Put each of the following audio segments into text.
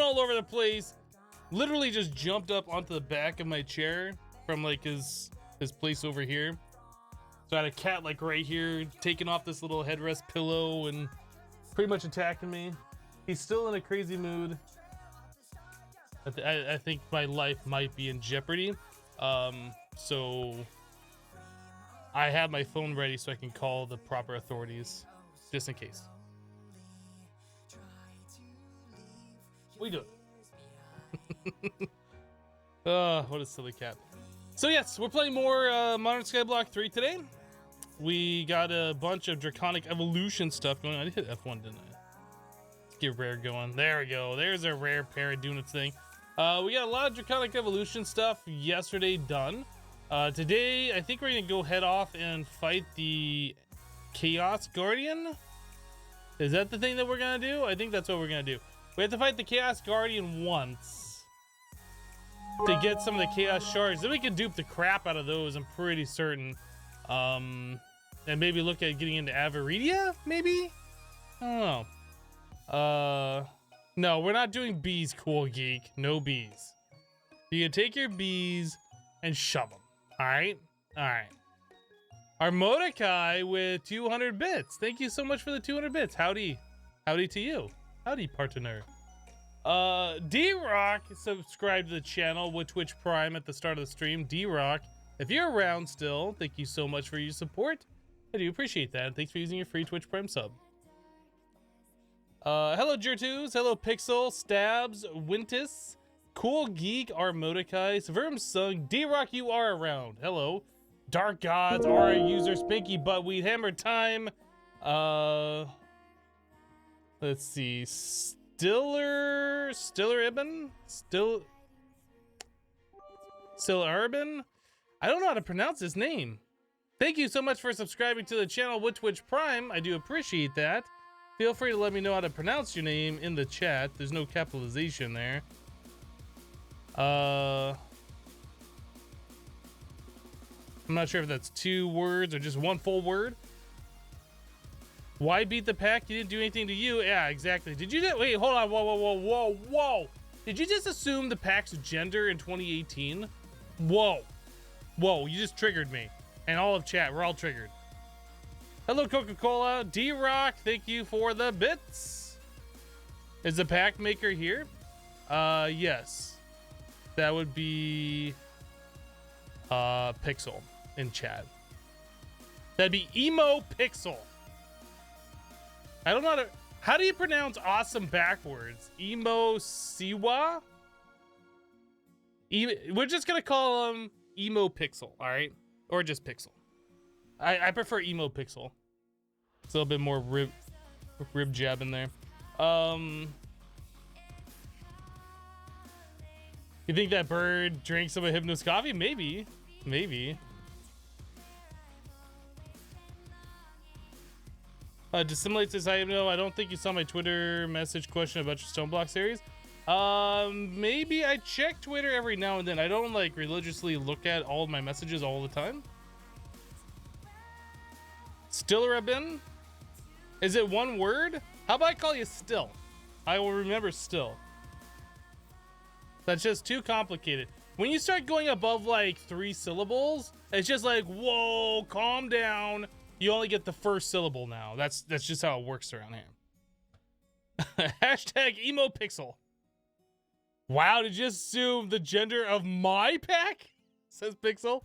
all over the place. Literally just jumped up onto the back of my chair from like his place over here. So I had a cat like right here, taking off this little headrest pillow and pretty much attacking me. He's still in a crazy mood. I think my life might be in jeopardy. So I have my phone ready so I can call the proper authorities just in case. We do it. What a silly cat. So yes, we're playing more Modern Skyblock 3 today. We got a bunch of Draconic evolution stuff going on. I did hit F1, didn't I? Let's get rare going. There we go. There's a rare parrot doing its thing. We got a lot of Draconic evolution stuff yesterday done. Today, I think we're gonna go head off and fight the Chaos Guardian. Is that the thing that we're gonna do? I think that's what we're gonna do. We have to fight the Chaos Guardian once to get some of the Chaos Shards. Then we can dupe the crap out of those, I'm pretty certain. And maybe look at getting into Avaridia, maybe? I don't know. No, we're not doing bees, Cool Geek. No bees. You can take your bees and shove them. Alright? Alright. Our Mordecai with 200 bits. Thank you so much for the 200 bits. Howdy. Howdy to you. Howdy, partner. D-Rock subscribed to the channel with Twitch Prime at the start of the stream. D-Rock, if you're around still, thank you so much for your support. I do appreciate that. Thanks for using your free Twitch Prime sub. Hello, Jertus. Hello, Pixel, Stabs, Wintis, Cool Geek, R. Mordecai, Severum Sung, D-Rock, you are around. Hello. Dark Gods, R. User, Spinky, Buttweed, Hammer Time. Let's see. Stiller Ibn? Still Urban? I don't know how to pronounce his name. Thank you so much for subscribing to the channel with Twitch Prime. I do appreciate that. Feel free to let me know how to pronounce your name in the chat. There's no capitalization there. I'm not sure if that's 2 words or just 1 full word. Why beat the pack? You didn't do anything to you. Yeah, exactly. Did you just, wait, hold on. Whoa. Did you just assume the pack's gender in 2018? Whoa, you just triggered me. And all of chat, we're all triggered. Hello, Coca-Cola. D-Rock, thank you for the bits. Is the pack maker here? Yes. That would be Pixel in chat. That'd be Emo Pixel. I don't know how do you pronounce awesome backwards? Emo Siwa? We're just gonna call him Emo Pixel, all right? Or just Pixel. I prefer Emo Pixel. It's a little bit more rib jab in there. You think that bird drank some of Hypnos coffee? Maybe. Dissimulate says, I don't think you saw my Twitter message question about your Stone Block series. Maybe I check Twitter every now and then. I don't like religiously look at all of my messages all the time. Stillerabin? Is it 1 word? How about I call you Still? I will remember Still. That's just too complicated. When you start going above like 3 syllables, it's just like, whoa, calm down. You only get the first syllable now. That's just how it works around here. Hashtag Emo Pixel. Wow, did you assume the gender of my pack? Says Pixel.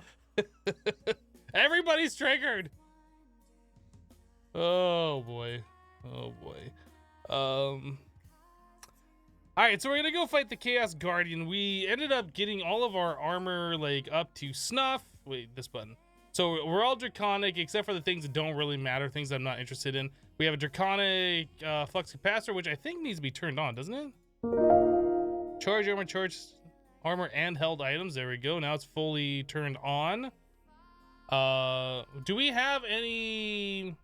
Everybody's triggered. Oh boy. All right, so we're gonna go fight the Chaos Guardian. We ended up getting all of our armor like up to snuff. Wait, this button. So we're all Draconic except for the things that don't really matter, things I'm not interested in. We have a Draconic flux capacitor, which I think needs to be turned on, doesn't it? Charge armor and held items. There we go. Now it's fully turned on. Do we have any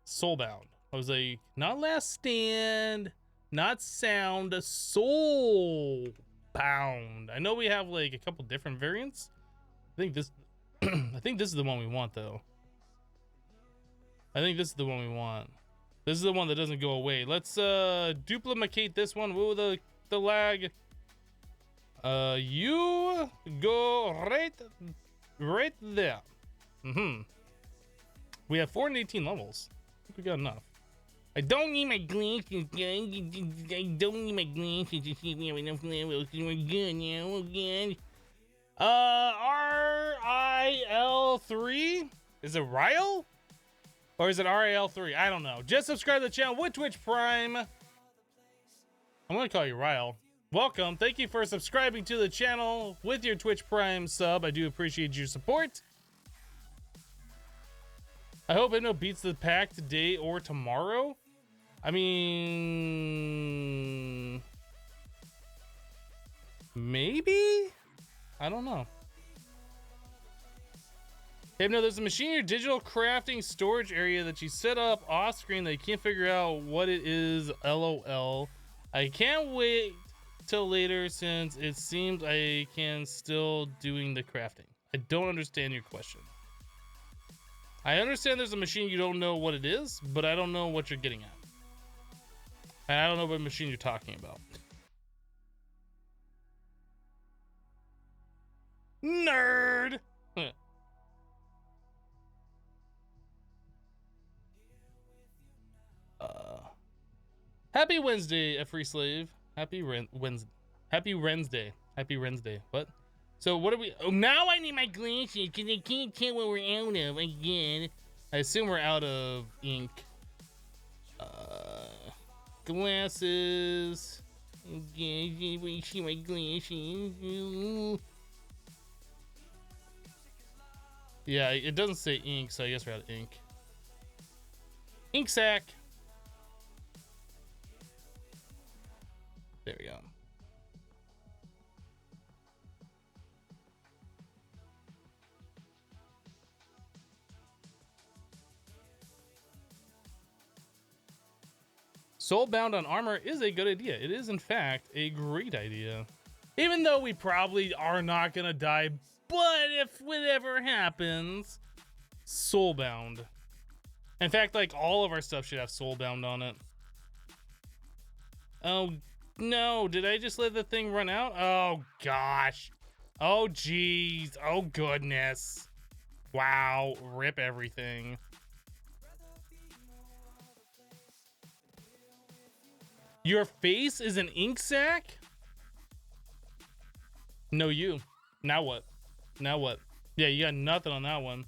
Soulbound? I was like, not Last Stand, not Sound, Soulbound. I know we have like a couple different variants. I think this I think this is the one we want though. I think this is the one we want. This is the one that doesn't go away. Let's duplicate this one. Whoa, the lag. You go right there. We have 418 levels. I think we got enough. I don't need my glasses, guys. I don't need my glasses to see if we have enough levels. We're good now. We're good. RIL3? Is it Ryle? Or is it RIL3? I don't know. Just subscribe to the channel with Twitch Prime. I'm gonna call you Ryle. Welcome. Thank you for subscribing to the channel with your Twitch Prime sub. I do appreciate your support. I hope Endo beats the pack today or tomorrow. I mean, maybe? I don't know. Hey, no, there's a machine in your digital crafting storage area that you set up off screen that you can't figure out what it is. LOL. I can't wait till later since it seems I can still doing the crafting. I don't understand your question. I understand there's a machine you don't know what it is, but I don't know what you're getting at. And I don't know what machine you're talking about. Nerd! Happy Wednesday, a free slave. Happy Wednesday. Happy Wednesday. Happy Wednesday. What? So what are we? Oh, now I need my glasses because I can't tell what we're out of again. I assume we're out of ink. Glasses. Okay, where you see my glasses? Yeah, it doesn't say ink, so I guess we're out of ink. Ink sack. There we go. Soulbound on armor is a good idea. It is, in fact, a great idea. Even though we probably are not gonna die, but if whatever happens, Soulbound. In fact, like, all of our stuff should have Soulbound on it. Oh, no. Did I just let the thing run out? Oh, gosh. Oh, geez. Oh, goodness. Wow. Rip everything. Your face is an ink sac? No, you. Now what? Now what? Yeah, you got nothing on that one.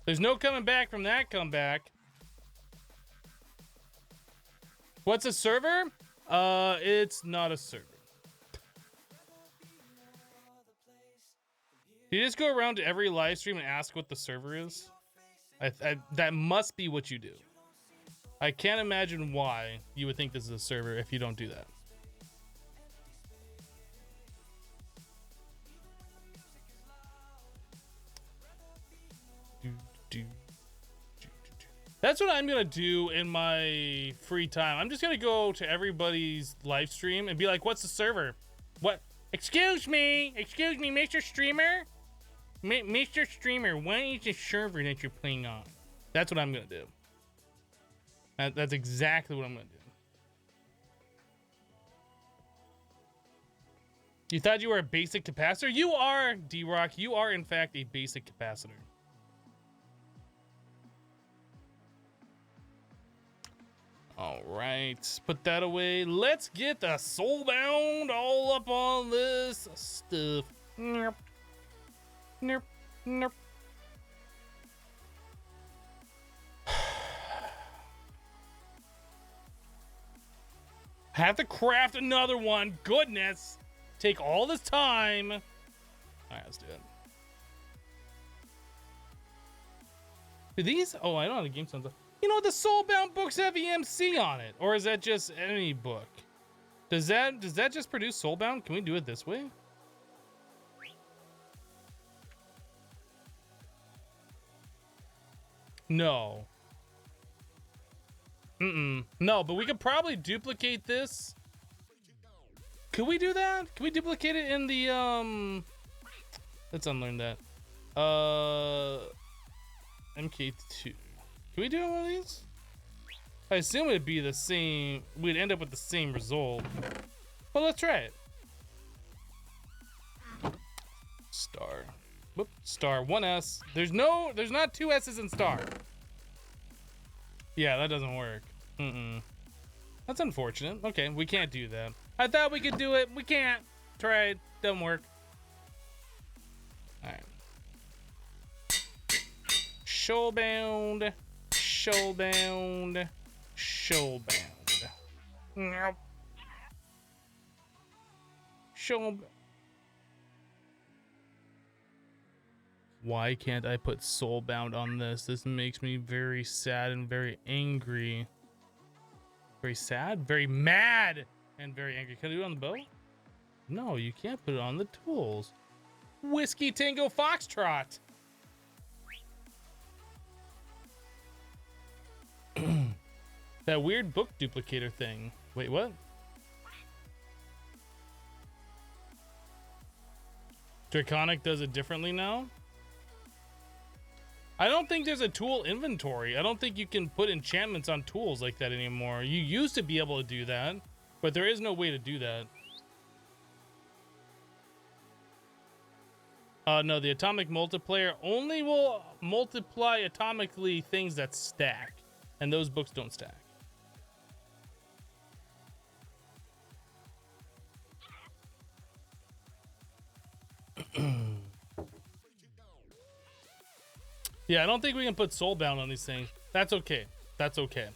There's no coming back from that comeback. What's a server? It's not a server. You just go around to every live stream and ask what the server is? That must be what you do. I can't imagine why you would think this is a server if you don't do that. That's what I'm gonna do in my free time. I'm just gonna go to everybody's live stream and be like, what's the server? What? Excuse me, Mr. Streamer? Mr. Streamer, what is the server that you're playing on? That's what I'm gonna do. That's exactly what I'm gonna do. You thought you were a basic capacitor? You are, D-Rock. You are, in fact, a basic capacitor. All right, put that away. Let's get the Soulbound all up on this stuff. Nerp. Nerp. Nerp. Have to craft another one. Goodness. Take all this time. All right, let's do it. Do these? Oh, I don't know the game sounds. You know, the Soulbound books have EMC on it, or is that just any book? Does that just produce Soulbound? Can we do it this way? No. No, but we could probably duplicate this. Could we do that? Can we duplicate it in the let's unlearn that. MK2. Can we do one of these? I assume it'd be the same. We'd end up with the same result. Well, let's try it. Star. Whoop. Star. 1S. There's not 2 S's in star. Yeah, that doesn't work. That's unfortunate. Okay, we can't do that. I thought we could do it. We can't. Tried. Doesn't work. All right. Shoalbound. Shoalbound. Shoalbound. Nope. Shoalbound. Why can't I put soulbound on this? This makes me very sad and very angry. Very sad, very mad, and very angry. Can I do it on the bow? No, you can't put it on the tools. Whiskey Tango Foxtrot. That weird book duplicator thing. Wait, what? Draconic does it differently now? I don't think there's a tool inventory. I don't think you can put enchantments on tools like that anymore. You used to be able to do that, but there is no way to do that. No, the atomic multiplier only will multiply atomically things that stack, and those books don't stack. Yeah, I don't think we can put soulbound on these things. That's okay. That's okay.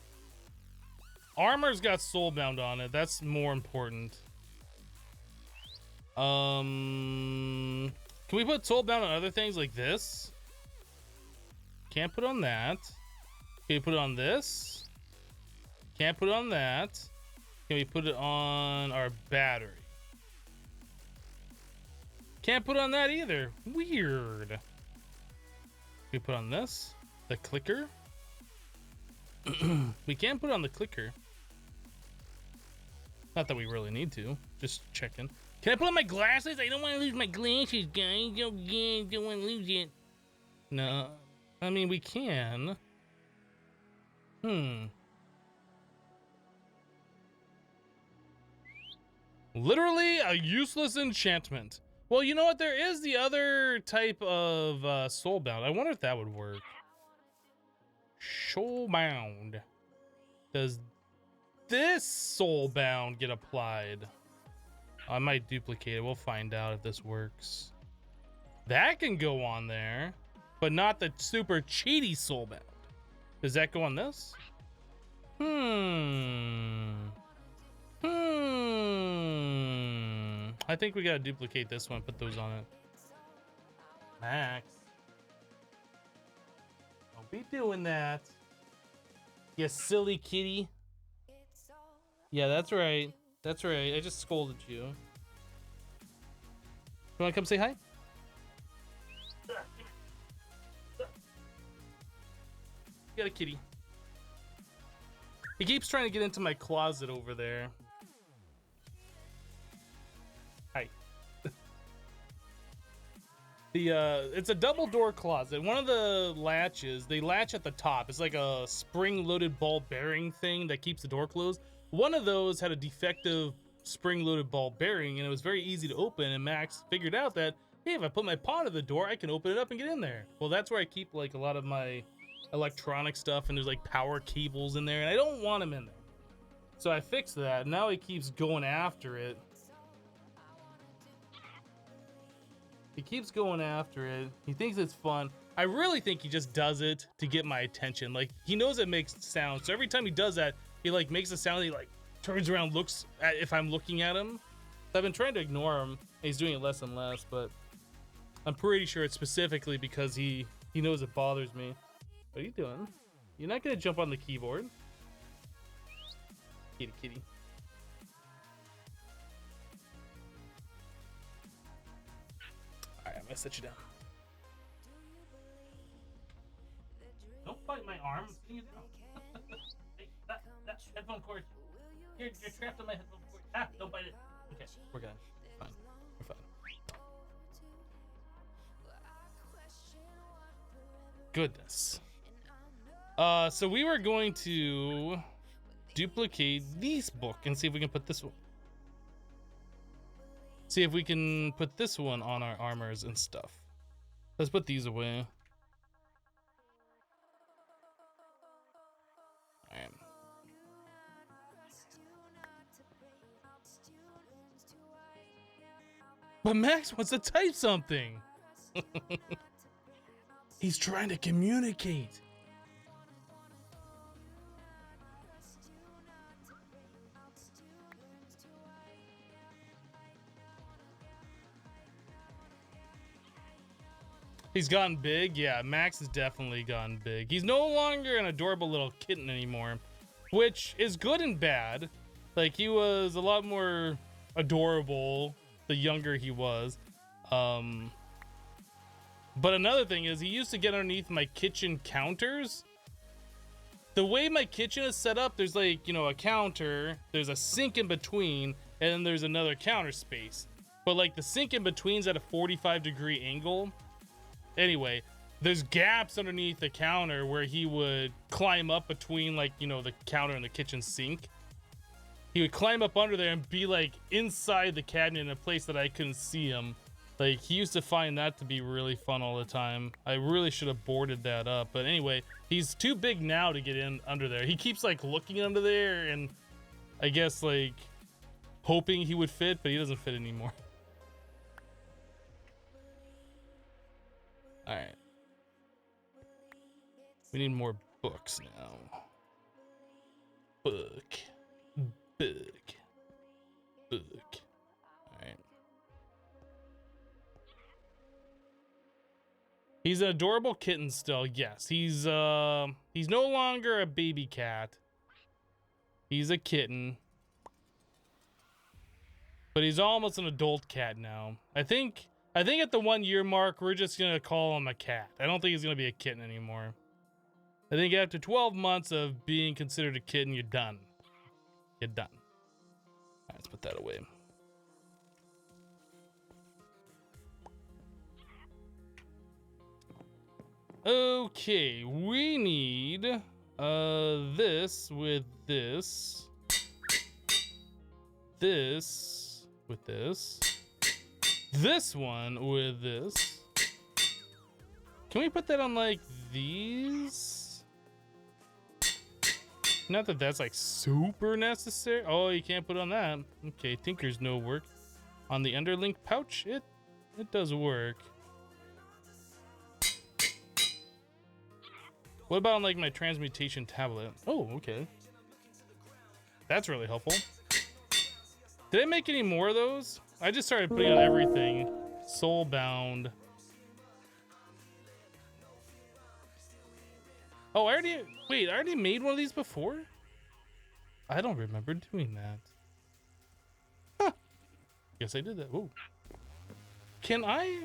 Armor's got soulbound on it. That's more important. Can we put soulbound on other things like this? Can't put on that. Can we put it on this? Can't put it on that. Can we put it on our battery? Can't put on that either. Weird. We put on this, the clicker. We can't put on the clicker. Not that we really need to. Just checking. Can I put on my glasses? I don't want to lose my glasses, guys. Don't want to lose it. No, I mean we can. Literally a useless enchantment. Well, you know what? There is the other type of soulbound. I wonder if that would work. Soulbound. Does this soulbound get applied? I might duplicate it. We'll find out if this works. That can go on there, but not the super cheaty soulbound. Does that go on this? I think we gotta duplicate this one, put those on it. Max. Don't be doing that. You silly kitty. Yeah, that's right. That's right. I just scolded you. You wanna come say hi? You got a kitty. He keeps trying to get into my closet over there. Hi. It's a double door closet. One of the latches, they latch at the top. It's like a spring-loaded ball bearing thing that keeps the door closed. One of those had a defective spring-loaded ball bearing, and it was very easy to open. And Max figured out that, hey, if I put my paw to the door, I can open it up and get in there. Well, that's where I keep like a lot of my electronic stuff, and there's like power cables in there, and I don't want them in there. So I fixed that. Now he keeps going after it. He keeps going after it. He thinks it's fun. I really think he just does it to get my attention. Like, he knows it makes sound. So every time he does that, he like makes a sound. He like turns around, looks at if I'm looking at him. So I've been trying to ignore him. He's doing it less and less, but I'm pretty sure it's specifically because he knows it bothers me. What are you doing? You're not gonna jump on the keyboard. Kitty kitty. Alright, I'm gonna set you down. Don't bite my arm. Hey, that headphone cord. You're trapped on my headphone cord. Ah, don't bite it. Okay, we're good. Fine. We're fine. Goodness. So we were going to duplicate this book and see if we can put this one. See if we can put this one on our armors and stuff. Let's put these away. All right. But Max wants to type something. He's trying to communicate. He's gotten big. Yeah, Max has definitely gotten big. He's no longer an adorable little kitten anymore, which is good and bad. Like, he was a lot more adorable the younger he was. But another thing is, he used to get underneath my kitchen counters. The way my kitchen is set up, there's like, you know, a counter, there's a sink in between, and then there's another counter space. But like the sink in between's at a 45-degree angle. Anyway, there's gaps underneath the counter where he would climb up between, like, you know, the counter and the kitchen sink. He would climb up under there and be like inside the cabinet in a place that I couldn't see him. Like, he used to find that to be really fun all the time. I really should have boarded that up. But anyway, he's too big now to get in under there. He keeps like looking under there and I guess like hoping he would fit, but he doesn't fit anymore. All right. We need more books now. Book. All right. He's an adorable kitten still. Yes, he's no longer a baby cat. He's a kitten. But he's almost an adult cat now. I think at the 1 year mark, we're just gonna call him a cat. I don't think he's gonna be a kitten anymore. I think after 12 months of being considered a kitten, you're done. You're done. All right, let's put that away. Okay, we need this with this. This with this. This one with this. Can we put that on like these? Not that that's like super necessary. Oh, you can't put on that. Okay, Tinker's no work. On the underlink pouch, it does work. What about on like my transmutation tablet? Oh, okay. That's really helpful. Did I make any more of those? I just started putting on everything. Soulbound. Oh, I already made one of these before? I don't remember doing that. Huh. Guess I did that. Whoa. Can I?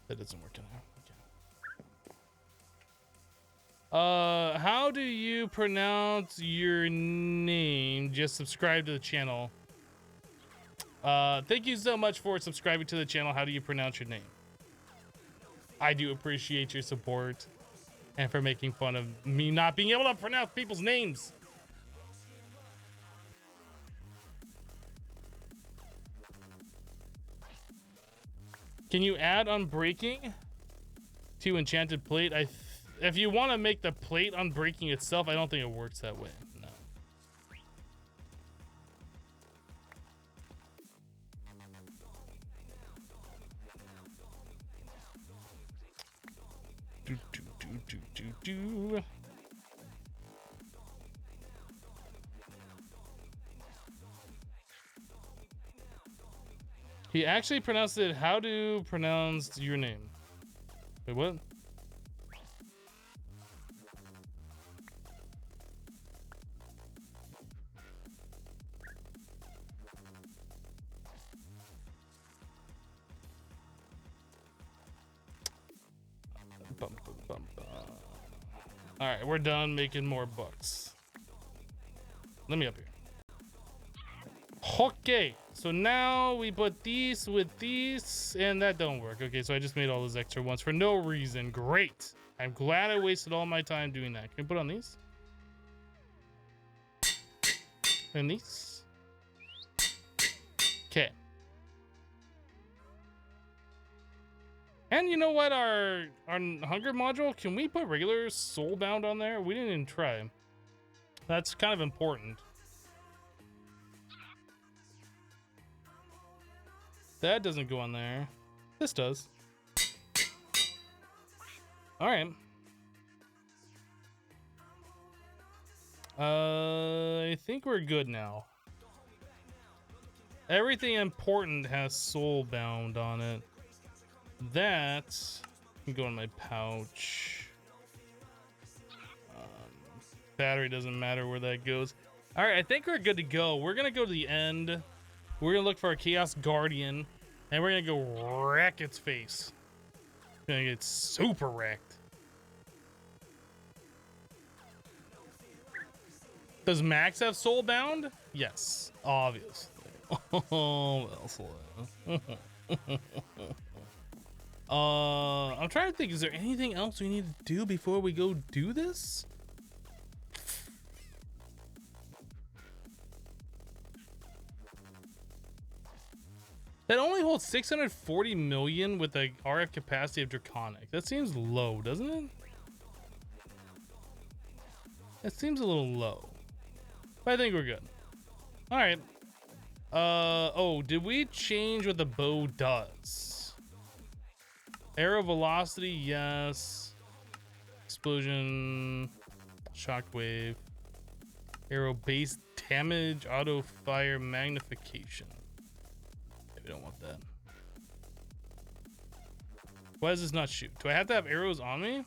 That doesn't work in there. Okay. How do you pronounce your name? Just subscribe to the channel. Thank you so much for subscribing to the channel. How do you pronounce your name? I do appreciate your support and for making fun of me not being able to pronounce people's names. Can you add unbreaking to enchanted plate? If you want to make the plate unbreaking itself, I don't think it works that way. No. Do. He actually pronounced it. How to pronounce your name? Wait, what? All right, we're done making more books. Let me up here. Okay, so now we put these with these, and that don't work. Okay, so I just made all those extra ones for no reason. Great. I'm glad I wasted all my time doing that. Can we put on these? And these. Okay. And you know what? Our hunger module, can we put regular soulbound on there? We didn't even try. That's kind of important. That doesn't go on there. This does. All right. I think we're good now. Everything important has soulbound on it. That can go in my pouch. Battery doesn't matter where that goes. All right, I think we're good to go. We're gonna go to the end. We're gonna look for a Chaos Guardian, and we're gonna go wreck its face. We're gonna get super wrecked. Does Max have soulbound? Yes, obviously. Oh, I'm trying to think, is there anything else we need to do before we go do this? That only holds 640 million with the RF capacity of Draconic. That seems low, doesn't it? That seems a little low. But I think we're good. All right. Oh, did we change what the bow does? Arrow velocity, yes. Explosion, shockwave. Arrow base damage, auto fire magnification. We don't want that. Why does this not shoot? Do I have to have arrows on me?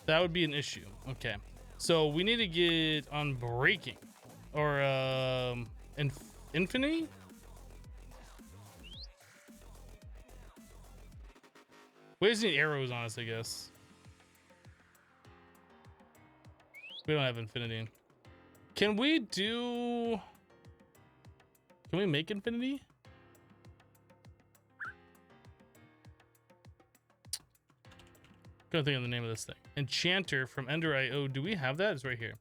That would be an issue. Okay. So we need to get on breaking or infinity. We just need arrows on us, I guess. We don't have infinity. Can we make infinity? Couldn't think of the name of this thing. Enchanter from Ender IO. Do we have that? It's right here.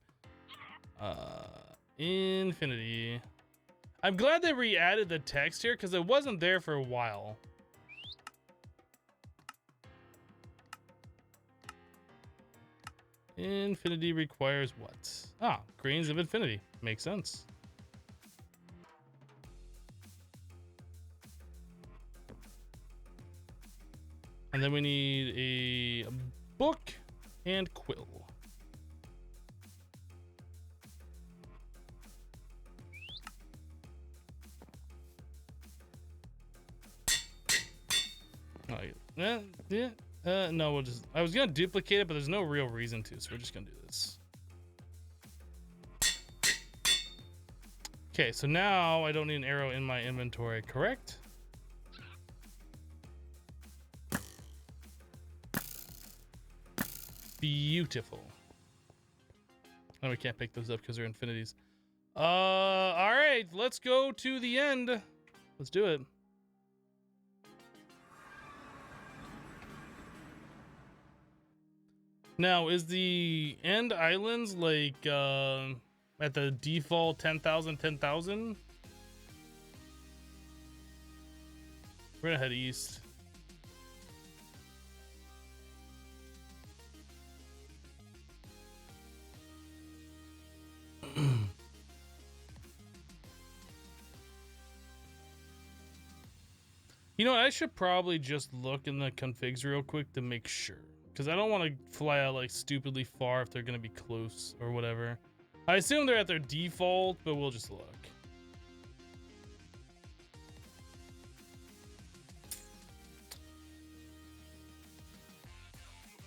Infinity. I'm glad they re-added the text here because it wasn't there for a while. Infinity requires what? Ah, grains of infinity. Makes sense. And then we need a book and quill. No, we'll just, I was gonna duplicate it, but there's no real reason to, so we're just gonna do this. Okay, so now I don't need an arrow in my inventory, correct? Beautiful. Oh, we can't pick those up because they're infinities. All right, let's go to the end. Let's do it. Now, is the end islands like at the default 10,000, 10,000? We're gonna head east. You know, I should probably just look in the configs real quick to make sure. Because I don't want to fly out like stupidly far if they're going to be close or whatever. I assume they're at their default, but we'll just look.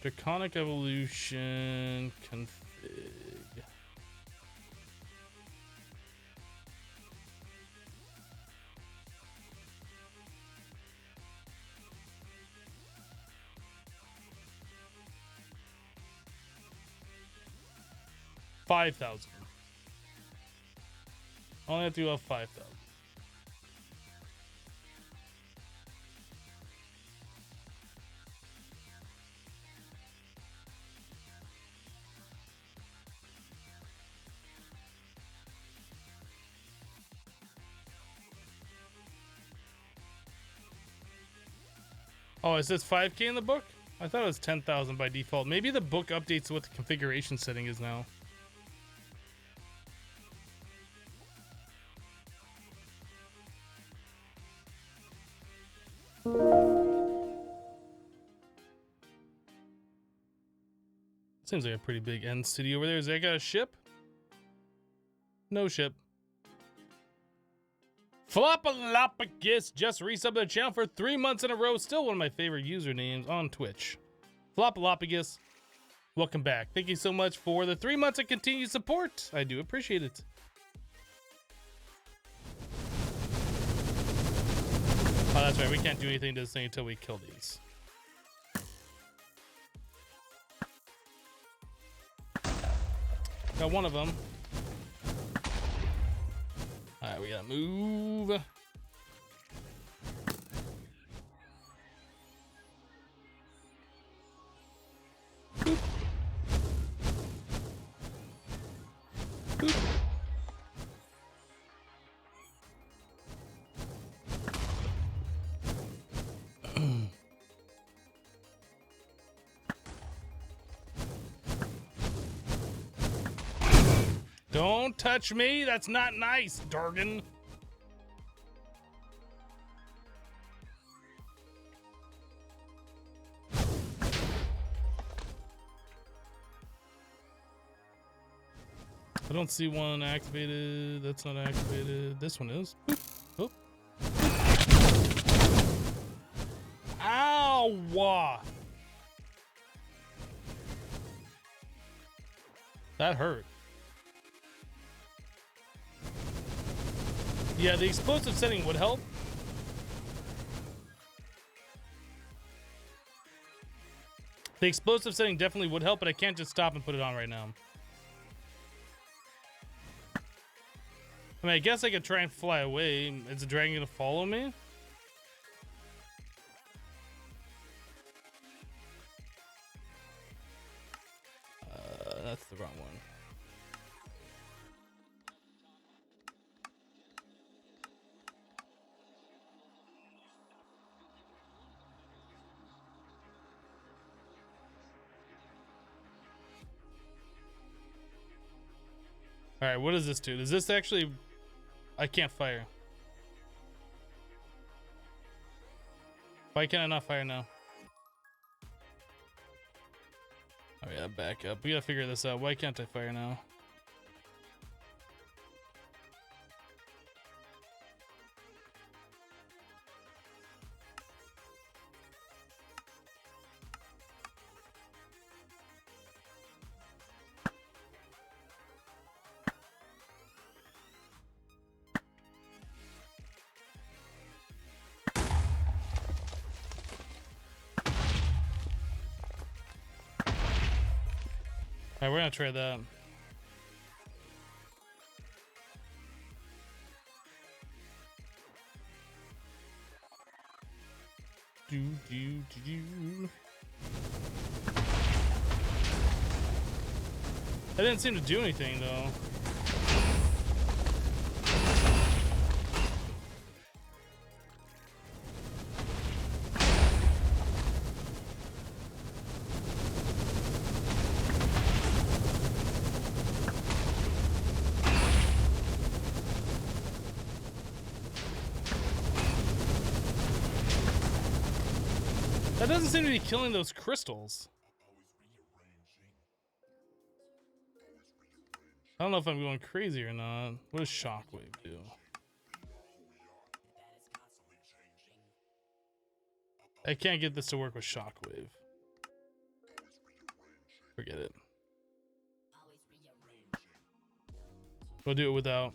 Draconic evolution config. 5,000. Only have to go up 5,000. Oh, it says 5K in the book? I thought it was 10,000 by default. Maybe the book updates what the configuration setting is now. Seems like a pretty big end city over there. Is that got a ship? No ship. Flopalopagus just resubbed the channel for 3 months in a row. Still one of my favorite usernames on Twitch. Flopalopagus, welcome back. Thank you so much for the 3 months of continued support. I do appreciate it. Oh, that's right. We can't do anything to this thing until we kill these. Got one of them. All right, we gotta move. Boop. Boop. Don't touch me. That's not nice, Dargan. I don't see one activated. That's not activated. This one is. Boop. Oh. Ow! That hurt. Yeah, the explosive setting would help. The explosive setting definitely would help, but I can't just stop and put it on right now. I mean, I guess I could try and fly away. Is the dragon gonna follow me? That's the wrong one. All right, what does this do? Does this actually... I can't fire. Why can I not fire now? Oh yeah, back up. We gotta figure this out. Why can't I fire now? Alright, we're gonna try that. That didn't seem to do anything though. That doesn't seem to be killing those crystals. I don't know if I'm going crazy or not. What does Shockwave do? I can't get this to work with Shockwave. Forget it. We'll do it without.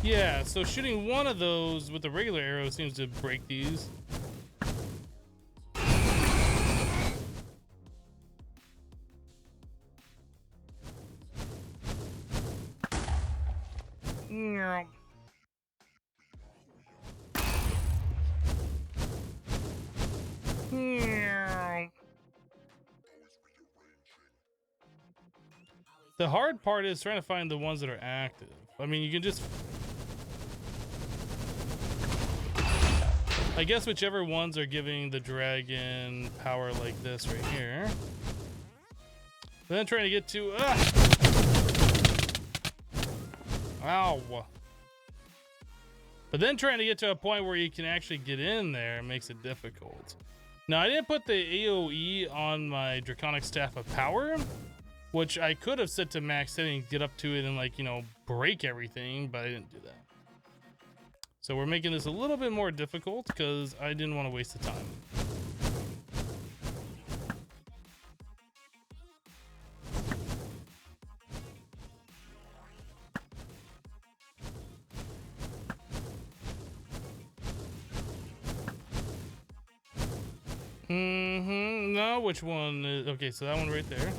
Yeah, so shooting one of those with the regular arrow seems to break these. The hard part is trying to find the ones that are active. I mean, you can just... I guess whichever ones are giving the dragon power like this right here. Then trying to get to... Ow. But then trying to get to a point where you can actually get in there makes it difficult. Now, I didn't put the AoE on my Draconic Staff of Power, which I could have set to max settings, get up to it and, like, you know, break everything, but I didn't do that. So we're making this a little bit more difficult because I didn't want to waste the time. No, which one is... Okay, so that one right there.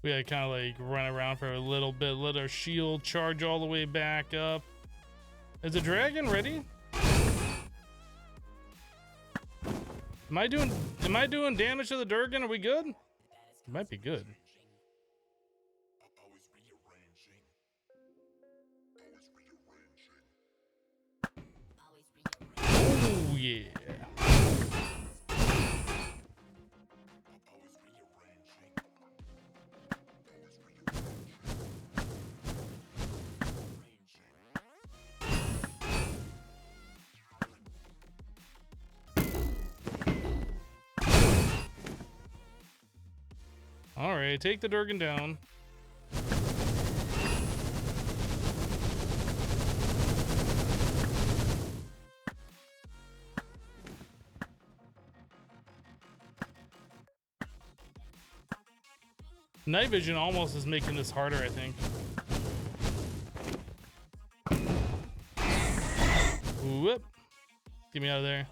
We had to kind of like run around for a little bit, let our shield charge all the way back up. Is the dragon ready? Am I doing damage to the Durgan? Are we good? It might be good. Oh yeah. All right, take the Durgan down. Night vision almost is making this harder, I think. Whoop. Get me out of there.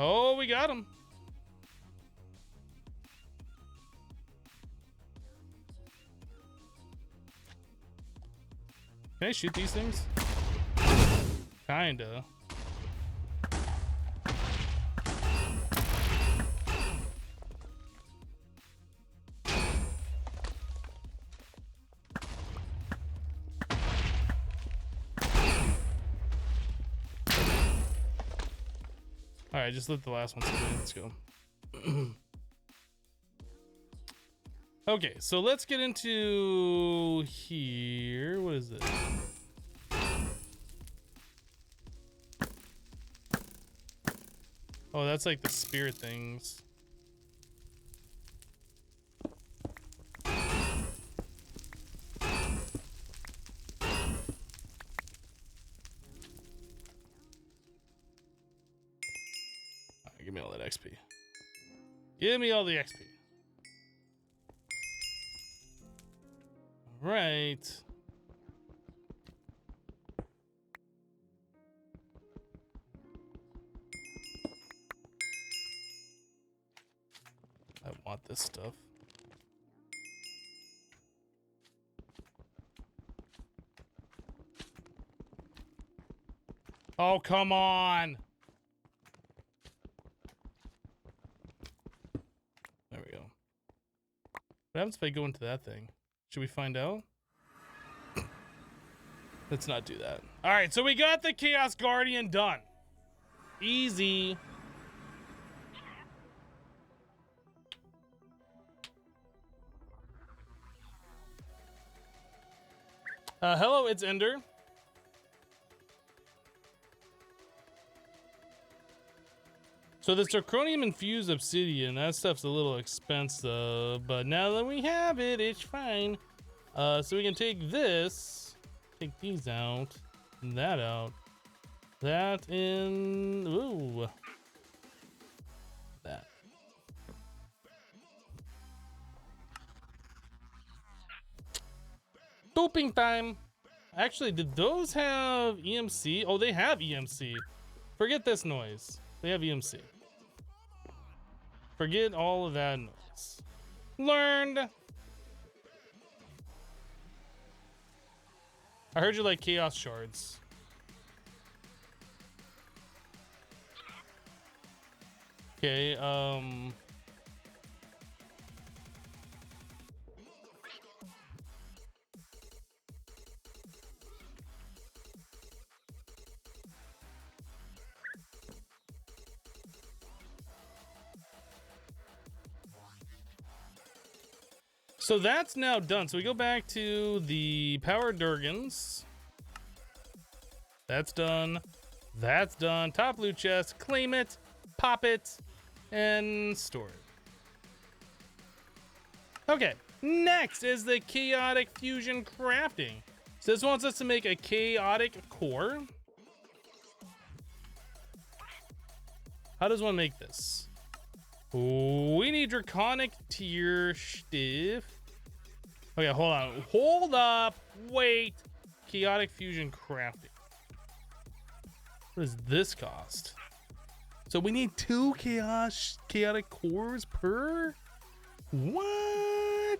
Oh, we got him. Can I shoot these things? Kinda. All right, just let the last one sit in. Let's go. Okay, so let's get into here. What is this? Oh, that's like the spirit things. Give me all that XP. Give me all the XP. Right. I want this stuff. Oh, come on. There we go. What happens if I go into that thing? Should we find out? Let's not do that. All right, so we got the Chaos Guardian done. Easy. Hello, it's Ender. So this Draconium infused obsidian, that stuff's a little expensive, but now that we have it, it's fine. So we can take this, take these out, and that out, that in, ooh, that. Doping time. Actually, did those have EMC? Oh, they have EMC. Forget this noise. They have EMC. Forget all of that noise. Learned. I heard you like chaos shards. Okay, so that's now done. So we go back to the power Durgans. That's done. That's done. Top loot chest. Claim it. Pop it. And store it. Okay. Next is the chaotic fusion crafting. So this wants us to make a chaotic core. How does one make this? We need Draconic tier stuff. Okay, hold on. Hold up. Wait. Chaotic fusion crafting. What does this cost? So we need 2 chaotic cores per? What?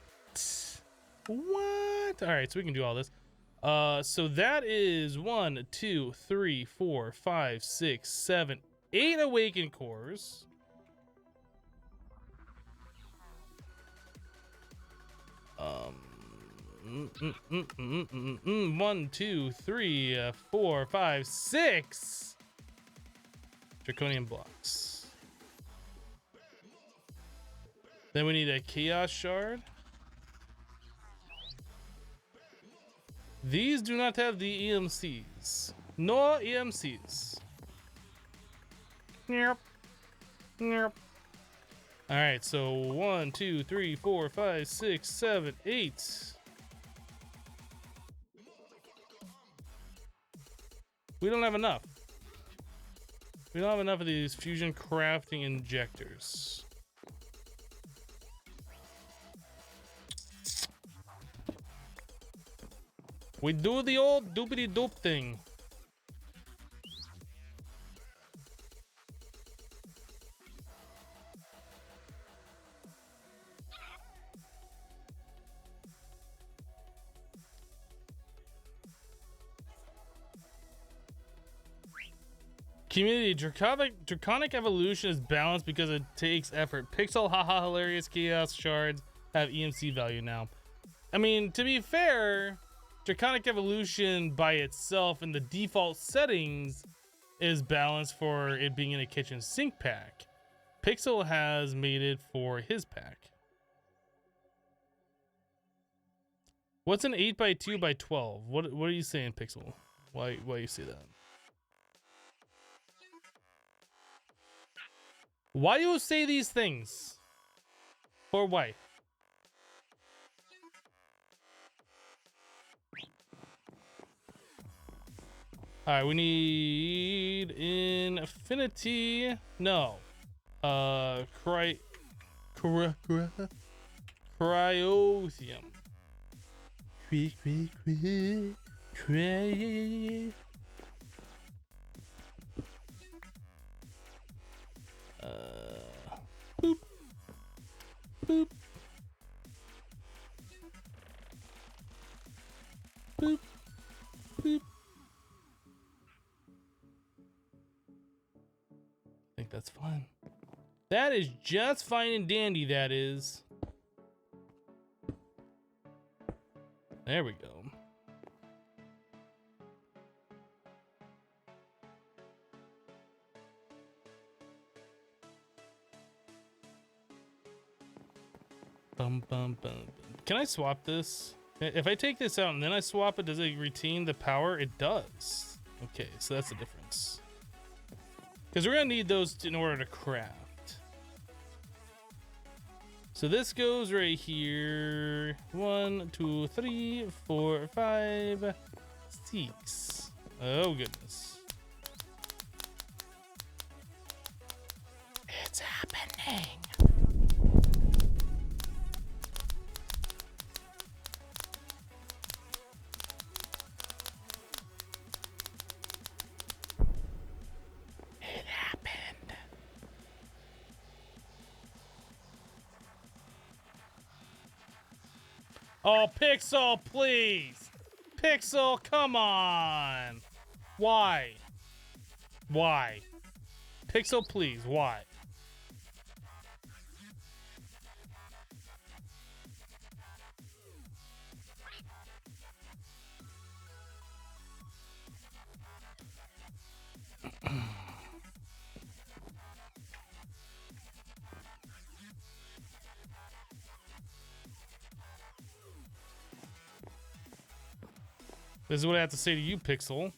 What? All right, so we can do all this. So that is 1, 2, 3, 4, 5, 6, 7, 8 awakened cores. One, 2, 3, 4, 5, 6 draconian blocks. Then we need a chaos shard. These do not have the EMCs. No EMCs. Yep. Yep. All right, so 1, 2, 3, 4, 5, 6, 7, 8. We don't have enough. We don't have enough of these fusion crafting injectors. We do the old doopity doop thing. Community, Draconic evolution is balanced because it takes effort. Pixel, haha, hilarious, chaos shards have EMC value now. I mean, to be fair, Draconic evolution by itself in the default settings is balanced for it being in a kitchen sink pack. Pixel has made it for his pack. What's an 8x2x12? What are you saying, Pixel? Why you say that? Why you say these things? For why? All right, we need infinity. No, cryothium. Boop, boop, boop, boop. I think that's fine. That is just fine and dandy, that is. There we go. Bum, bum, bum. Can I swap this? If I take this out and then I swap it, does it retain the power? It does. Okay, so that's the difference. Because we're going to need those in order to craft. So this goes right here. 1, 2, 3, 4, 5, 6. Oh, goodness. It's happening. Oh, Pixel, please. Pixel, come on. Why? Why? Pixel, please, why? This is what I have to say to you, Pixel.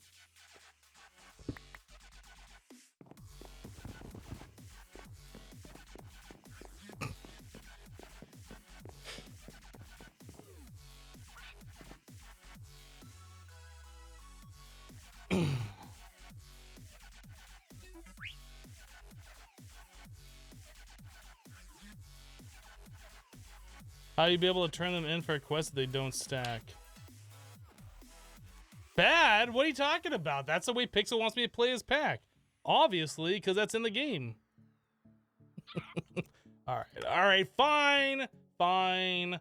How do you be able to turn them in for a quest if they don't stack? Bad? What are you talking about? That's the way Pixel wants me to play his pack. Obviously, because that's in the game. All right, fine. Fine.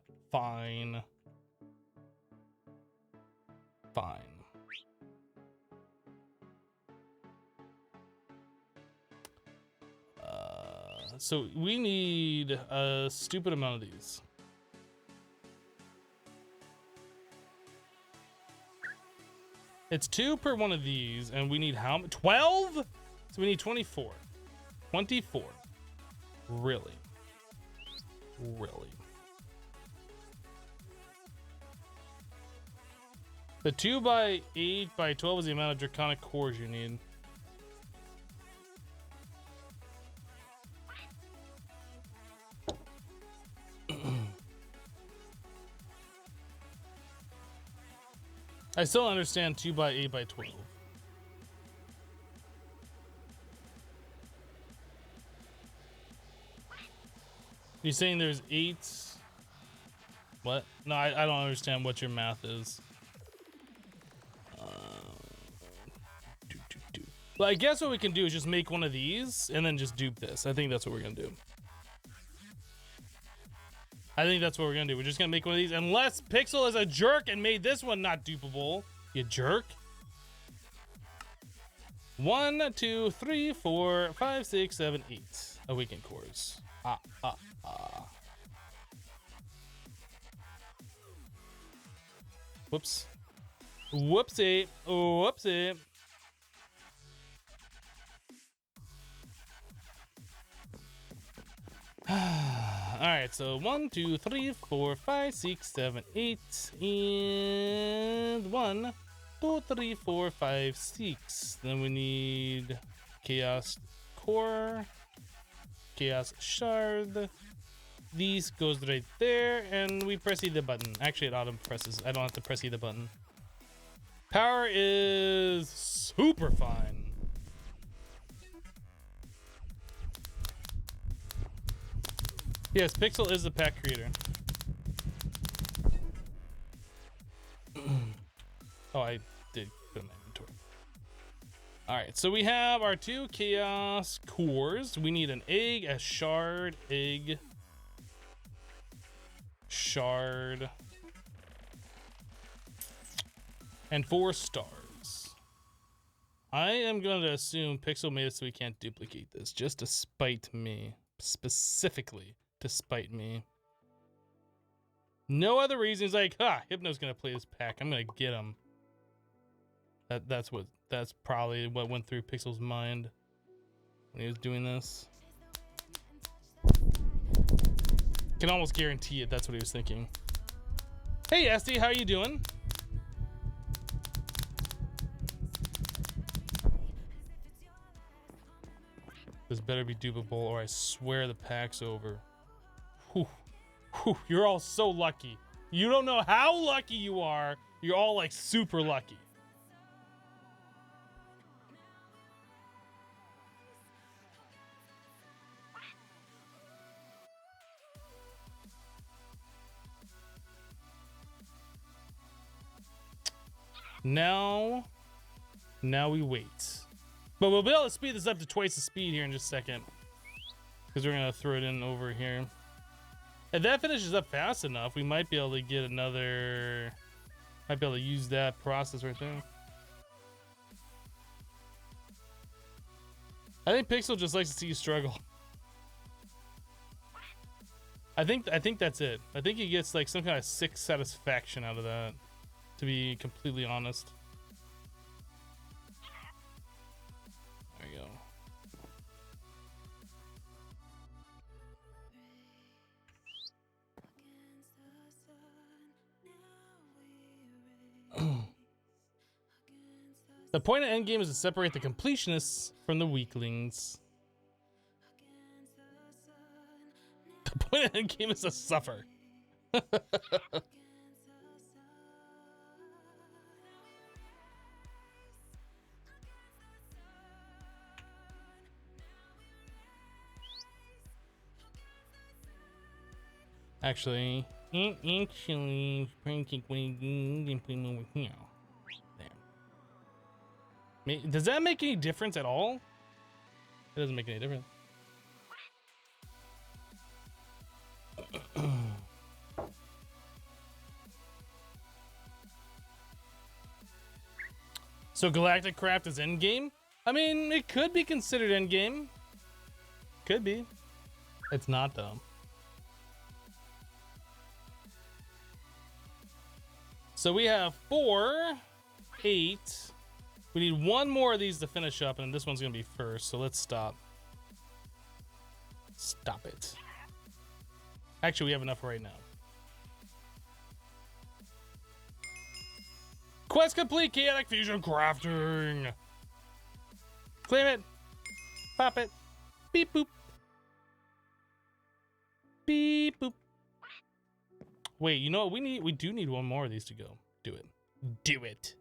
So we need a stupid amount of these. It's 2 per one of these, and we need how much? 12? So we need 24. 24. Really? Really? The 2 by 8 by 12 is the amount of Draconic cores you need. I still understand 2 by 8 by 12. You're saying there's 8? What? No, I don't understand what your math is. Well, I guess what we can do is just make one of these and then just dupe this. I think that's what we're gonna do. I think that's what we're gonna do. We're just gonna make one of these, unless Pixel is a jerk and made this one not dupable. You jerk. 1, 2, 3, 4, 5, 6, 7, 8 awakened cores. Whoops. Whoopsie. Whoopsie. Alright, so 1, 2, 3, 4, 5, 6, 7, 8, and 1, 2, 3, 4, 5, 6. Then we need Chaos Core, Chaos Shard. These goes right there, and we press either button. Actually, it auto presses. I don't have to press either button. Power is super fine. Yes, Pixel is the pack creator. Oh, I did put in my inventory. Alright, so we have our 2 Chaos Cores. We need an egg, a shard, egg, shard, and 4 stars. I am going to assume Pixel made it so we can't duplicate this, just to spite me. Specifically to spite me. No other reason. He's like, Hypno's gonna play this pack. I'm gonna get him. That's probably what went through Pixel's mind when he was doing this. Can almost guarantee it. That's what he was thinking. Hey, Esty, how you doing? This better be dupable, or I swear the pack's over. Whew. Whew. You're all so lucky. You don't know how lucky you are. You're all like super lucky. Now we wait. But we'll be able to speed this up to twice the speed here in just a second. Because we're going to throw it in over here. If that finishes up fast enough, we might be able to get another Might be able to use that process right there. I think Pixel just likes to see you struggle. I think that's it. I think he gets like some kind of sick satisfaction out of that, to be completely honest. There we go. The point of endgame is to separate the completionists from the weaklings. The point of endgame is to suffer. Actually, does that make any difference at all? It doesn't make any difference. So Galactic Craft is endgame? I mean, it could be considered endgame. Could be. It's not though. So we have 4, 8. We need one more of these to finish up, and this one's gonna be first, so let's stop. Stop it. Actually, we have enough right now. Quest complete, chaotic fusion crafting. Claim it. Pop it. Beep boop. Beep boop. Wait, you know what we need? We do need one more of these to go. Do it. Do it.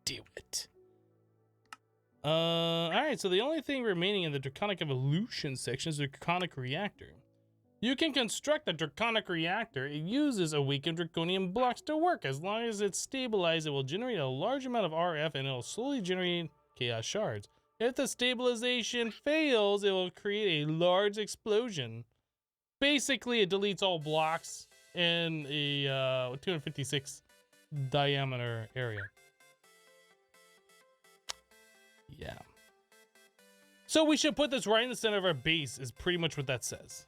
Do it. Alright, so the only thing remaining in the Draconic Evolution section is the Draconic Reactor. You can construct a Draconic Reactor. It uses awakened Draconian blocks to work. As long as it's stabilized, it will generate a large amount of RF and it will slowly generate chaos shards. If the stabilization fails, it will create a large explosion. Basically, it deletes all blocks in a 256 diameter area. Yeah. So we should put this right in the center of our base is pretty much what that says.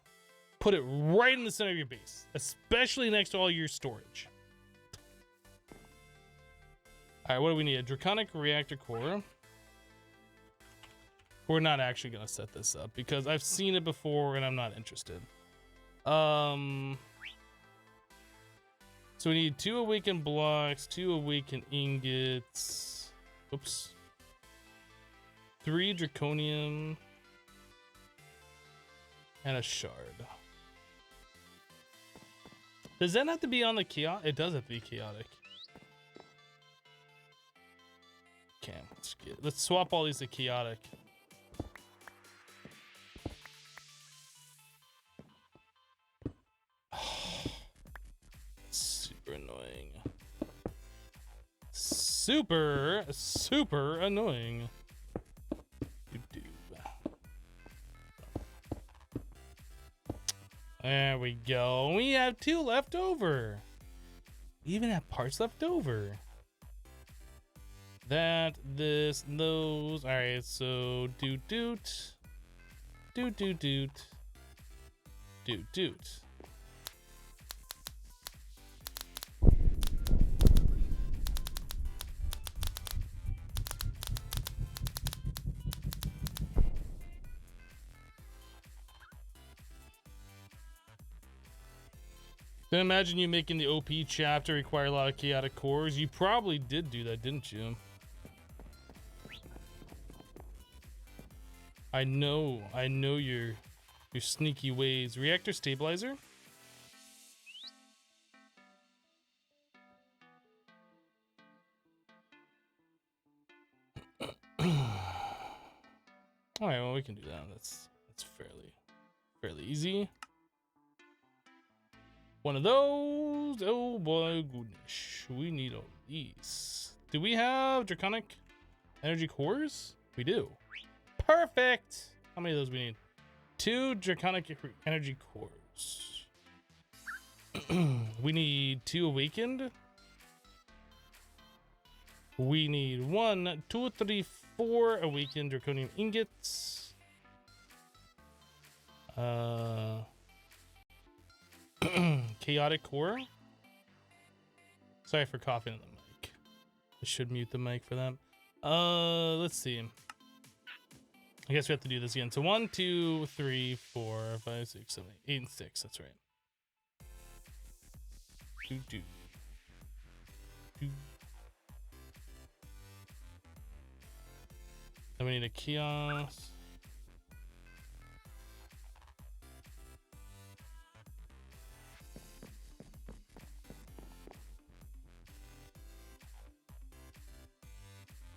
Put it right in the center of your base, especially next to all your storage. All right, what do we need? A Draconic Reactor Core. We're not actually gonna set this up because I've seen it before and I'm not interested. So we need 2 awakened blocks, 2 awakened ingots. Oops. 3 draconium and a shard. Does that have to be on the chaotic? It does have to be chaotic. Okay, let's swap all these to chaotic. Super annoying. Super annoying. There we go. We have 2 left over. We even have parts left over. That, this, those. All right, so doot. Then imagine you making the OP chapter require a lot of chaotic cores. You probably did do that, didn't you? I know your sneaky ways. Reactor stabilizer? Alright, well we can do that. That's fairly easy. One of those. Oh boy, goodness. We need all these. Do we have Draconic energy cores? We do. Perfect. How many of those we need? 2 Draconic energy cores. We need 2 awakened. We need 1, 2, 3, 4 awakened draconium ingots. Chaotic core. Sorry for coughing on the mic. I should mute the mic for that. Let's see. I guess we have to do this again. So 1, 2, 3, 4, 5, 6, 7, 8, and 6. That's right. Do. Then we need a kiosk.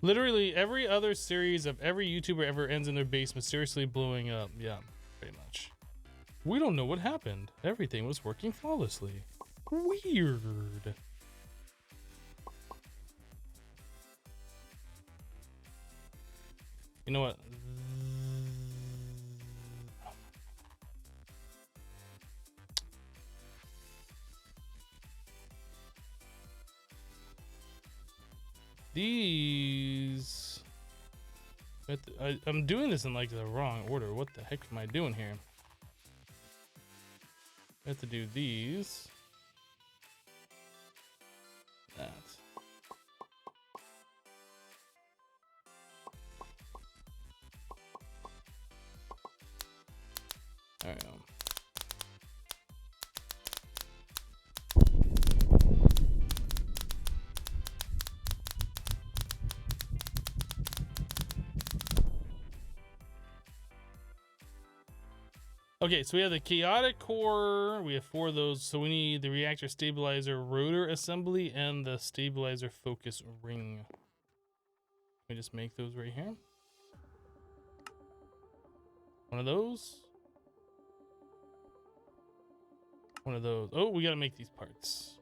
Literally every other series of every YouTuber ever ends in their base mysteriously blowing up. Yeah, pretty much. We don't know what happened. Everything was working flawlessly. Weird. You know what? These... I'm doing this in like the wrong order. What the heck am I doing here? I have to do these. That. There we go. Okay, so we have the chaotic core. We have 4 of those. So we need the reactor stabilizer rotor assembly and the stabilizer focus ring. Let me just make those right here. One of those. One of those. Oh, we gotta make these parts.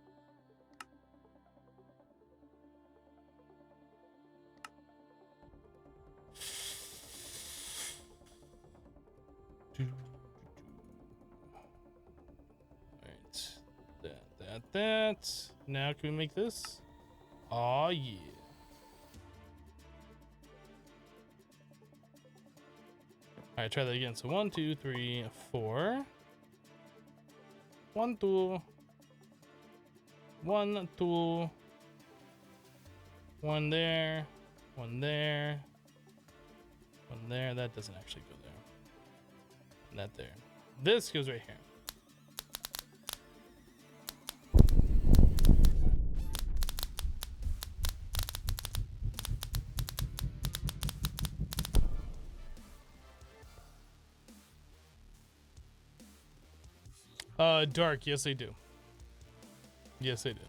That. Now can we make this? Oh yeah. Alright, try that again. So 1, 2, 3, 4. 1, 2. 1, 2. 1 there. 1 there. 1 there. That doesn't actually go there. And that there. This goes right here. Dark, yes I do. Yes I do.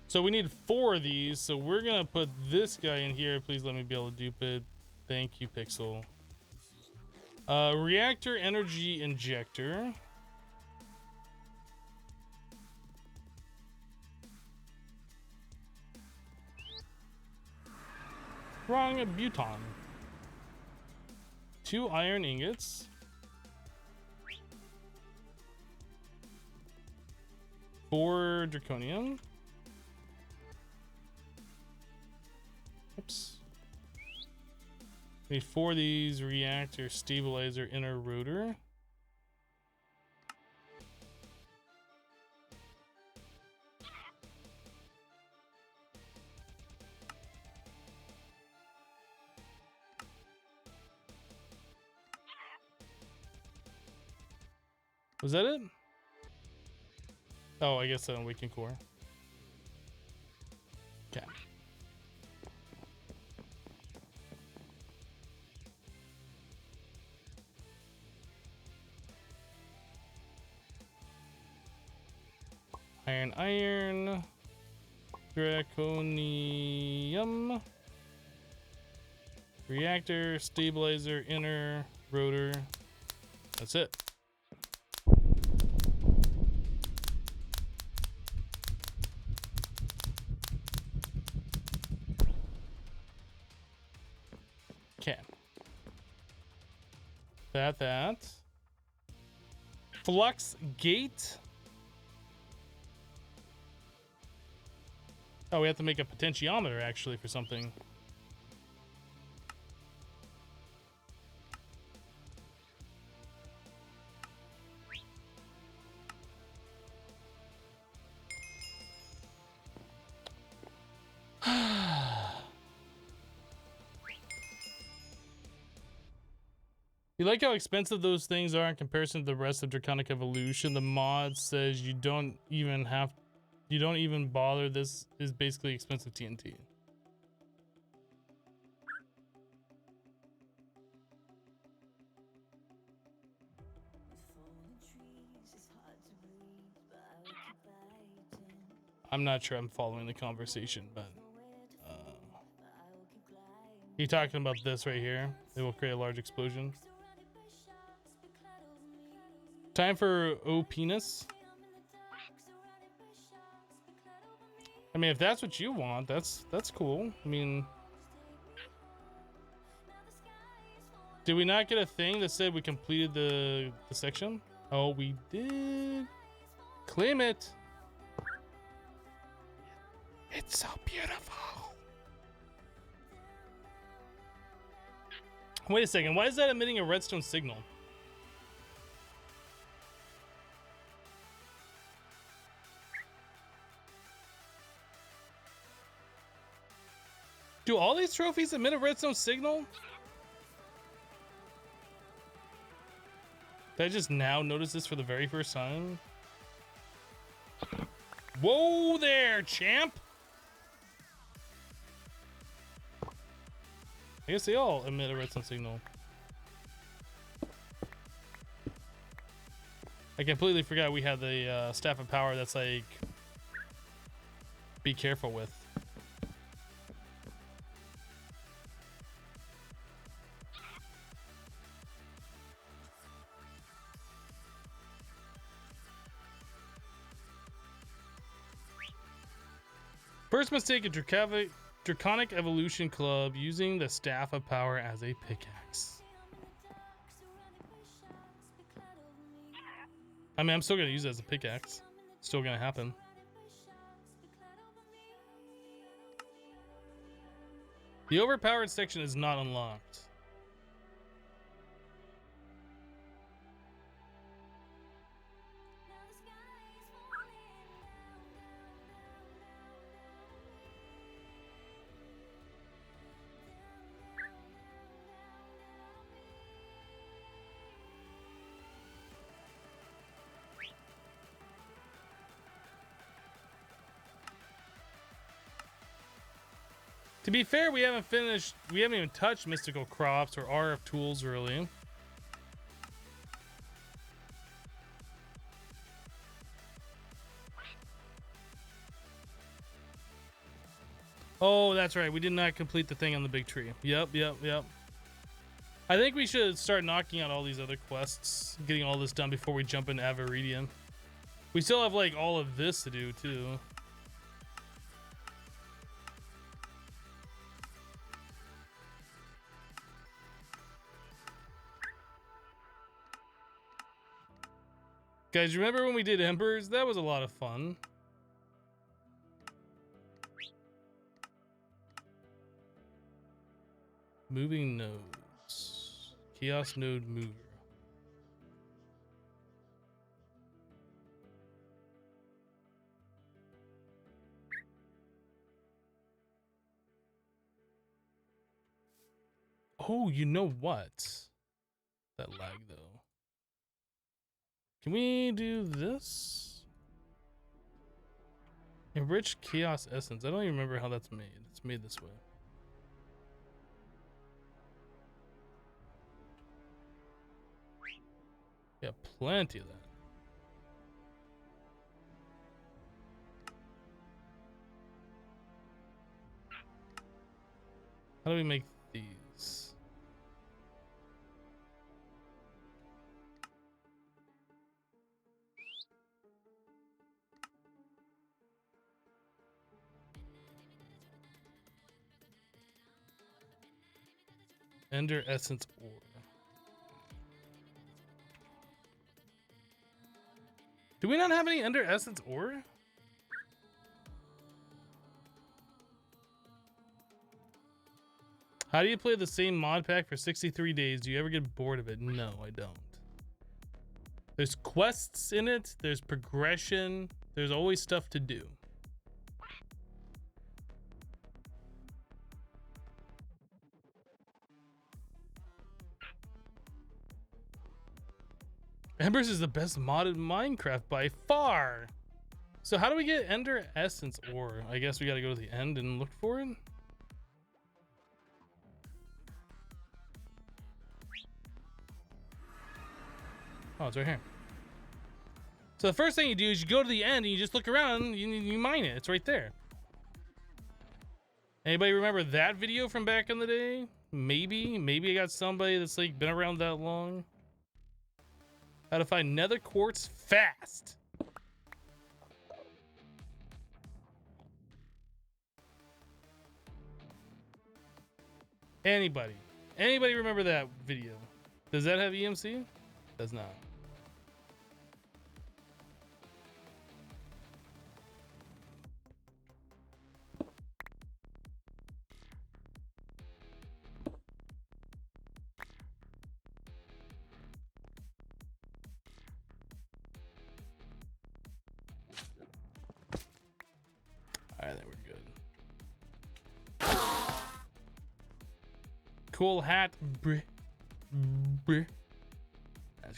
So we need 4 of these, so we're gonna put this guy in here. Please let me be able to dupe it. Thank you, Pixel. Reactor energy injector. Wrong buton. 2 iron ingots. 4 draconium. Oops. We need 4 of these reactor stabilizer inner rotor. Was that it? Oh, I guess an awakened core. Okay. Iron. Draconium. Reactor, stabilizer, inner, rotor. That's it. Okay. That. Flux gate. Oh, we have to make a potentiometer actually for something. You like how expensive those things are in comparison to the rest of Draconic Evolution? The mod says you don't even bother. This is basically expensive TNT. I'm not sure I'm following the conversation, but you're talking about this right here. It will create a large explosion. Time for O penis. I mean, if that's what you want, that's cool. I mean, did we not get a thing that said we completed the section? Oh, we did. Claim it. It's so beautiful. Wait a second. Why is that emitting a redstone signal? Do all these trophies emit a redstone signal? Did I just now notice this for the very first time? Whoa there, champ! I guess they all emit a redstone signal. I completely forgot we had the staff of power that's like, be careful with. First mistake at Draconic Evolution Club, using the Staff of Power as a pickaxe. I mean, I'm still gonna use it as a pickaxe. Still gonna happen. The overpowered section is not unlocked. To be fair, we haven't even touched mystical crops or RF tools really. Oh, that's right. We did not complete the thing on the big tree. Yep. I think we should start knocking out all these other quests, getting all this done before we jump into Aviridium. We still have like all of this to do too. Guys, remember when we did Embers? That was a lot of fun. Moving nodes. Chaos node mover. Oh, you know what? That lag though. Can we do this? Enriched chaos essence. I don't even remember how that's made. It's made this way. Yeah, plenty of that. How do we make these? Ender essence ore. Do we not have any Ender essence ore? How do you play the same mod pack for 63 days? Do you ever get bored of it? No, I don't. There's quests in it. There's progression. There's always stuff to do. Embers is the best modded Minecraft by far. So how do we get Ender Essence ore? I guess we got to go to the end and look for it. Oh, it's right here. So the first thing you do is you go to the end and you just look around and you mine it. It's right there. Anybody remember that video from back in the day? Maybe I got somebody that's like been around that long. How to find nether quartz fast. Anybody remember that video? Does that have EMC? Does not. Alright, then we're good. Cool hat. Let's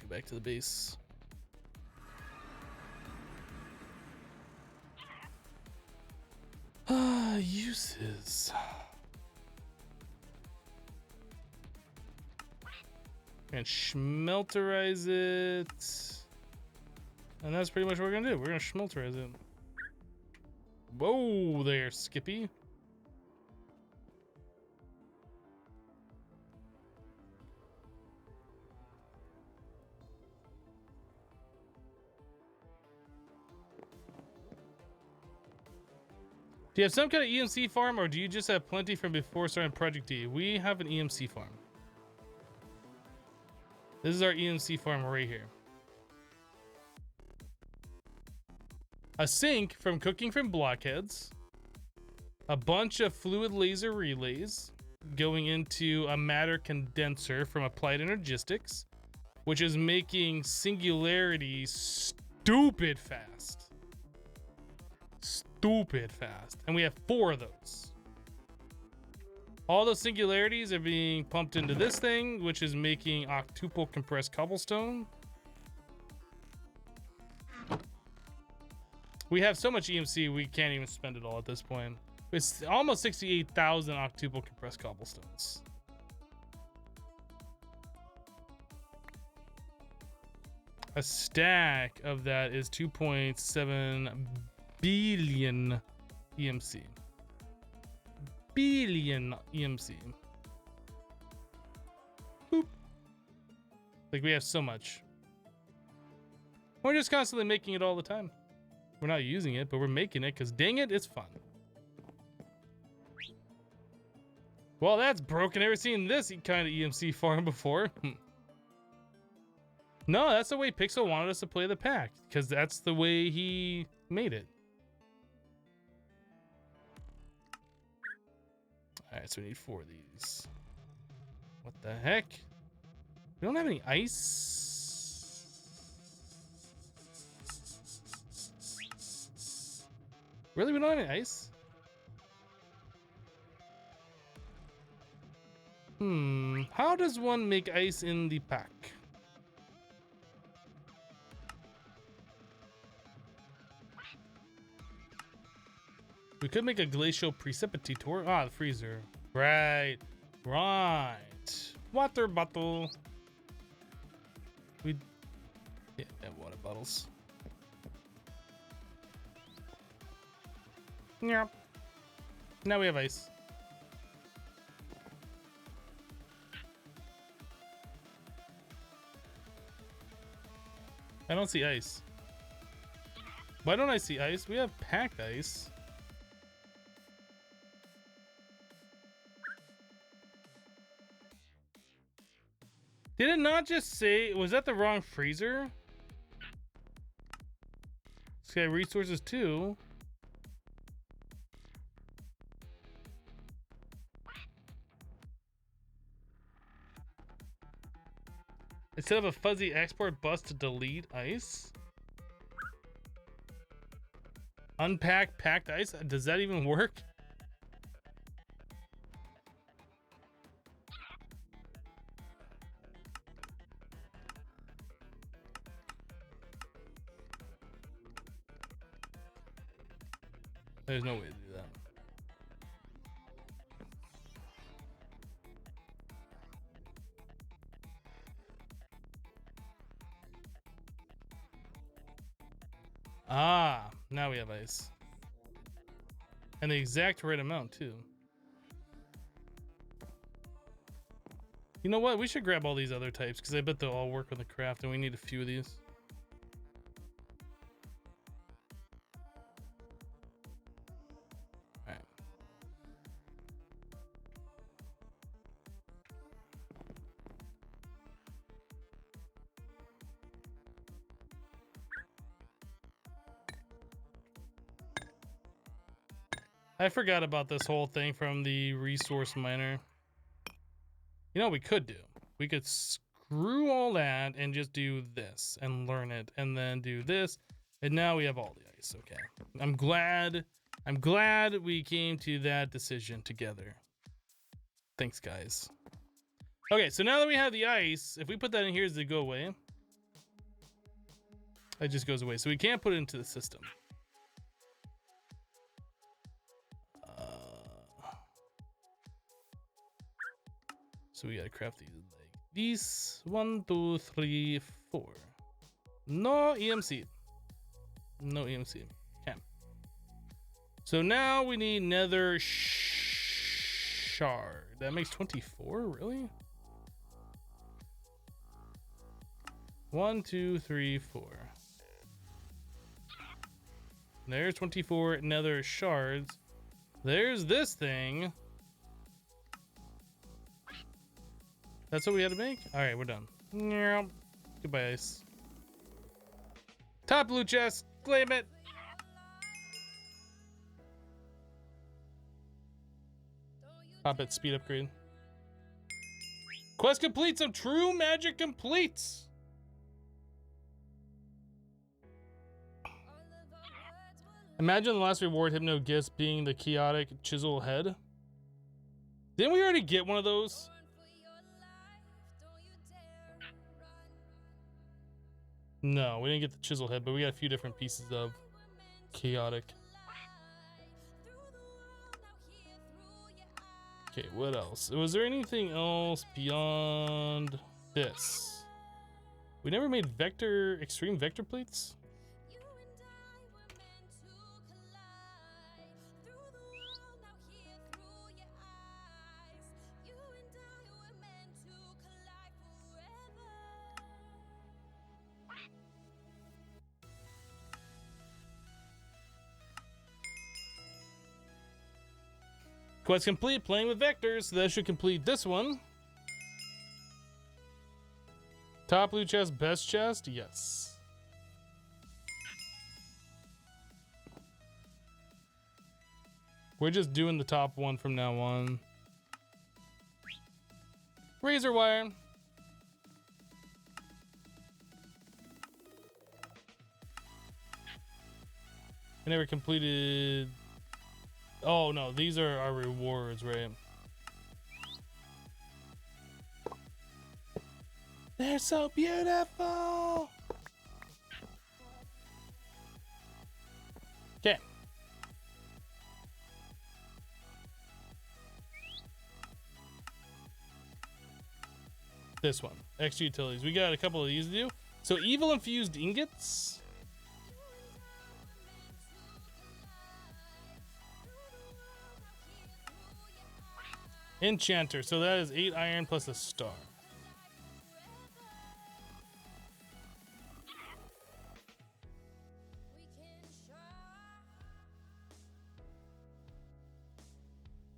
go back to the base. Uses. And schmelterize it. And that's pretty much what we're gonna do. We're gonna schmelterize it. Whoa there, Skippy. Do you have some kind of EMC farm, or do you just have plenty from before starting Project D? We have an EMC farm. This is our EMC farm right here. A sink from cooking from blockheads. A bunch of fluid laser relays going into a matter condenser from applied energistics, which is making singularity stupid fast. Stupid fast. And we have 4 of those. All those singularities are being pumped into this thing, which is making octuple compressed cobblestone. We have so much EMC, we can't even spend it all at this point. It's almost 68,000 octuple compressed cobblestones. A stack of that is 2.7 billion EMC. Billion EMC. Boop. Like, we have so much. We're just constantly making it all the time. We're not using it, but we're making it because dang it, it's fun. Well, that's broken. Ever seen this kind of EMC farm before? No, that's the way Pixel wanted us to play the pack, because that's the way he made it. Alright, so we need 4 of these. What the heck? We don't have any ice? Really? We don't have any ice? How does one make ice in the pack? We could make a glacial precipitator. Ah, the freezer. Right. Right. Water bottle. We have water bottles. Yeah. Now we have ice. I don't see ice. Why don't I see ice? We have packed ice. Did it not just say, was that the wrong freezer? It's got resources too. Instead of a fuzzy export bus to delete ice. Unpack packed ice? Does that even work? There's no way to do that. Ah, now we have ice. And the exact right amount, too. You know what? We should grab all these other types, because I bet they'll all work on the craft, and we need a few of these. Alright. I forgot about this whole thing from the resource miner. You know what we could do? We could screw all that and just do this and learn it and then do this. And now we have all the ice. Okay. I'm glad we came to that decision together. Thanks, guys. Okay, so now that we have the ice, if we put that in here, does it go away? It just goes away. So we can't put it into the system. So we gotta craft these like these. 1, 2, 3, 4. No EMC. No EMC. Okay. So now we need nether shard. That makes 24, really? 1, 2, 3, 4. There's 24 nether shards. There's this thing. That's what we had to make? All right, we're done. Goodbye, ice. Top blue chest, claim it. Pop it, speed upgrade. Quest complete, some true magic completes. Imagine the last reward Hypno gets being the chaotic chisel head. Didn't we already get one of those? No, we didn't get the chisel head, but we got a few different pieces of chaotic. Okay, what else? Was there anything else beyond this? We never made extreme vector plates? Quest complete, playing with vectors. So that should complete this one. Top blue chest, best chest? Yes. We're just doing the top one from now on. Razor wire. I never completed... Oh no, these are our rewards, right? They're so beautiful. Okay. This one, extra utilities. We got a couple of these to do. So evil infused ingots. Enchanter, so that is 8 iron plus a star.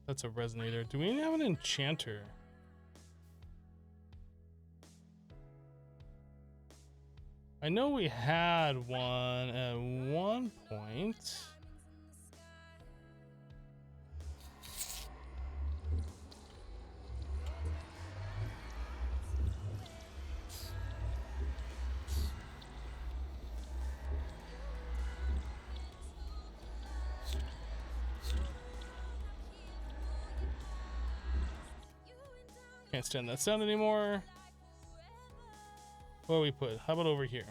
That's a resonator. Do we have an enchanter? I know we had one at one point. Can't stand that sound anymore. What do we put? How about over here?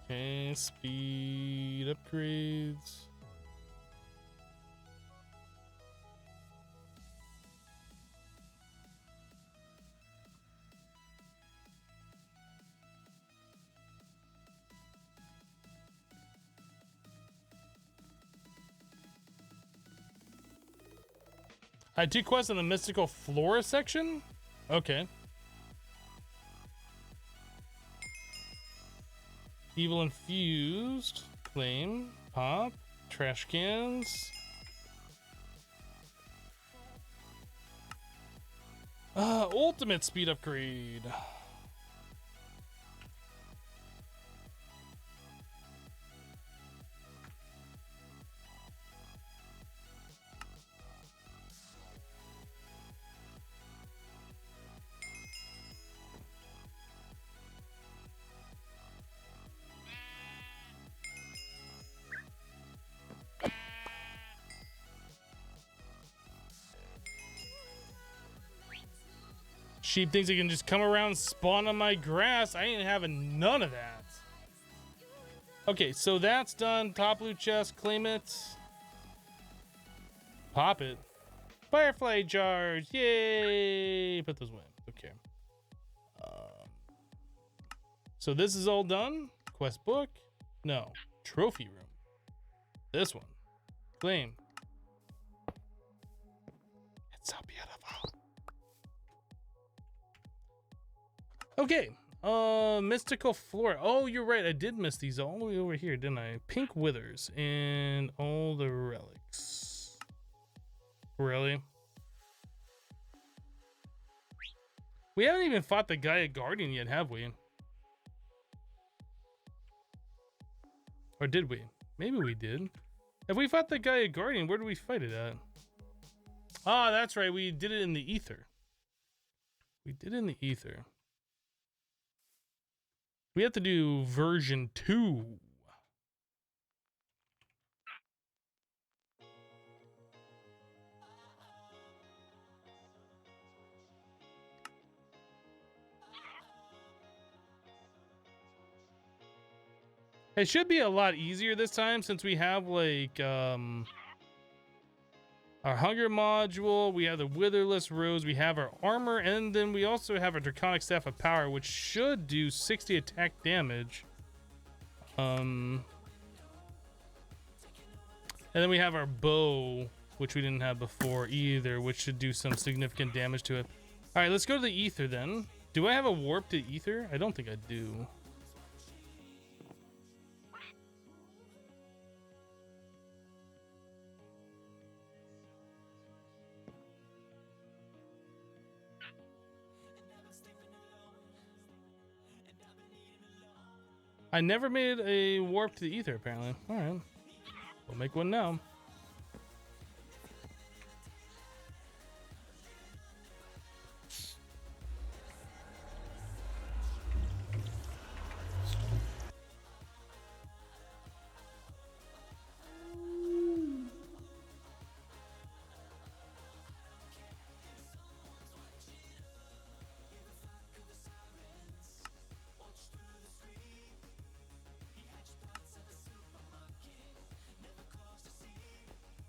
Okay, speed upgrades. I had 2 quests in the mystical flora section? Okay. Evil infused, claim, pop, trash cans. Ultimate speed upgrade. Sheep thinks it can just come around and spawn on my grass. I ain't having none of that. Okay, so that's done. Top loot chest, claim it. Pop it. Firefly jars, yay! Put those away. Okay. So this is all done. Quest book. No. Trophy room. This one. Claim. It's so beautiful. Okay, mystical flora. Oh, you're right. I did miss these all the way over here, didn't I? Pink withers and all the relics. Really? We haven't even fought the Gaia Guardian yet, have we? Or did we? Maybe we did. If we fought the Gaia Guardian, where did we fight it at? Ah, that's right. We did it in the ether. We did it in the ether. We have to do version 2. It should be a lot easier this time since we have like our hunger module, we have the witherless rose, we have our armor, and then we also have our draconic staff of power, which should do 60 attack damage. And then we have our bow, which we didn't have before either, which should do some significant damage to it. All right, let's go to the ether then. Do I have a warp to ether? I don't think I do. I never made a warp to the ether, apparently. All right. We'll make one now.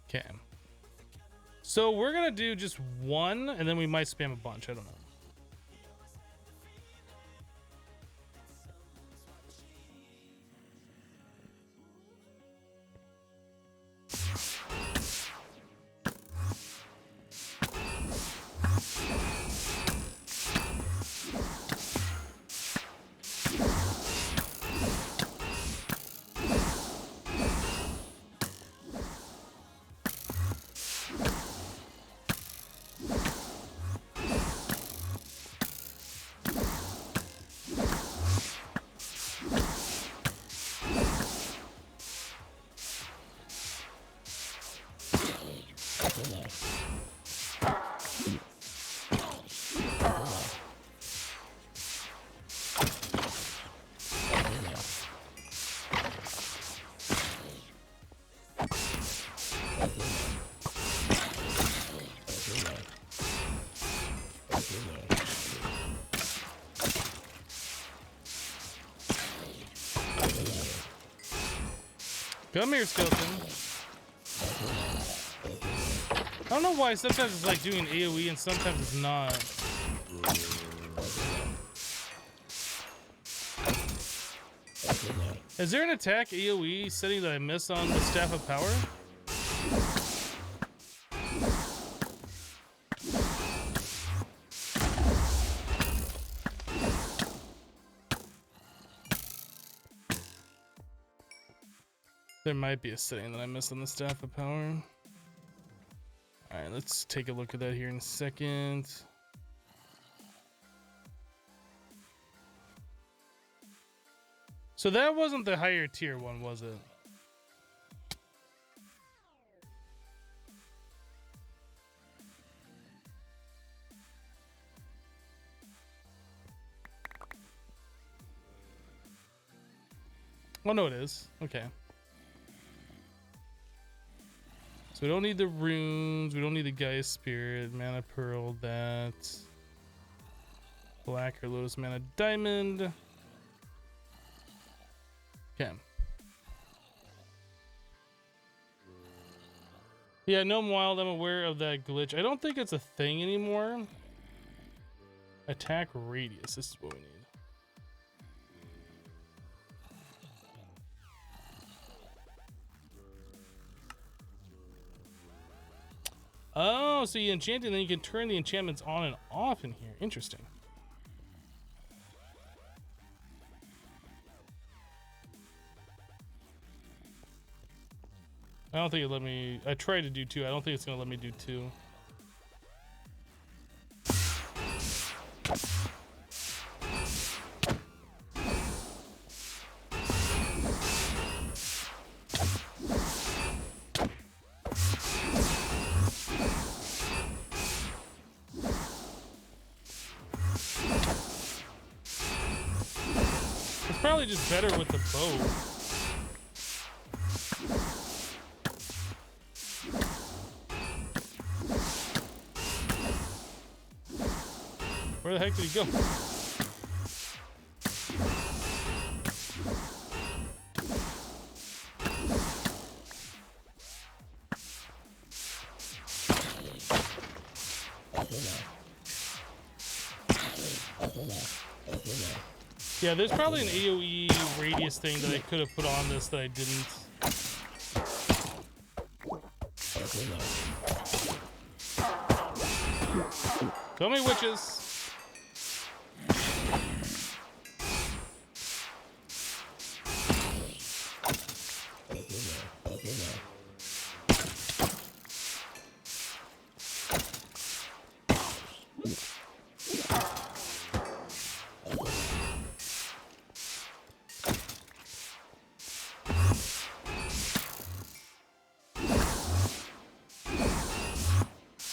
Okay. So we're gonna do just one, and then we might spam a bunch. I don't know. Come here, skeleton. I don't know why sometimes it's like doing AoE and sometimes it's not. Is there an attack AoE setting that I missed on the Staff of Power? There might be a setting that I missed on the Staff of Power. Alright, let's take a look at that here in a second. So that wasn't the higher tier one, was it? Oh, no, it is. Okay. So we don't need the runes. We don't need the Gaia Spirit, Mana Pearl, that. Black or Lotus Mana Diamond. Okay. Yeah, Gnome Wild, I'm aware of that glitch. I don't think it's a thing anymore. Attack radius, this is what we need. Oh, so you enchant it and then you can turn the enchantments on and off in here. Interesting. I don't think it let me. I tried to do 2. I don't think it's gonna let me do 2. It's probably just better with the bow. Where the heck did he go? Yeah, there's probably an AoE radius thing that I could have put on this that I didn't. Tell me, witches.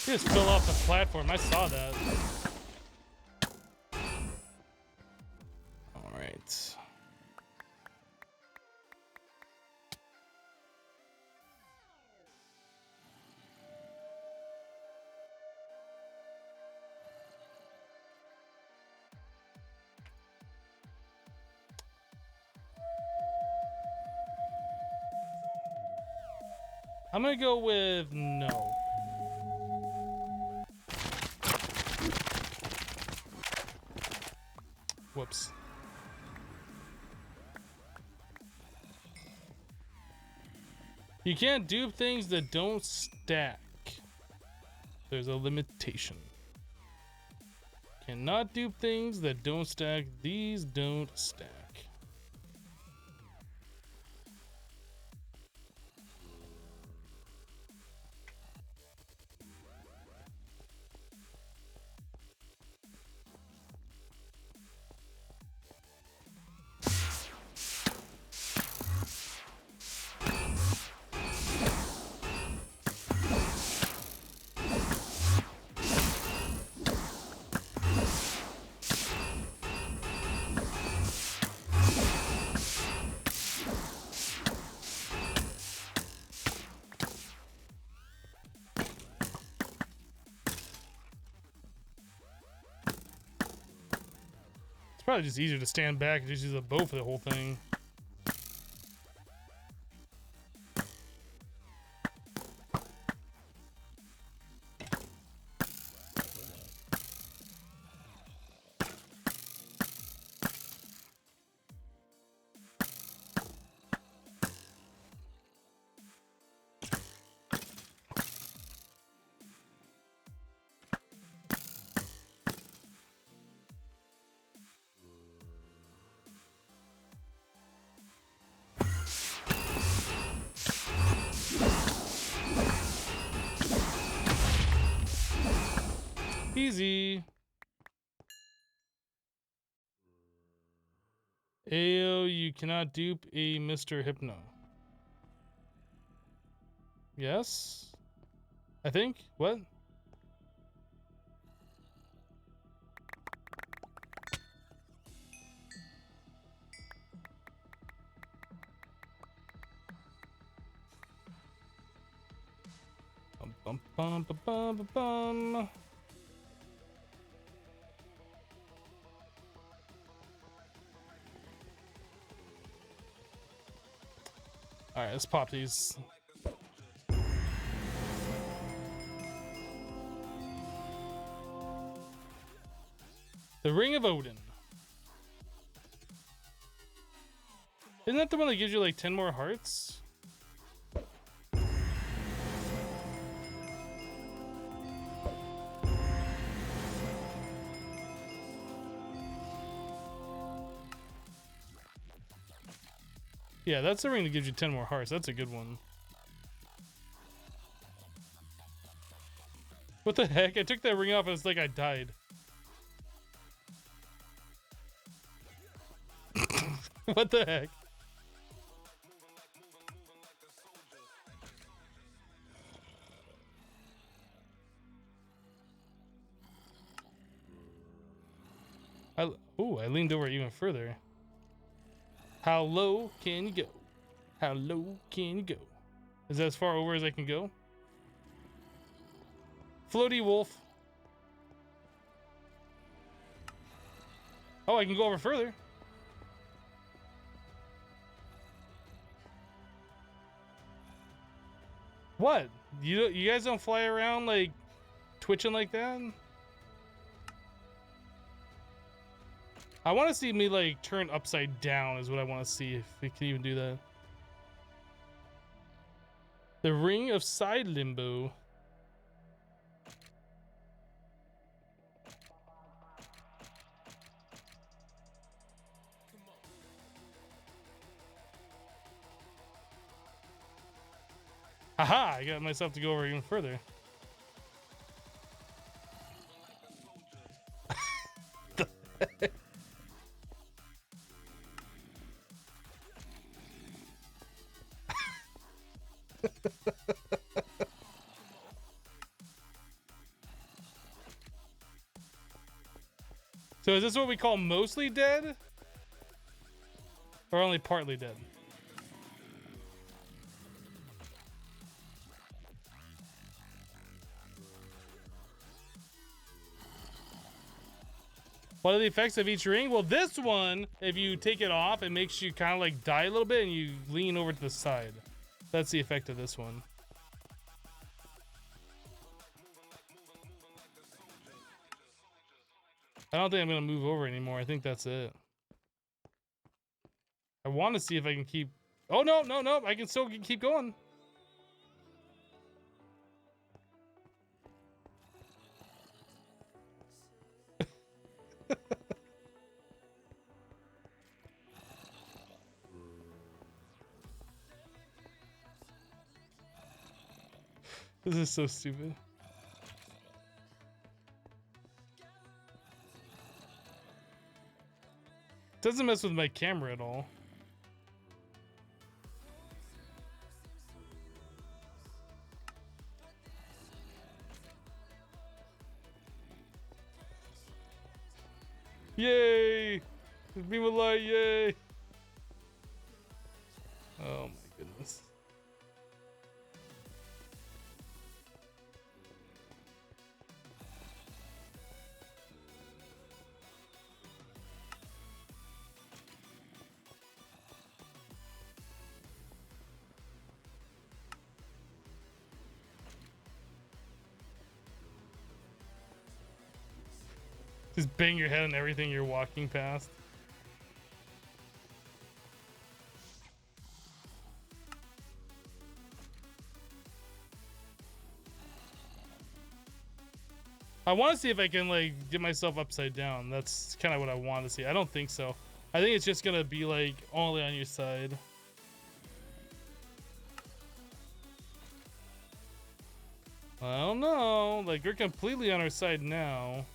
He just fell off the platform. I saw that. All right. I'm gonna go with no. Whoops. You can't dupe things that don't stack. There's a limitation. Cannot dupe things that don't stack. These don't stack. It's probably just easier to stand back and just use a bow for the whole thing. Easy. Ayo, you cannot dupe a Mr. Hypno. Yes? I think? What? Bum, bum, bum, bum, bum, bum, bum. Alright, let's pop these. The Ring of Odin. Isn't that the one that gives you like 10 more hearts? Yeah, that's the ring that gives you 10 more hearts. That's a good one. What the heck? I took that ring off and it's like I died. What the heck? I leaned over even further. How low can you go? How low can you go? Is that as far over as I can go? Floaty wolf. Oh, I can go over further. What? You guys don't fly around like twitching like that? I want to see me like turn upside down is what I want to see if we can even do that. The Ring of Side Limbo. Aha! I got myself to go over even further. The heck? So is this what we call mostly dead? Or only partly dead? What are the effects of each ring? Well, this one, if you take it off, it makes you kind of like die a little bit and you lean over to the side. That's the effect of this one. I don't think I'm going to move over anymore. I think that's it. I want to see if I can keep... Oh, no, no, no. I can still keep going. This is so stupid. Doesn't mess with my camera at all. Yay! Beam of light, yay! Oh my goodness. Just bang your head on everything you're walking past. I want to see if I can like get myself upside down. That's kind of what I want to see. I don't think so. I think it's just gonna be like only on your side. I don't know. Like, they're completely on our side now.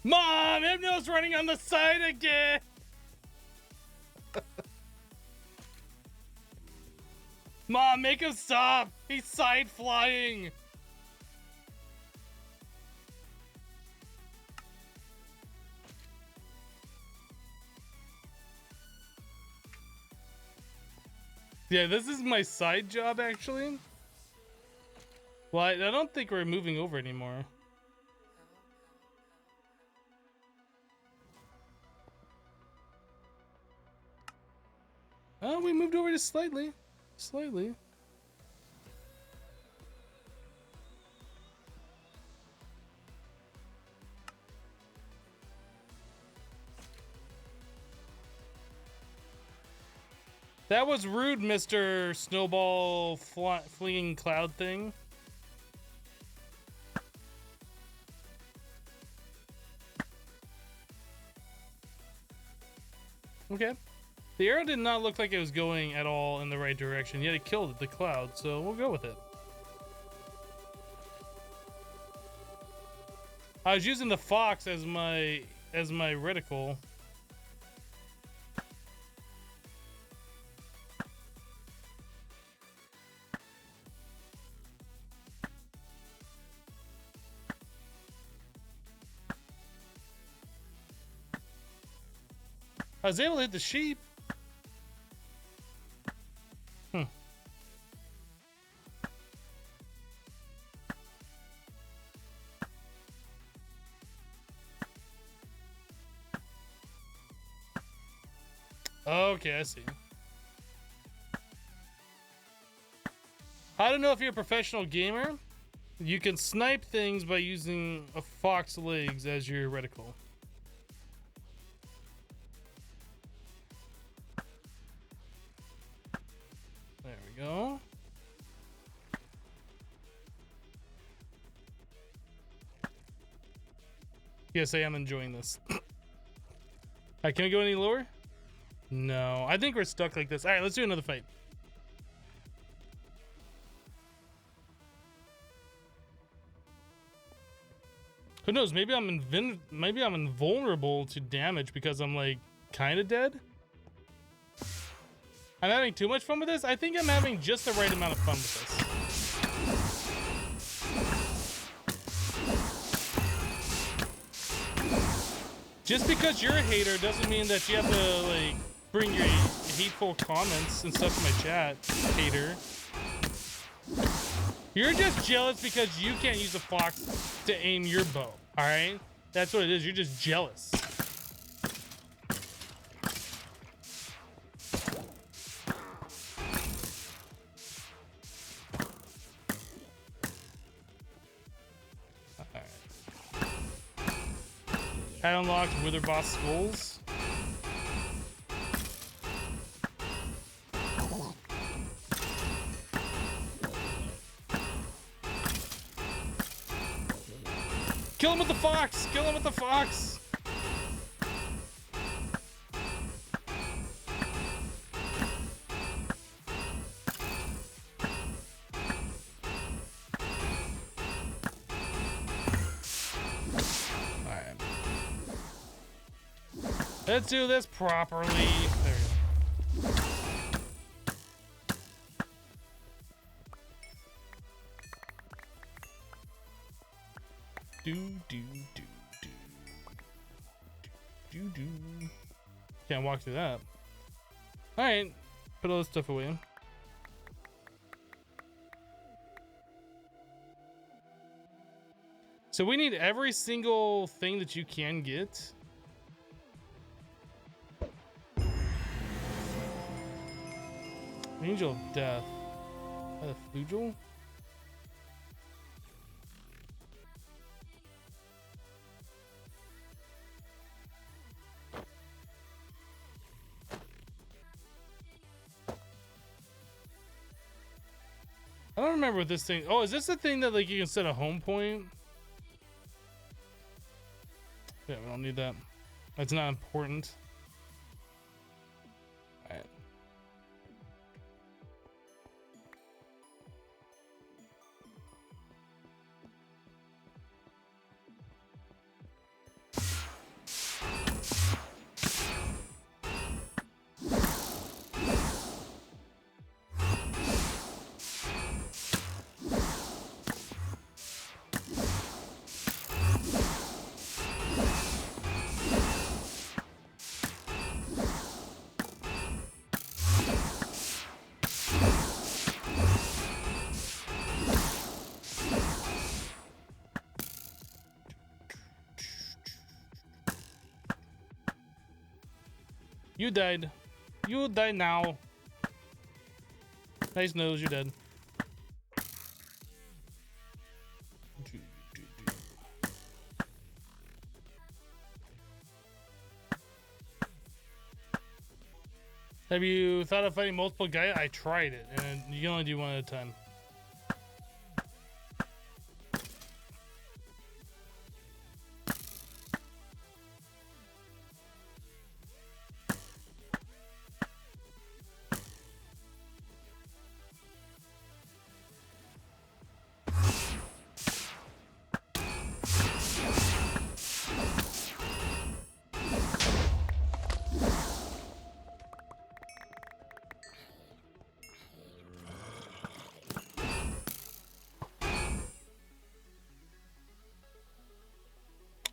Mom, Hypno's running on the side again. Mom, make him stop. He's side flying. Yeah, this is my side job, actually. Well, I don't think we're moving over anymore. Oh, we moved over just slightly. Slightly. That was rude, Mr. Snowball Fleeing Cloud thing. Okay. The arrow did not look like it was going at all in the right direction, yet it killed the cloud, so we'll go with it. I was using the fox as my reticle. I was able to hit the sheep. Okay, I see. I don't know if you're a professional gamer. You can snipe things by using a fox legs as your reticle. There we go. Yes, I am enjoying this. Alright, can we go any lower? No, I think we're stuck like this. All right, let's do another fight. Who knows? Maybe I'm invulnerable to damage because I'm like kind of dead. I'm having too much fun with this. I think I'm having just the right amount of fun with this. Just because you're a hater doesn't mean that you have to like bring your hateful comments and stuff to my chat, hater. You're just jealous because you can't use a fox to aim your bow, alright? That's what it is, you're just jealous. Alright. I unlocked Wither Boss Skulls. Kill him with the fox! Kill him with the fox! Alright. Let's do this properly. There we go. Do. Can't walk through that. Alright, put all this stuff away. So we need every single thing that you can get. Angel of Death. A flugel? I don't remember what this thing. Oh, is this the thing that like you can set a home point? Yeah, we don't need that. That's not important. All right. You died. You die now. Nice nose, you're dead. Have you thought of fighting multiple guys? I tried it, and you can only do one at a time.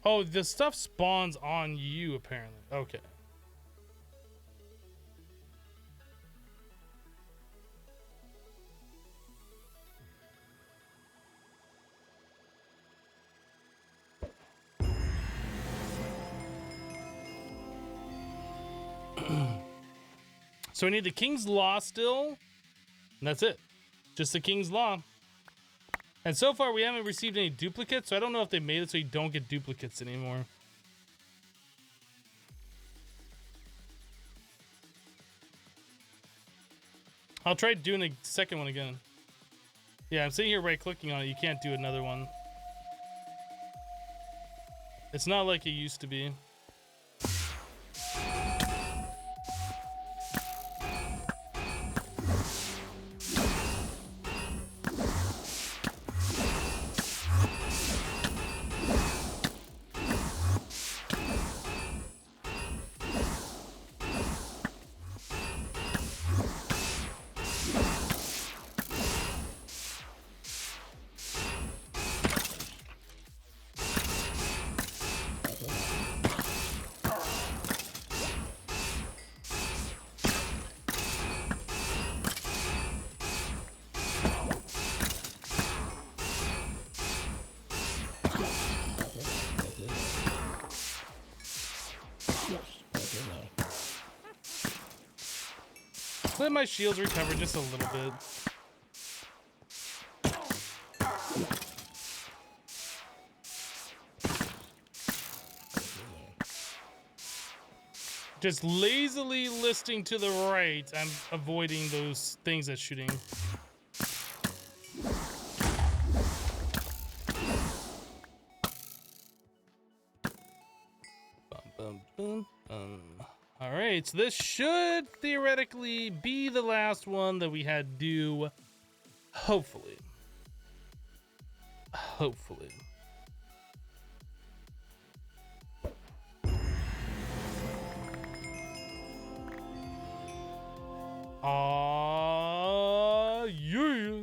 Oh, the stuff spawns on you, apparently. Okay. So we need the King's Law still, and that's it. Just the King's Law. And so far, we haven't received any duplicates, so I don't know if they made it so you don't get duplicates anymore. I'll try doing a second one again. Yeah, I'm sitting here right-clicking on it. You can't do another one. It's not like it used to be. Let my shields recover just a little bit. Just lazily listing to the right, I'm avoiding those things that's shooting. Alright, so this should theoretically be the last one that we had due. Hopefully. Hopefully. Yeah.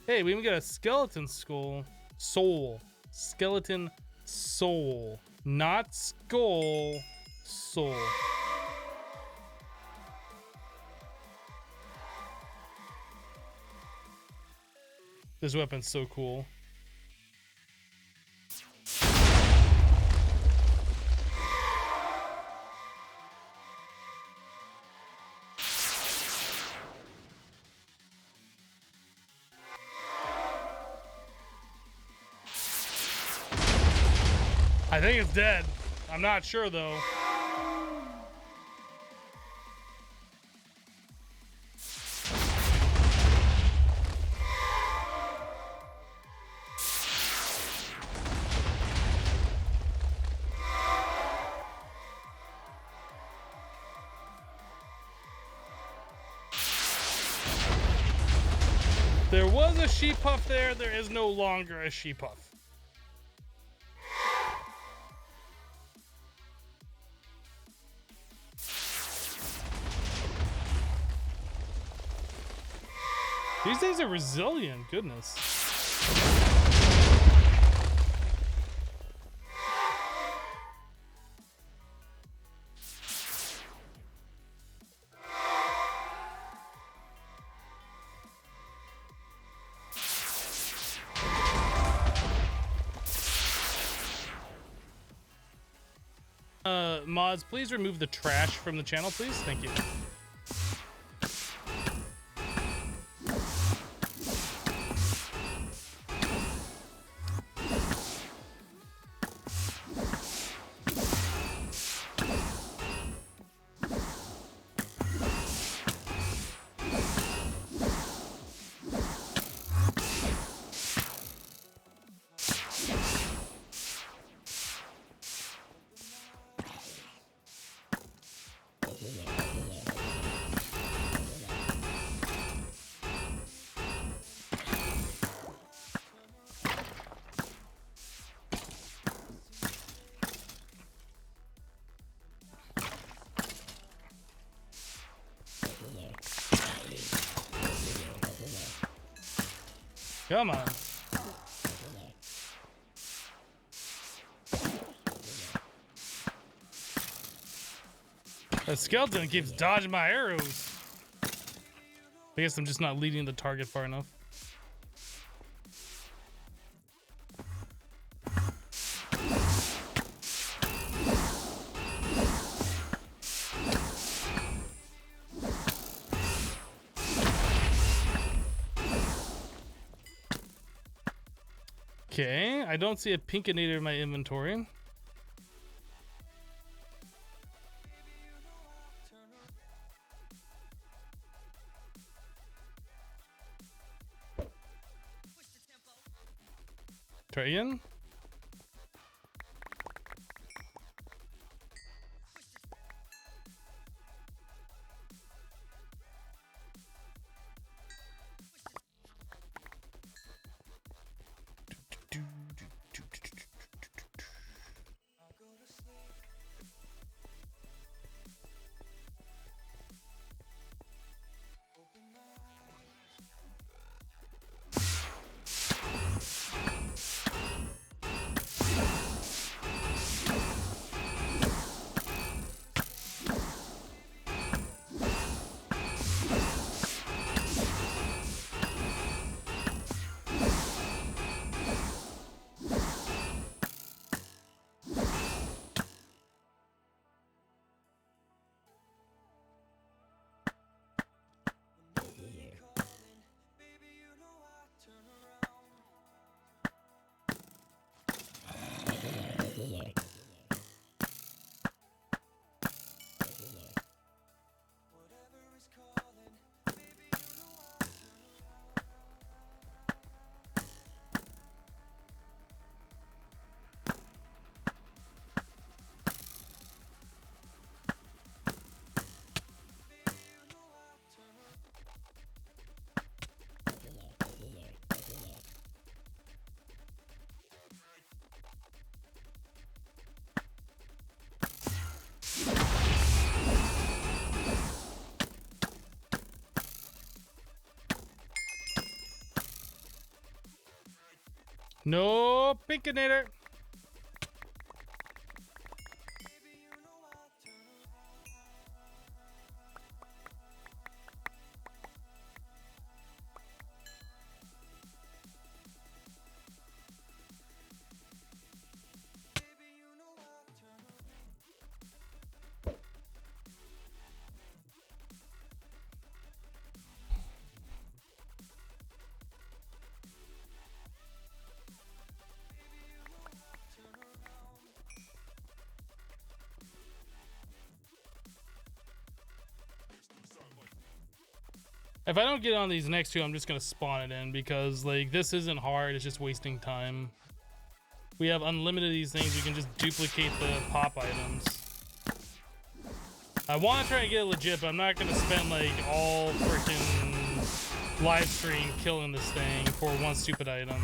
Hey, we even got a skeleton skull. Soul. Skeleton soul. Not skull. Soul. This weapon's so cool. I think it's dead. I'm not sure though. There was a sheep puff there. There is no longer a sheep puff. These things are resilient. Goodness. Mods, please remove the trash from the channel, please. Thank you. Come on. That skeleton keeps dodging my arrows. I guess I'm just not leading the target far enough. Okay, I don't see a Pinkinator in my inventory. Try again. No Pinkinator. If I don't get on these next two, I'm just gonna spawn it in because like this isn't hard, it's just wasting time. We have unlimited of these things, we can just duplicate the pop items. I want to try to get it legit, but I'm not gonna spend like all freaking live stream killing this thing for one stupid item.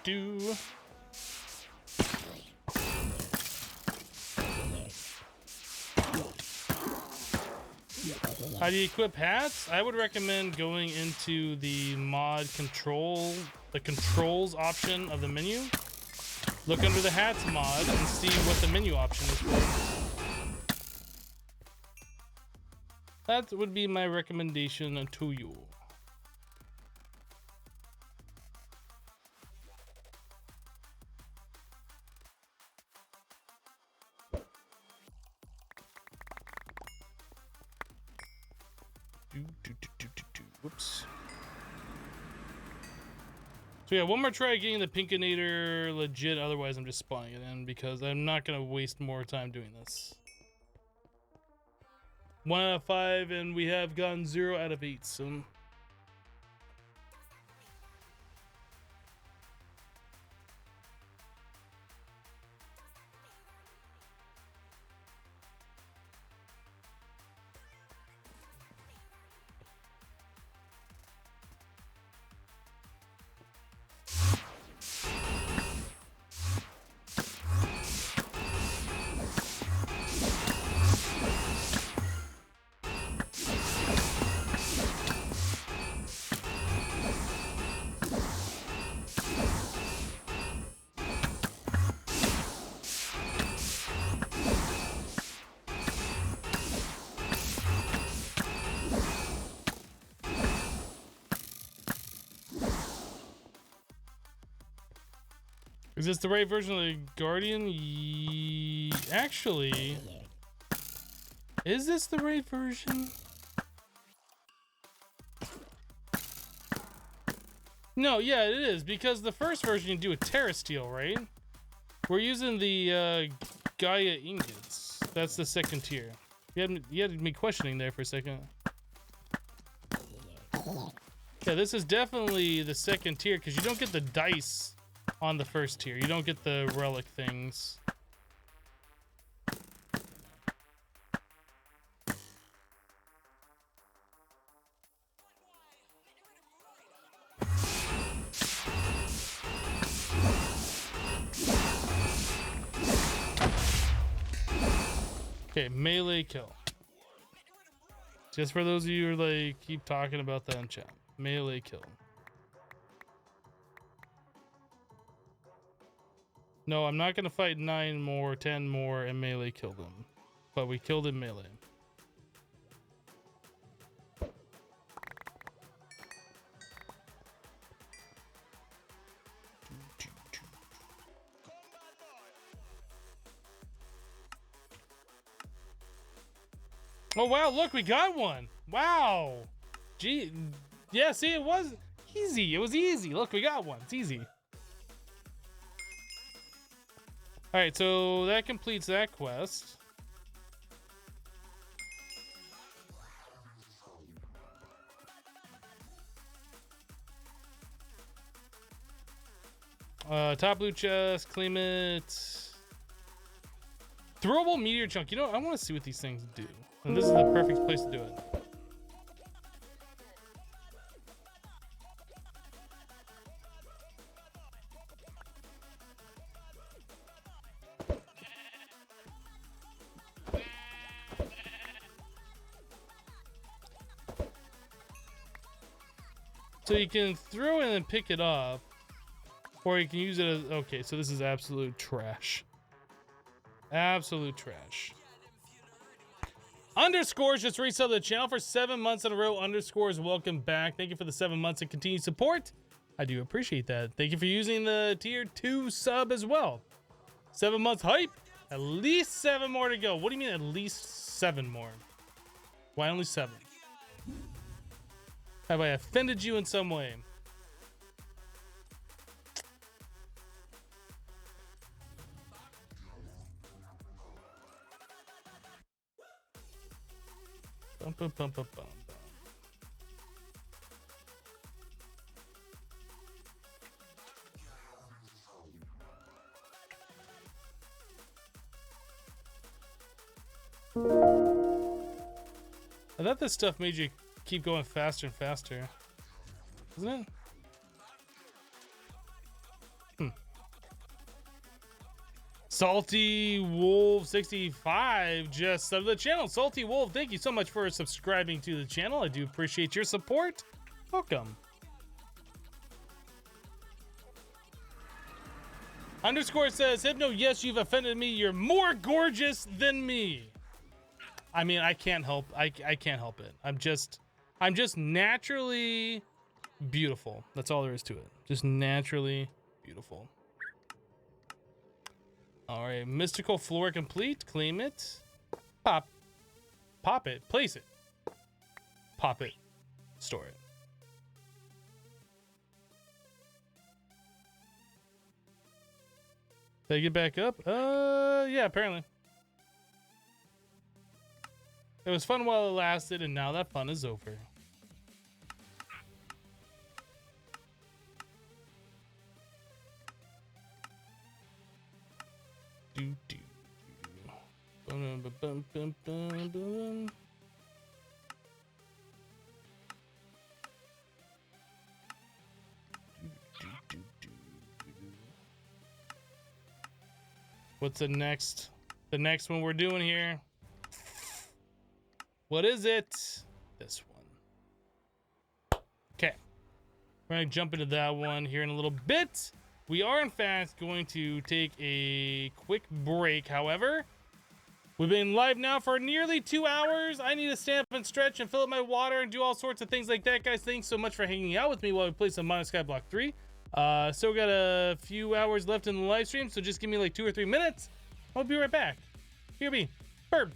Do. How do you equip hats? I would recommend going into the mod control, the controls option of the menu. Look under the hats mod and see what the menu option is for. That would be my recommendation to you. Whoops. So yeah, one more try getting the Pinkinator legit, otherwise I'm just spawning it in because I'm not gonna waste more time doing this. 1 out of 5 and we have gotten 0 out of 8, so... Is this the right version of the Guardian? Actually, is this the right version? No, yeah, it is, because the first version you do a Terrasteel, right? We're using the Gaia ingots. That's the second tier. You had me questioning there for a second. Yeah, this is definitely the second tier because you don't get the dice on the first tier. You don't get the relic things. Okay, melee kill. Just for those of you who like keep talking about that in chat. Melee kill. No, I'm not gonna fight 9 more, 10 more, and melee kill them. But we killed in melee. Oh wow, look, we got one. Wow. Gee, yeah, see, it was easy. It was easy. Look, we got one. It's easy. All right, so that completes that quest. Top blue chest, claim it. Throwable meteor chunk. You know, I want to see what these things do. And this is the perfect place to do it. So you can throw it and pick it up, or you can use it as, okay, so this is absolute trash. Absolute trash. Underscores just resubbed the channel for 7 months in a row. Underscores, welcome back. Thank you for the 7 months of continued support. I do appreciate that. Thank you for using the tier 2 sub as well. 7 months hype. At least 7 more to go. What do you mean at least 7 more? Why only 7? Have I offended you in some way? Bum, bum, bum, bum, bum. I thought this stuff made you keep going faster and faster. Isn't it? Salty Wolf 65 just subbed to the channel. Salty Wolf, thank you so much for subscribing to the channel. I do appreciate your support. Welcome. Underscore says, Hypno, yes, you've offended me. You're more gorgeous than me. I mean, I can't help. I can't help it. I'm just naturally beautiful. That's all there is to it. Just naturally beautiful. All right, mystical floor complete. Claim it. Pop it. Place it. Pop it. Store it. Did I get back up? Yeah, apparently. It was fun while it lasted, and now that fun is over. Do, do, do. Bum, bum, bum, bum, bum, bum. What's the next one we're doing here? What is it? This one. Okay. We're gonna jump into that one here in a little bit. We are in fact going to take a quick break, however. We've been live now for nearly 2 hours. I need to stand up and stretch and fill up my water and do all sorts of things like that, guys. Thanks so much for hanging out with me while we play some Modern Skyblock 3. So we got a few hours left in the live stream, so just give me like 2 or 3 minutes. I'll be right back. Here be Bird.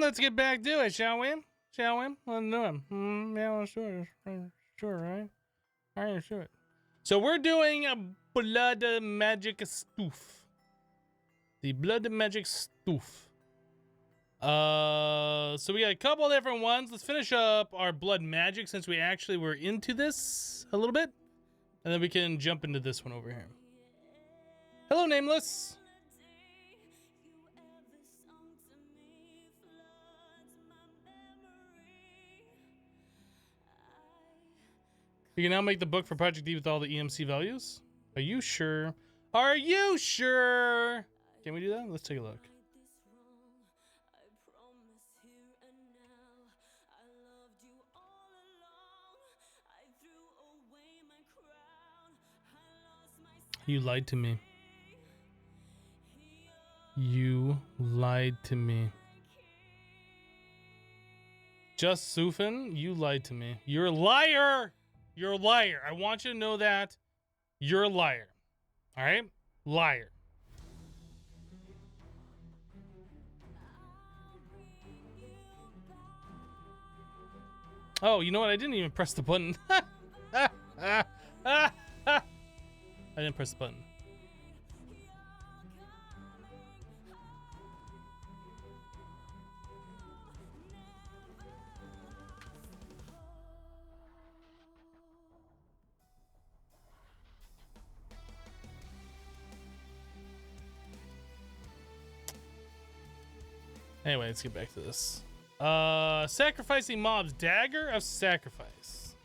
Let's get back to it, shall we? Shall we? Let's do it. Yeah, let's do it. Sure, right? All right, let's do it. So we're doing a blood magic stoof. The blood magic stoof. So we got a couple different ones. Let's finish up our blood magic since we actually were into this a little bit. And then we can jump into this one over here. Hello, Nameless. You can now make the book for Project D with all the EMC values. Are you sure? Are you sure? Can we do that? Let's take a look. You lied to me. You lied to me. Just Sufin, you lied to me. You're a liar! You're a liar. I want you to know that. You're a liar. All right? Liar. Oh, you know what? I didn't even press the button. I didn't press the button. Anyway, let's get back to this. Sacrificing mobs. Dagger of Sacrifice.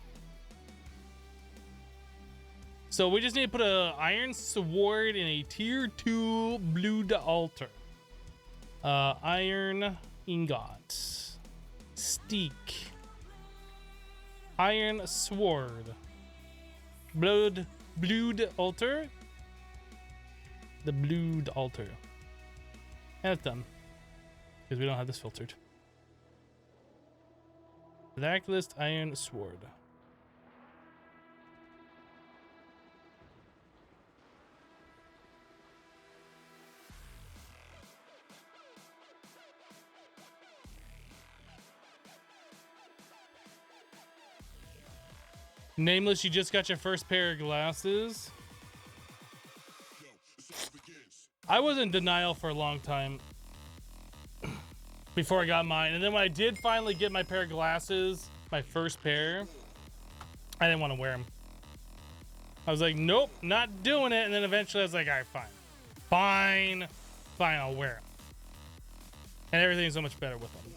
So we just need to put a iron sword in a tier 2 blood altar. Iron ingot. Steak. Iron sword. Blood altar. The blood altar. And it's done. Because we don't have this filtered. Blacklist Iron Sword. Nameless, you just got your first pair of glasses. I was in denial for a long time before I got mine, and then when I did finally get my pair of glasses, my first pair, I didn't want to wear them. I was like, nope, not doing it. And then eventually I was like, all right, fine, I'll wear them. And everything's so much better with them.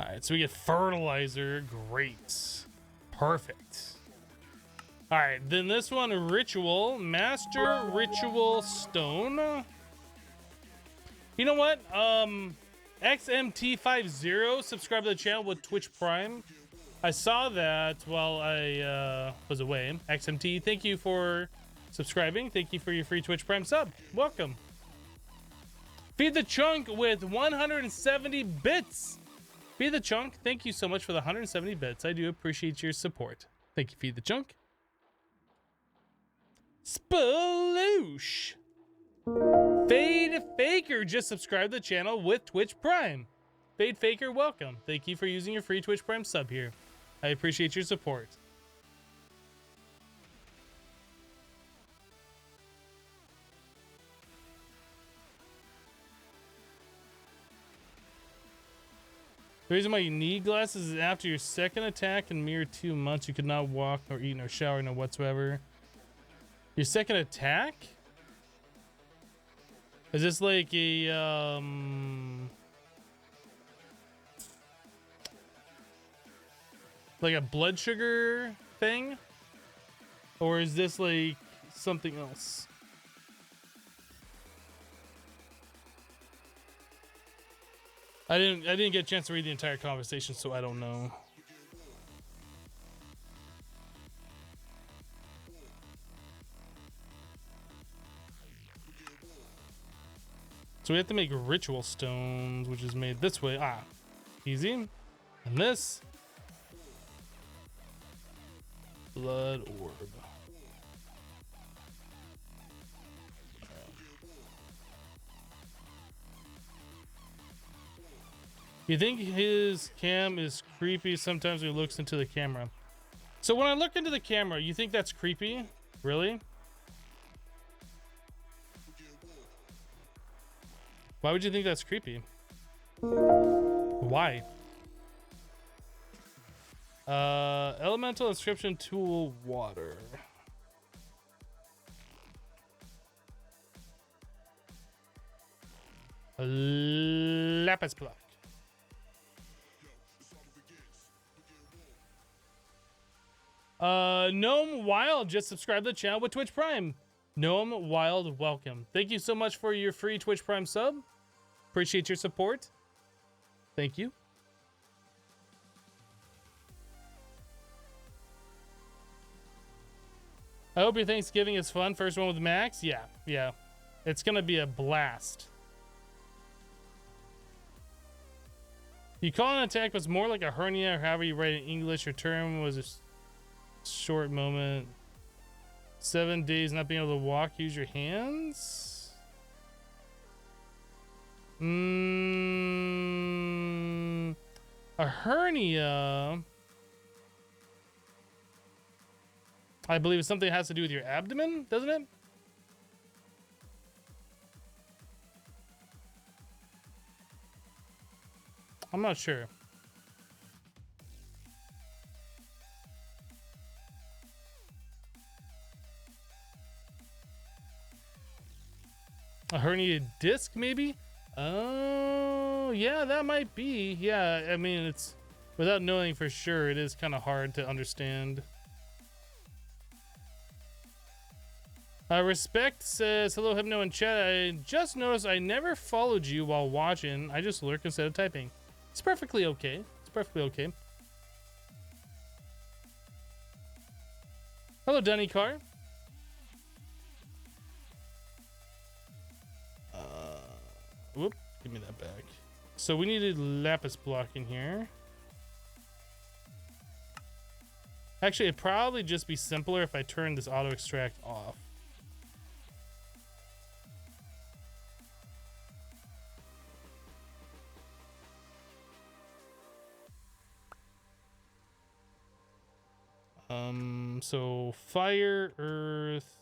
Alright, so we get fertilizer. Great. Perfect. Alright, then this one, Ritual. Master Ritual Stone. You know what? XMT50 subscribed to the channel with Twitch Prime. I saw that while I was away. XMT, thank you for subscribing. Thank you for your free Twitch Prime sub. Welcome. Feed the Chunk with 170 bits. Feed the Chunk, thank you so much for the 170 bits. I do appreciate your support. Thank you, Feed the Chunk. Sploosh. Fade Faker just subscribed to the channel with Twitch Prime. Fade Faker, welcome. Thank you for using your free Twitch Prime sub here. I appreciate your support. The reason why you need glasses is after your second attack in mere 2 months, you could not walk nor eat nor shower nor whatsoever. Your second attack? Is this like a like a blood sugar thing? Or is this like something else? I didn't get a chance to read the entire conversation, so I don't know. So we have to make ritual stones, which is made this way. Ah, easy. And this blood orb. You think his cam is creepy sometimes when he looks into the camera. So when I look into the camera, you think that's creepy? Really? Why would you think that's creepy? Why? Elemental inscription tool water. Lapis block. Gnome Wild just subscribed to the channel with Twitch Prime. Gnome Wild, welcome. Thank you so much for your free Twitch Prime sub. Appreciate your support. Thank you. I hope your Thanksgiving is fun. First one with Max. Yeah. It's gonna be a blast. You call an attack was more like a hernia, or however you write it in English. Your term was a short moment. 7 days not being able to walk, use your hands. A hernia, I believe it's something that has to do with your abdomen, doesn't it? I'm not sure. A herniated disc, maybe? Oh, yeah, that might be. Yeah, I mean, it's without knowing for sure, it is kind of hard to understand. Respect says, hello, Hypno in chat. I just noticed I never followed you while watching. I just lurk instead of typing. It's perfectly okay. It's perfectly okay. Hello, Dunny Car. Whoop, give me that back. So we needed lapis block in here. Actually, it'd probably just be simpler if I turned this auto extract off. So fire, earth,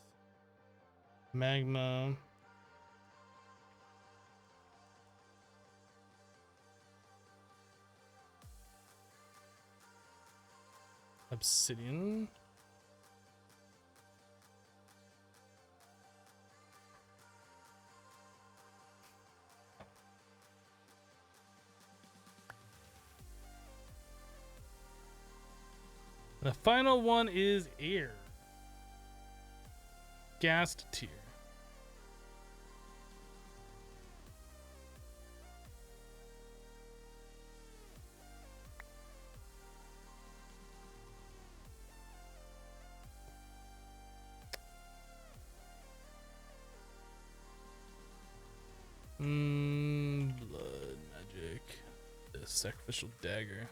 magma. Obsidian. The final one is air. Gassed tier. Blood magic. The sacrificial dagger.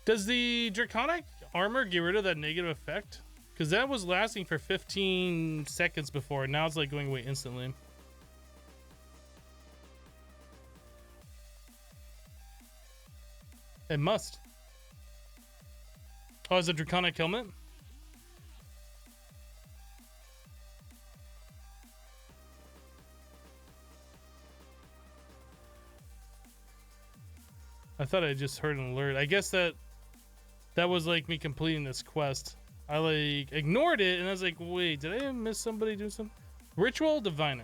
Does the Draconic armor get rid of that negative effect? Because that was lasting for 15 seconds before, and now it's like going away instantly. It must. Oh, is it Draconic helmet? I thought I just heard an alert. I guess that was like me completing this quest. I like ignored it and I was like, wait, did I miss somebody doing something? Ritual Diviner.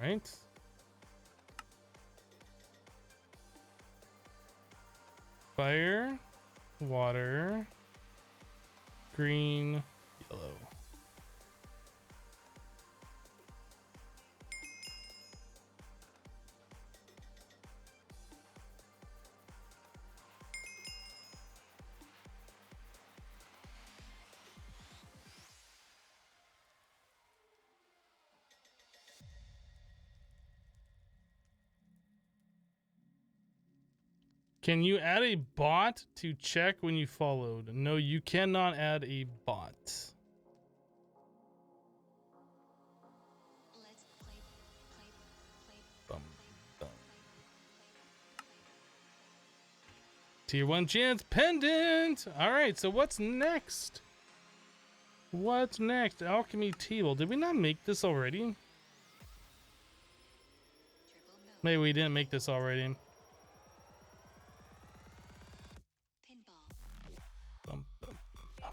All right. Fire, water, green, yellow. Can you add a bot to check when you followed? No, you cannot add a bot. Bum, bum. Tier 1 chance pendant! Alright, so what's next? What's next? Alchemy table. Did we not make this already? Maybe we didn't make this already. Bum, bum, bum.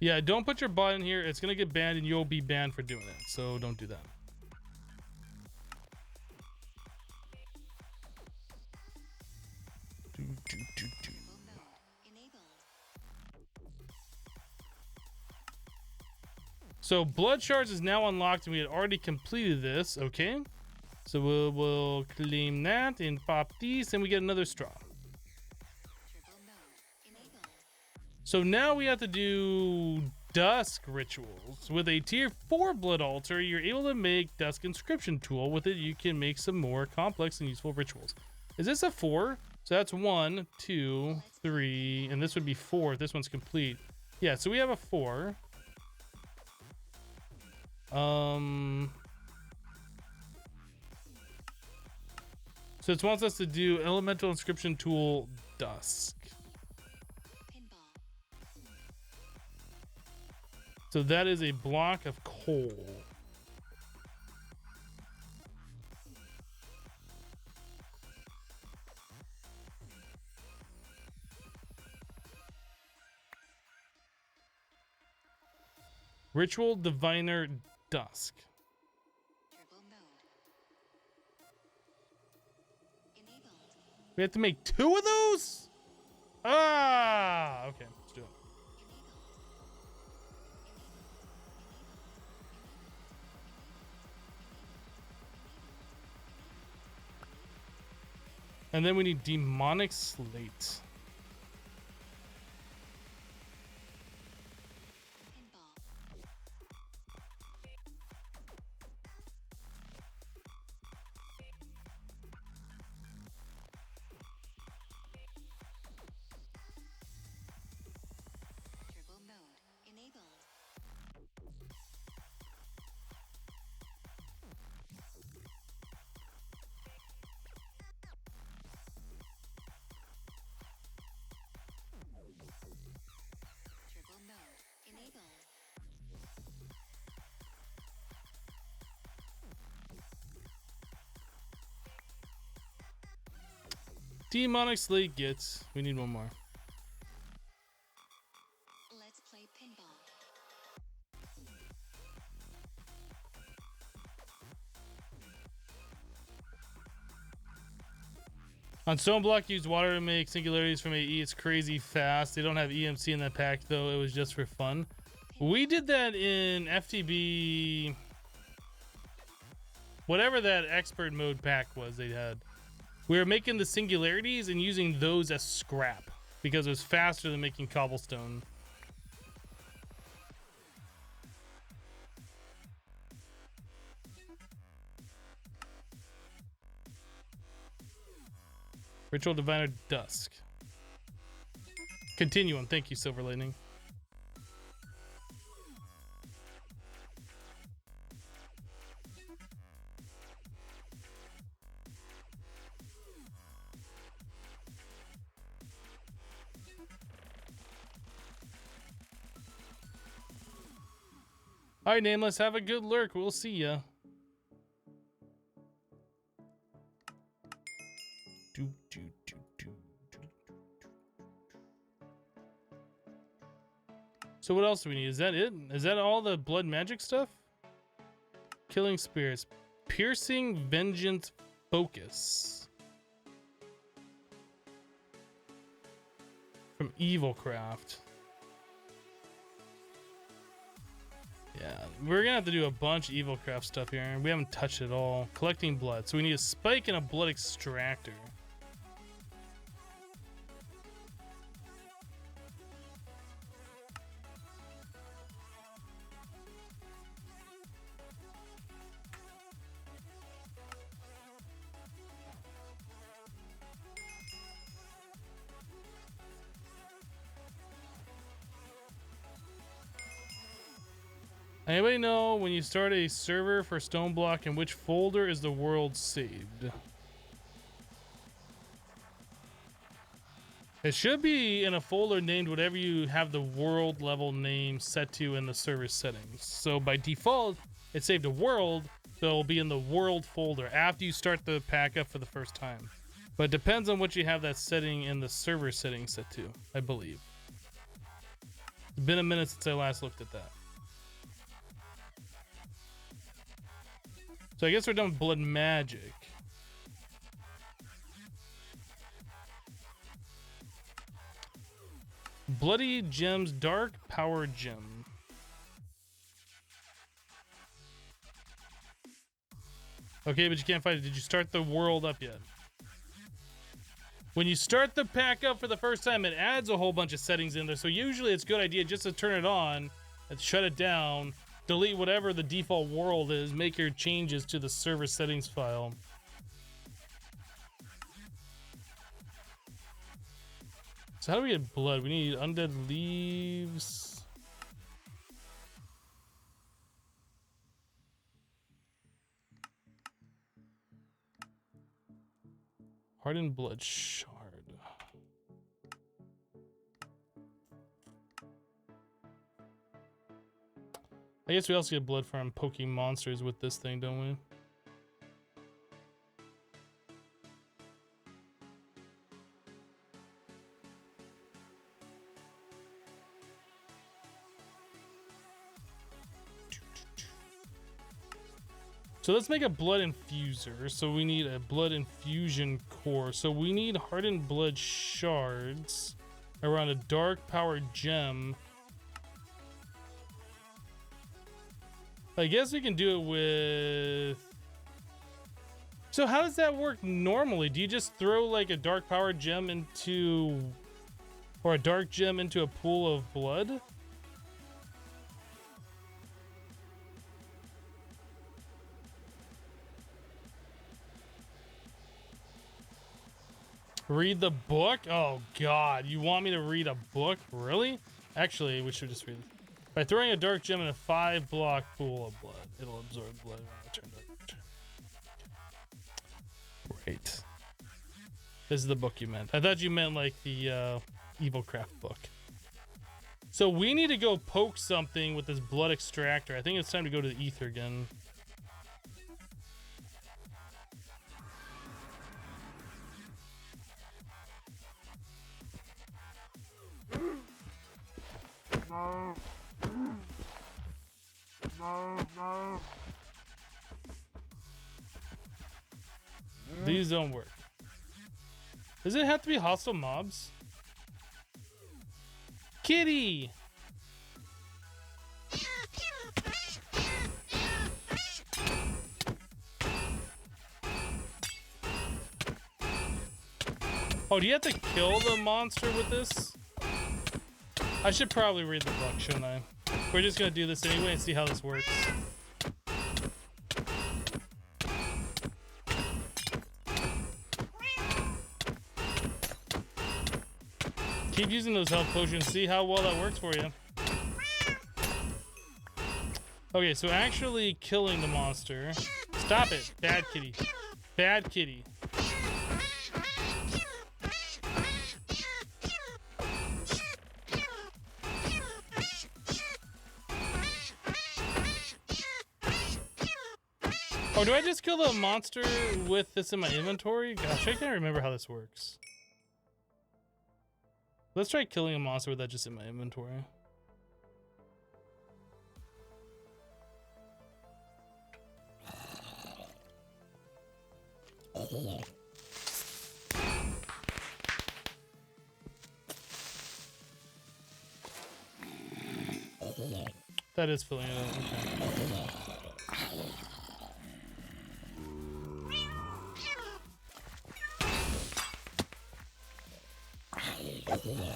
Yeah, don't put your bot in here. It's gonna get banned and you'll be banned for doing it. So don't do that. So blood shards is now unlocked and we had already completed this. Okay, so we'll claim that and pop these and we get another straw. So now we have to do dusk rituals. With a tier 4 blood altar, you're able to make dusk inscription tool. With it you can make some more complex and useful rituals. Is this a 4? So that's 1, 2, 3, and this would be 4 if this one's complete. Yeah, so we have a 4. So it wants us to do elemental inscription tool dusk. So that is a block of coal. Ritual Diviner Dusk. We have to make 2 of those? Ah, okay, let's do it. And then we need Demonic Slate. Demonic Slate gets. We need one more. Let's play pinball. On Stone Block, use water to make singularities from AE. It's crazy fast. They don't have EMC in that pack, though. It was just for fun. We did that in FTB. Whatever that expert mode pack was they had. We were making the singularities and using those as scrap because it was faster than making cobblestone. Ritual Diviner Dusk. Continuum. Thank you, Silver Lightning. All right, Nameless, have a good lurk. We'll see ya. So what else do we need? Is that it? Is that all the blood magic stuff? Killing spirits. Piercing vengeance focus. From Evilcraft. Yeah, we're gonna have to do a bunch of Evilcraft stuff here. We haven't touched it all. Collecting blood. So we need a spike and a blood extractor. Anybody know when you start a server for Stone Block in which folder is the world saved? It should be in a folder named whatever you have the world level name set to in the server settings. So by default, it's saved to world, so it'll be in the world folder after you start the pack up for the first time. But it depends on what you have that setting in the server settings set to, I believe. It's been a minute since I last looked at that. So I guess we're done with blood magic. Bloody Gems Dark Power Gem. Okay, but you can't fight it. Did you start the world up yet? When you start the pack up for the first time, it adds a whole bunch of settings in there. So usually it's a good idea just to turn it on and shut it down. Delete whatever the default world is, make your changes to the server settings file. So how do we get blood? We need undead leaves. Hardened blood shard. I guess we also get blood from poking monsters with this thing, don't we? So let's make a blood infuser. So we need a blood infusion core. So we need hardened blood shards around a dark power gem. I guess we can do it with... So how does that work normally? Do you just throw like a dark power gem into... or a dark gem into a pool of blood? Read the book? Oh god, you want me to read a book? Really? Actually, we should just read it. By throwing a dark gem in a 5-block pool of blood, it'll absorb blood when it turns dark. Right. This is the book you meant. I thought you meant like the Evilcraft book. So we need to go poke something with this blood extractor. I think it's time to go to the ether again. These don't work. Does it have to be hostile mobs? Kitty! Oh, do you have to kill the monster with this? I should probably read the book, shouldn't I? We're just gonna do this anyway and see how this works. Keep using those health potions, see how well that works for you. Okay, so actually killing the monster. Stop it, bad kitty. Bad kitty. Oh, do I just kill the monster with this in my inventory? Gosh, I can't remember how this works. Let's try killing a monster with that just in my inventory. That is filling it up. Okay.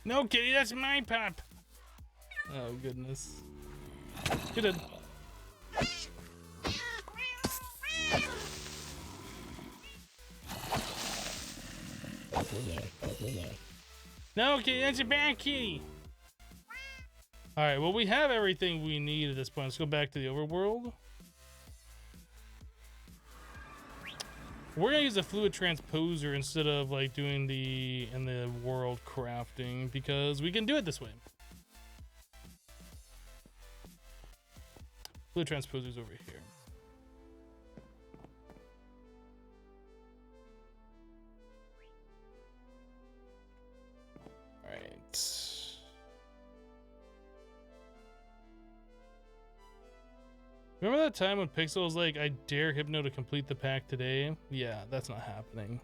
No, kitty, that's my pup. Oh, goodness. You did. No, kitty, that's a bad kitty. All right, well, we have everything we need at this point. Let's go back to the overworld. We're gonna use a fluid transposer instead of like doing the in the world crafting because we can do it this way. Fluid transposer's over here. All right. Remember that time when Pixel was like, I dare Hypno to complete the pack today? Yeah, that's not happening.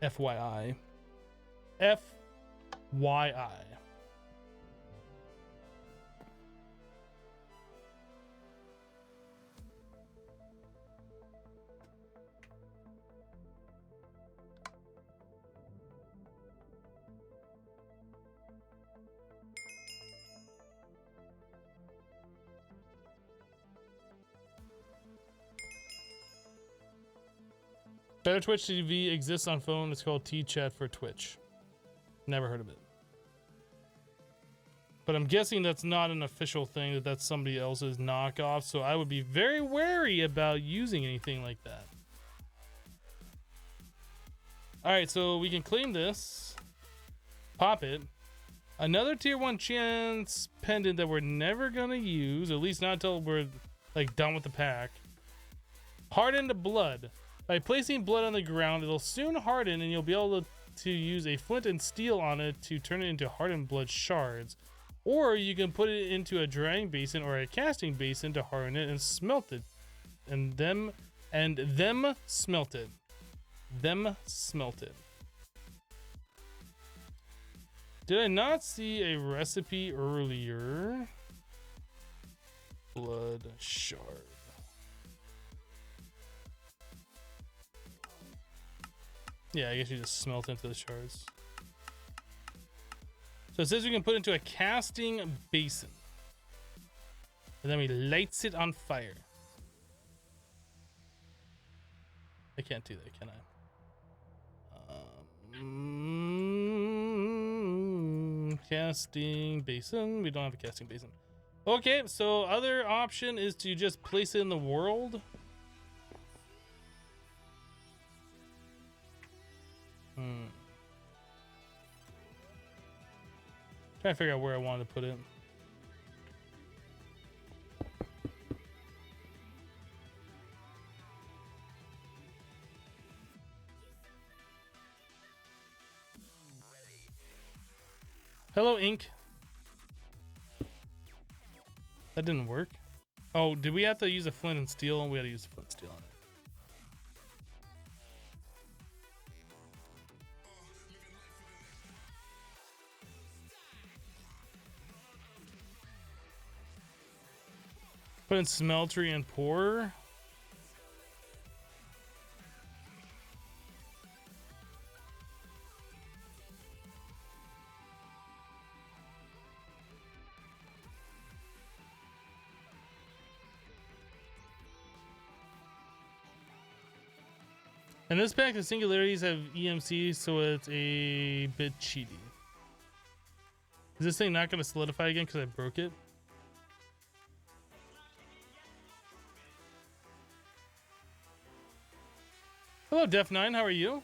FYI. FYI. Better Twitch TV exists on phone. It's called T-Chat for Twitch. Never heard of it. But I'm guessing that's not an official thing, that's somebody else's knockoff, so I would be very wary about using anything like that. Alright, so we can claim this. Pop it. Another tier 1 chance pendant that we're never gonna use, at least not until we're like done with the pack. Hardened blood. By placing blood on the ground, it'll soon harden and you'll be able to use a flint and steel on it to turn it into hardened blood shards. Or you can put it into a drying basin or a casting basin to harden it and smelt it. And them smelt it. Them smelt it. Did I not see a recipe earlier? Blood shard. Yeah, I guess you just smelt into the shards. So it says we can put it into a casting basin. And then we lights it on fire. I can't do that, can I? Casting basin. We don't have a casting basin. Okay, so other option is to just place it in the world. Trying to figure out where I wanted to put it. Hello, Ink. That didn't work. Oh, did we have to use a flint and steel? We had to use a flint and steel on it. Put in smeltery and pour. In this pack, the singularities have EMC, so it's a bit cheaty. Is this thing not going to solidify again because I broke it? Hello, Def9, how are you?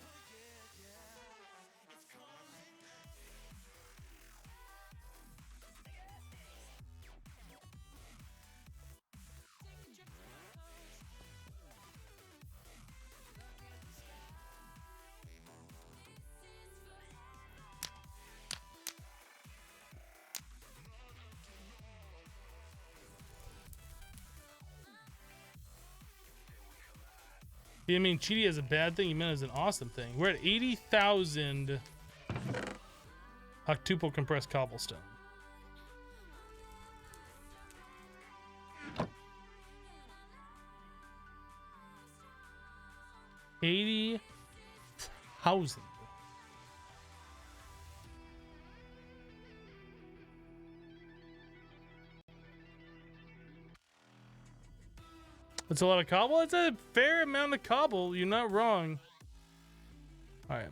You mean cheaty as a bad thing? You meant as an awesome thing. We're at 80,000 octuple compressed cobblestone. $80,000. That's a lot of cobble. It's a fair amount of cobble. You're not wrong. All right.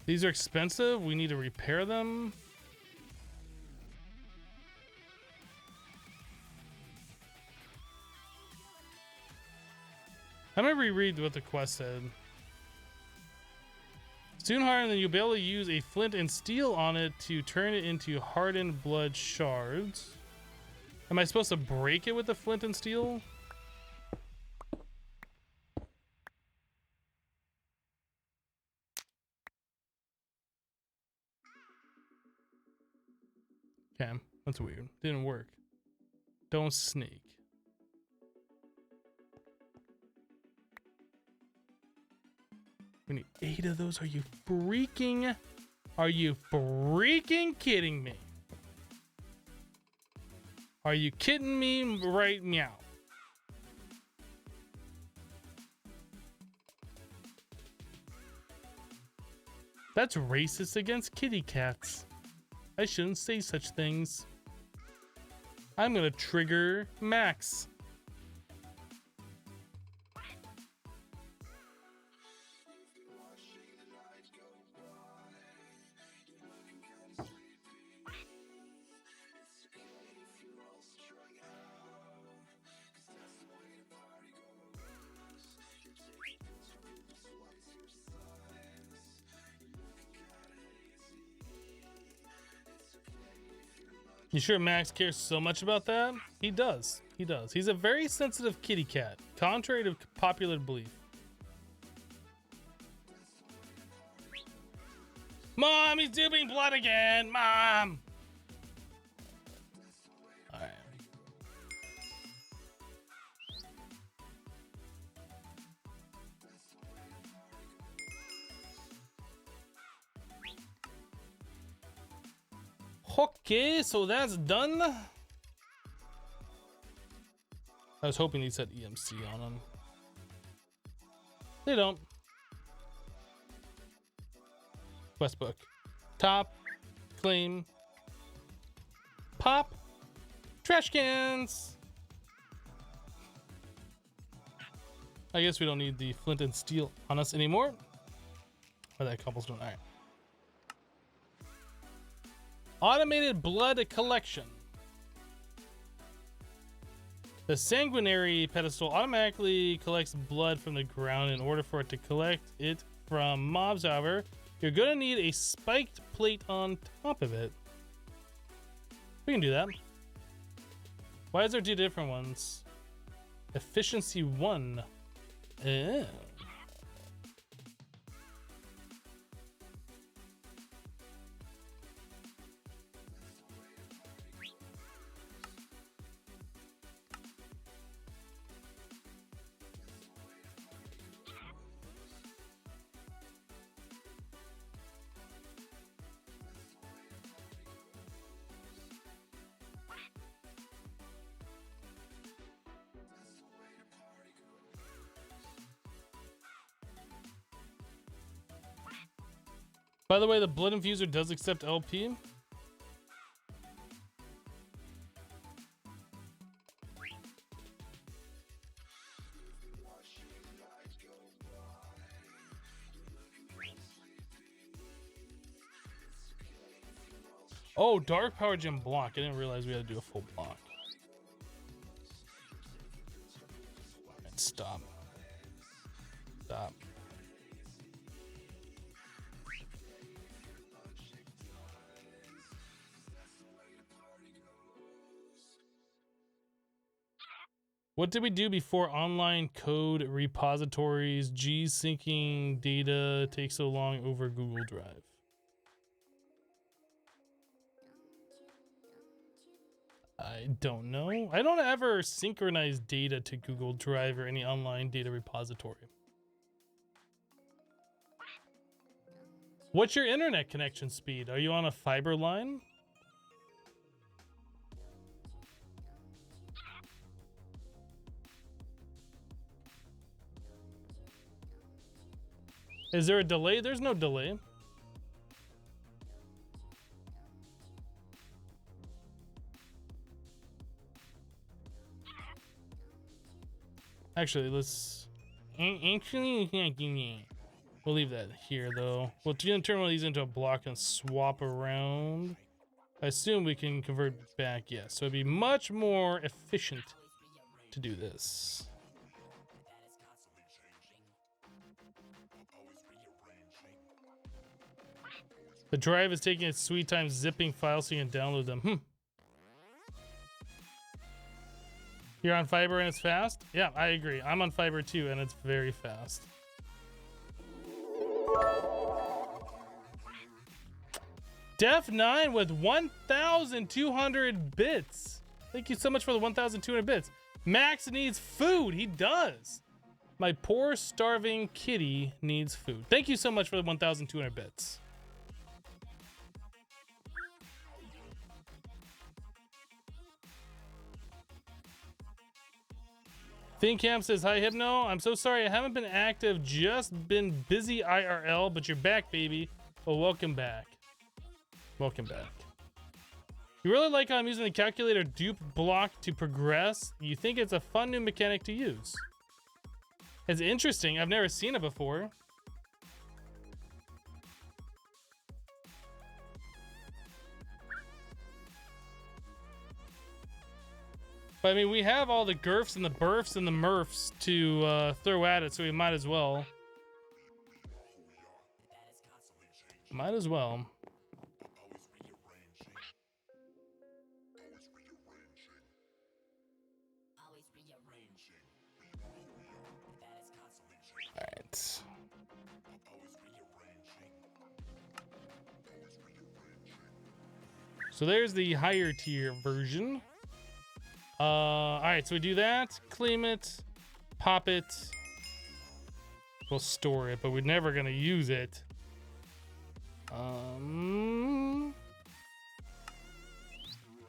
These are expensive. We need to repair them. I'm gonna reread what the quest said. Soon hardened, then you'll be able to use a flint and steel on it to turn it into hardened blood shards. Am I supposed to break it with the flint and steel? Okay, that's weird. Didn't work. Don't snake. We need 8 of those. Are you freaking kidding me? Are you kidding me right now? That's racist against kitty cats. I shouldn't say such things. I'm gonna trigger Max. You sure Max cares so much about that? He does. He does. He's a very sensitive kitty cat, contrary to popular belief. Mom, he's duping blood again. Mom. All right. Okay, so that's done. I was hoping he said EMC on them. They don't. Quest book. Top. Claim. Pop. Trash cans. I guess we don't need the flint and steel on us anymore. Or that cobblestone. All right. Automated blood collection. The sanguinary pedestal automatically collects blood from the ground. In order for it to collect it from mobs, however, you're going to need a spiked plate on top of it. We can do that. Why is there two different ones? Efficiency 1. Oh. By the way, the blood infuser does accept LP. Oh, dark power gem block. I didn't realize we had to do a full block. Right, stop. Stop. What did we do before online code repositories? G syncing data takes so long over Google Drive. I don't know. I don't ever synchronize data to Google Drive or any online data repository. What's your internet connection speed? Are you on a fiber line? Is there a delay? There's no delay. Actually, let's... Actually, we'll leave that here, though. We'll turn one of these into a block and swap around. I assume we can convert back, yes. So it'd be much more efficient to do this. The drive is taking its sweet time zipping files so you can download them. You're on fiber and it's fast? Yeah, I agree. I'm on fiber too, and it's very fast. Def 9 with 1,200 bits. Thank you so much for the 1,200 bits. Max needs food. He does. My poor starving kitty needs food. Thank you so much for the 1,200 bits. ThinkCamp says, hi, Hypno. I'm so sorry I haven't been active, just been busy IRL, but you're back, baby. Well, welcome back. Welcome back. You really like how I'm using the calculator dupe block to progress? You think it's a fun new mechanic to use? It's interesting. I've never seen it before. But I mean, we have all the GURFs and the BURFs and the MURFs to throw at it, so we might as well. Might as well. All right. So there's the higher tier version. All right, so we do that, claim it, pop it. We'll store it, but we're never gonna use it.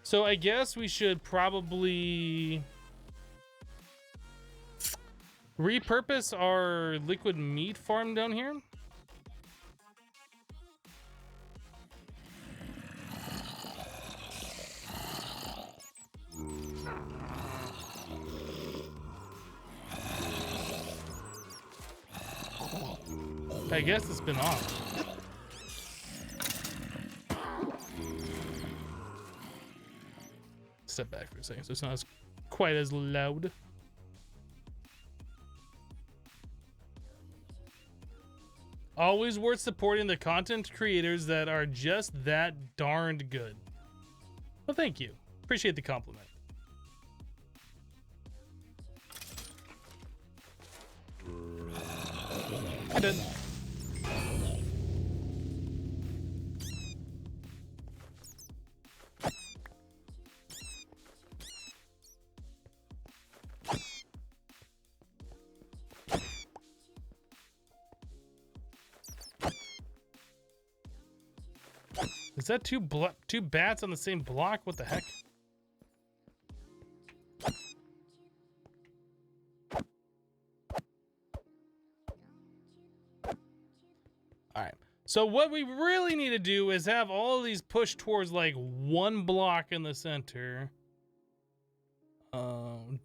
So I guess we should probably repurpose our liquid meat farm down here. I guess it's been off. Step back for a second so it's not quite as loud. Always worth supporting the content creators that are just that darned good. Well, thank you. Appreciate the compliment. I did. Is that two bats on the same block? What the heck? All right. So what we really need to do is have all of these push towards like one block in the center.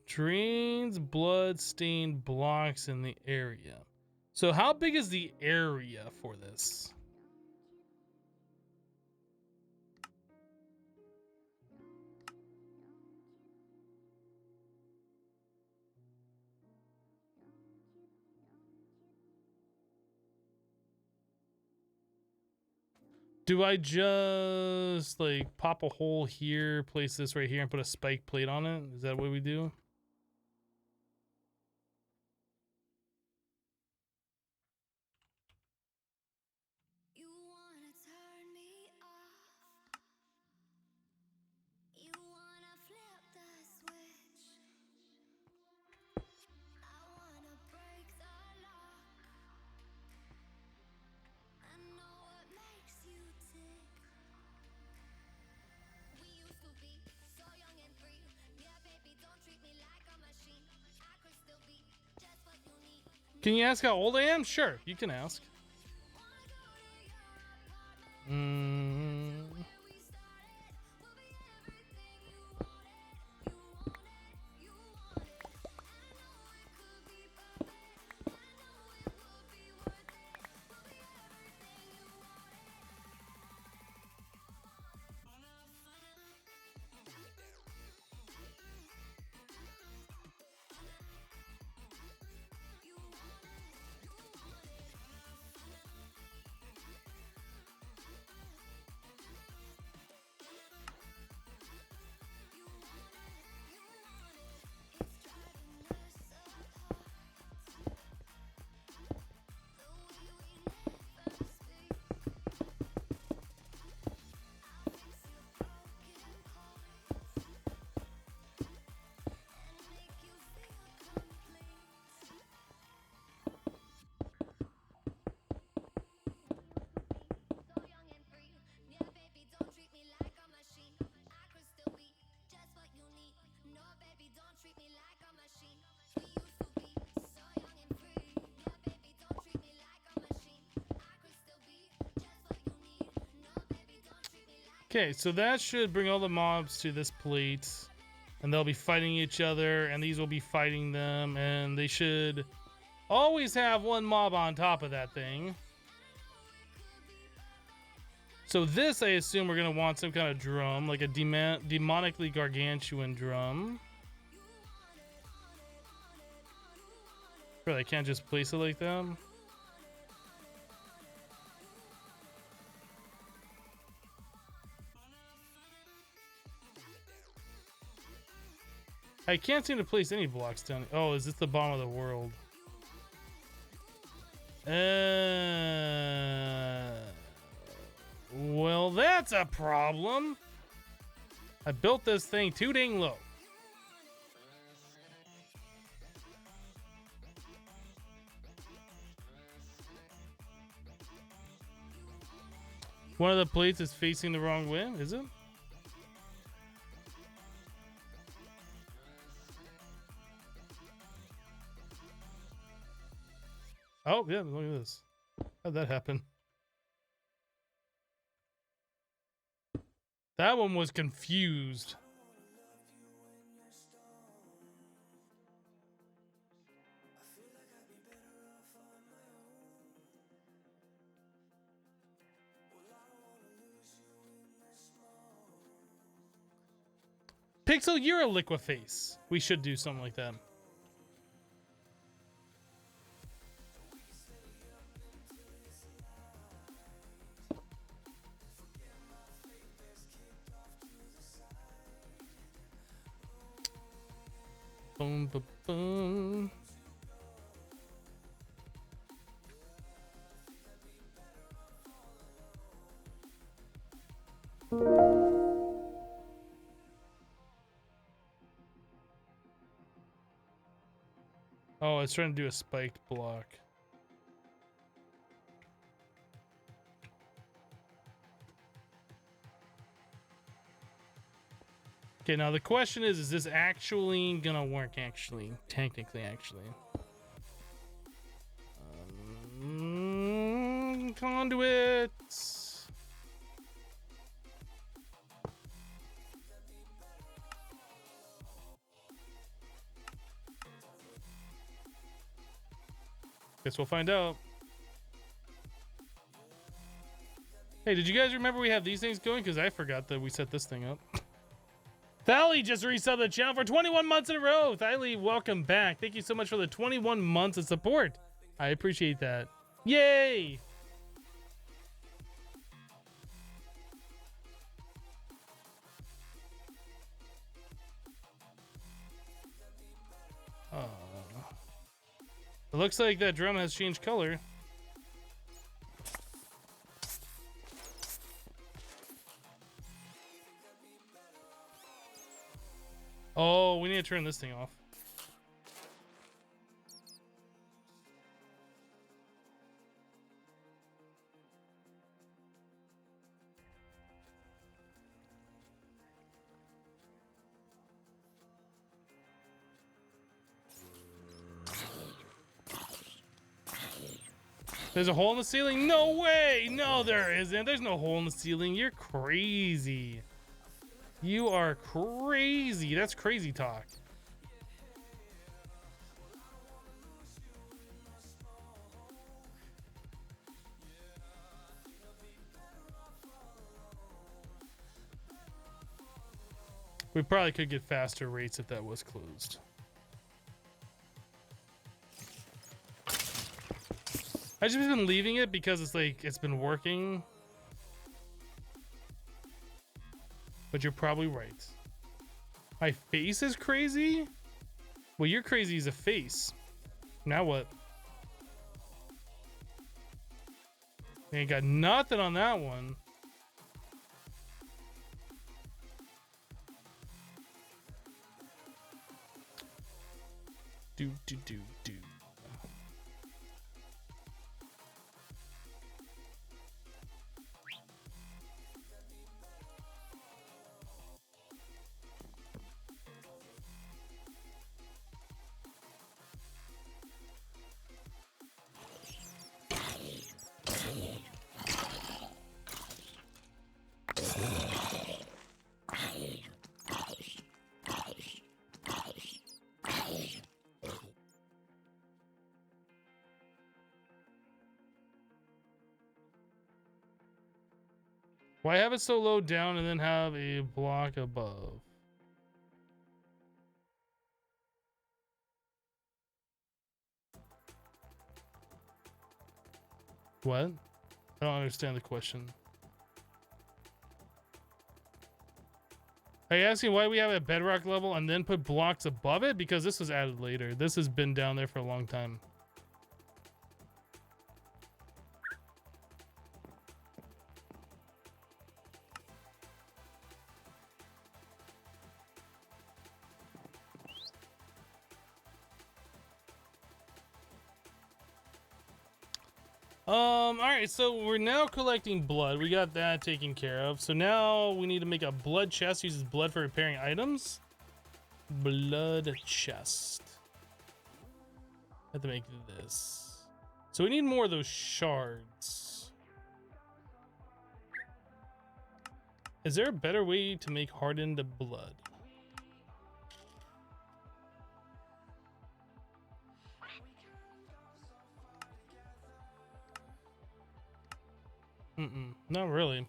Drains blood-stained blocks in the area. So how big is the area for this? Do I just like pop a hole here, place this right here, and put a spike plate on it? Is that what we do? You wanna turn me off. You wanna flip the switch. I wanna break the lock. I know what makes you tick. We used to be so young and free. Yeah, baby, don't treat me like a machine. I could still be just what you need. Can you ask how old I am? Sure, you can ask. Okay, so that should bring all the mobs to this plate, and they'll be fighting each other, and these will be fighting them, and they should always have one mob on top of that thing. So this, I assume, we're going to want some kind of drum, like a demonically gargantuan drum. Really, I can't just place it like that. I can't seem to place any blocks down. Oh, is this the bottom of the world? Well, that's a problem. I built this thing too dang low. One of the plates is facing the wrong way, is it? Oh, yeah, look at this. How'd that happen? That one was confused. Pixel, you're a liquiface. We should do something like that. boom, ba boom. Oh, I was trying to do a spiked block. Okay, now the question is this actually gonna work? Actually, technically, conduits. Guess we'll find out. Hey, did you guys remember we have these things going? Because I forgot that we set this thing up. Thali just resubbed the channel for 21 months in a row. Thali, welcome back. Thank you so much for the 21 months of support. I appreciate that. Yay! It looks like that drum has changed color. Oh, we need to turn this thing off. There's a hole in the ceiling? No way! No, there isn't. There's no hole in the ceiling. You're crazy. You are crazy. That's crazy talk. We probably could get faster rates if that was closed. I've just been leaving it because it's like it's been working. But you're probably right. My face is crazy? Well, you're crazy as a face. Now what? Ain't got nothing on that one. Do. Why have it so low down and then have a block above? What? I don't understand the question. Are you asking why we have a bedrock level and then put blocks above it? Because this was added later. This has been down there for a long time. Alright, so we're now collecting blood. We got that taken care of. So now we need to make a blood chest. Uses blood for repairing items. Blood chest. Have to make this. So we need more of those shards. Is there a better way to make hardened blood? Not really.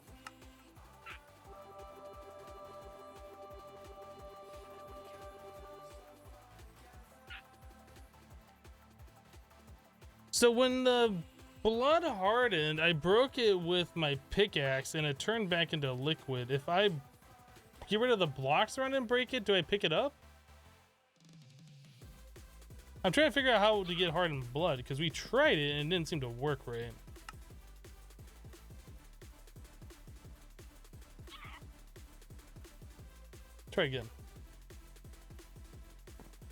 So when the blood hardened, I broke it with my pickaxe and it turned back into liquid. If I get rid of the blocks around it and break it, do I pick it up? I'm trying to figure out how to get hardened blood because we tried it and it didn't seem to work right. Try again.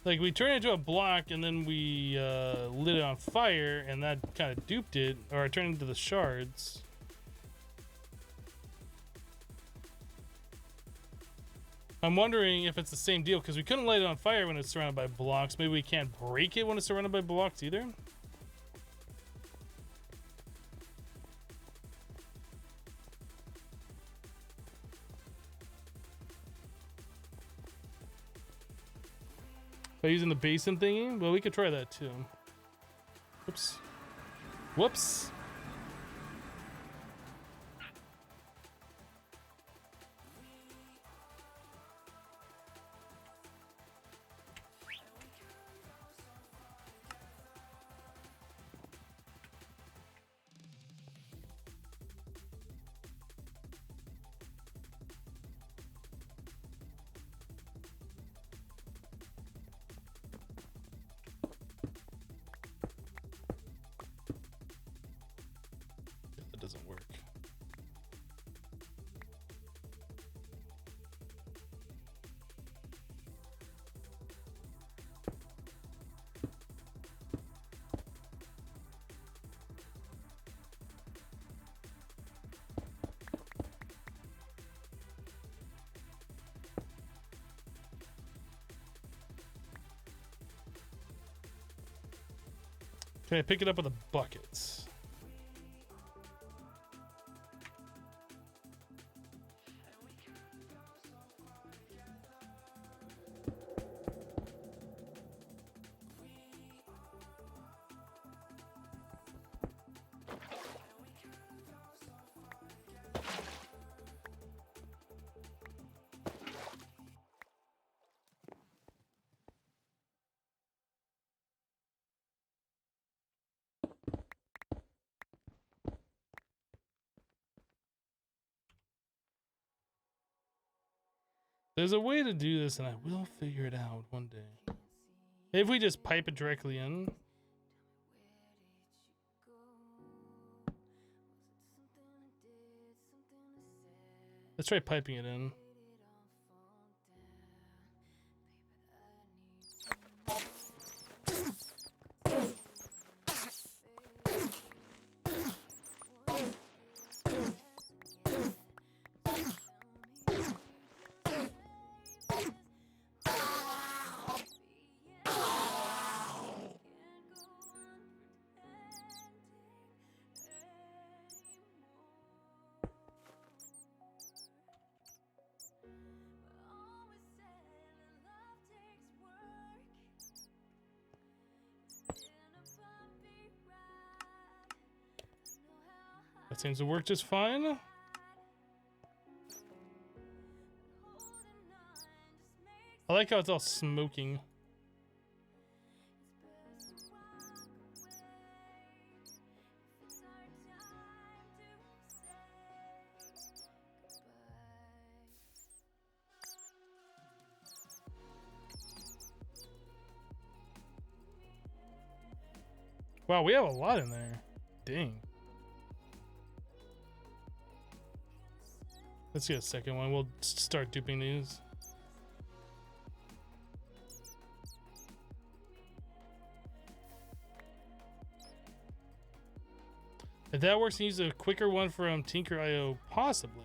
Like we turned it into a block and then we lit it on fire and that kind of duped it, or it turned into the shards. I'm wondering if it's the same deal because we couldn't light it on fire when it's surrounded by blocks. Maybe we can't break it when it's surrounded by blocks either. By using the basin thingy? Well, we could try that too. Whoops. Whoops. That doesn't work. Can I pick it up with the buckets? There's a way to do this, and I will figure it out one day. If we just pipe it directly in. Let's try piping it in. That seems to work just fine. I like how it's all smoking. Wow, we have a lot in there. Dang. Let's get a second one. We'll start duping these. If that works, use a quicker one from Tinker.io, possibly.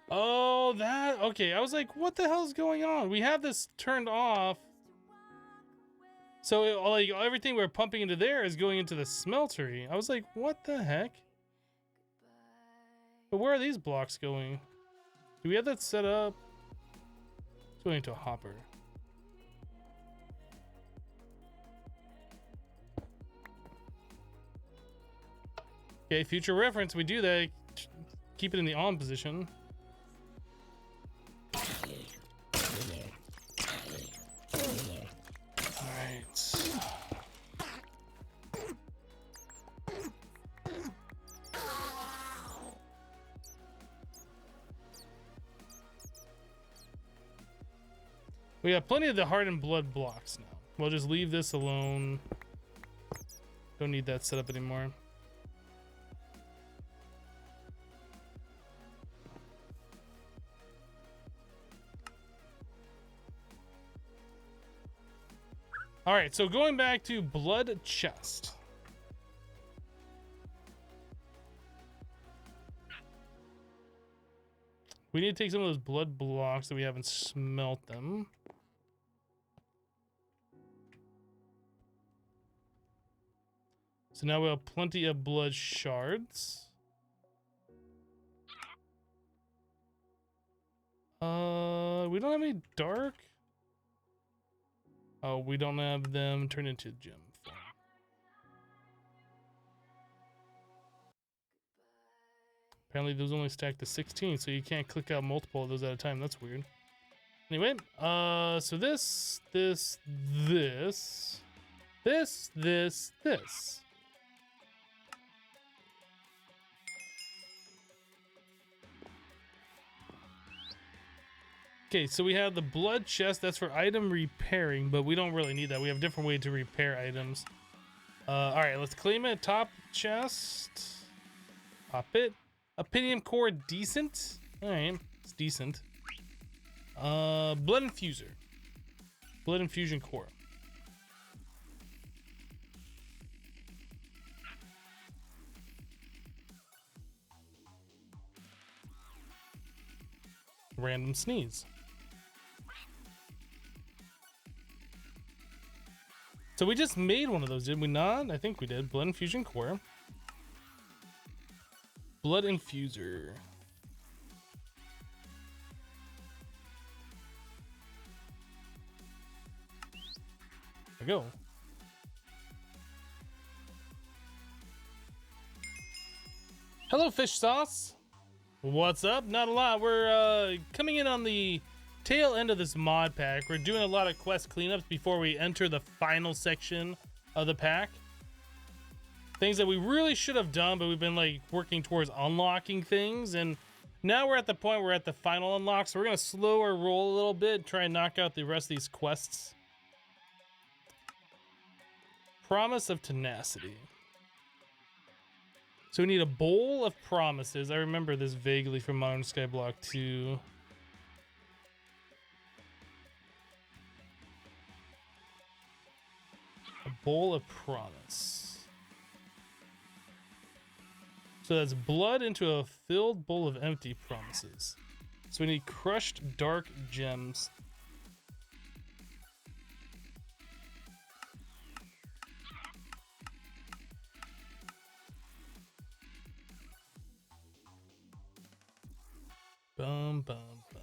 Oh, that, okay. I was like, what the hell's going on? We have this turned off. So like everything we're pumping into there is going into the smeltery. I was like, what the heck? But where are these blocks going? Do we have that set up? It's going into a hopper. Okay, future reference, we do that. Keep it in the on position. Alright. We got plenty of the heart and blood blocks now. We'll just leave this alone. Don't need that set up anymore. All right, so going back to blood chest. We need to take some of those blood blocks that we haven't smelt them. So now we have plenty of blood shards. We don't have any dark. Oh, we don't have them turned into gem form. Apparently those only stack to 16, so you can't click out multiple of those at a time. That's weird. Anyway, so this. Okay, so we have the blood chest. That's for item repairing, but we don't really need that. We have a different way to repair items. All right, let's claim it. Top chest. Pop it. Opinion core, decent. All right, it's decent. Blood infuser. Blood infusion core. Random sneeze. So we just made one of those, did we not? I think we did. Blood infusion core. Blood infuser. There we go. Hello, fish sauce. What's up? Not a lot. We're coming in on the tail end of this mod pack. We're doing a lot of quest cleanups before we enter the final section of the pack. Things that we really should have done, but we've been like working towards unlocking things, and now we're at the point where we're at the final unlock, so we're gonna slow our roll a little bit, try and knock out the rest of these quests. Promise of tenacity. So we need a bowl of promises. I remember this vaguely from Modern Skyblock 2. A bowl of promise. So that's blood into a filled bowl of empty promises. So we need crushed dark gems. Bum, bum, bum.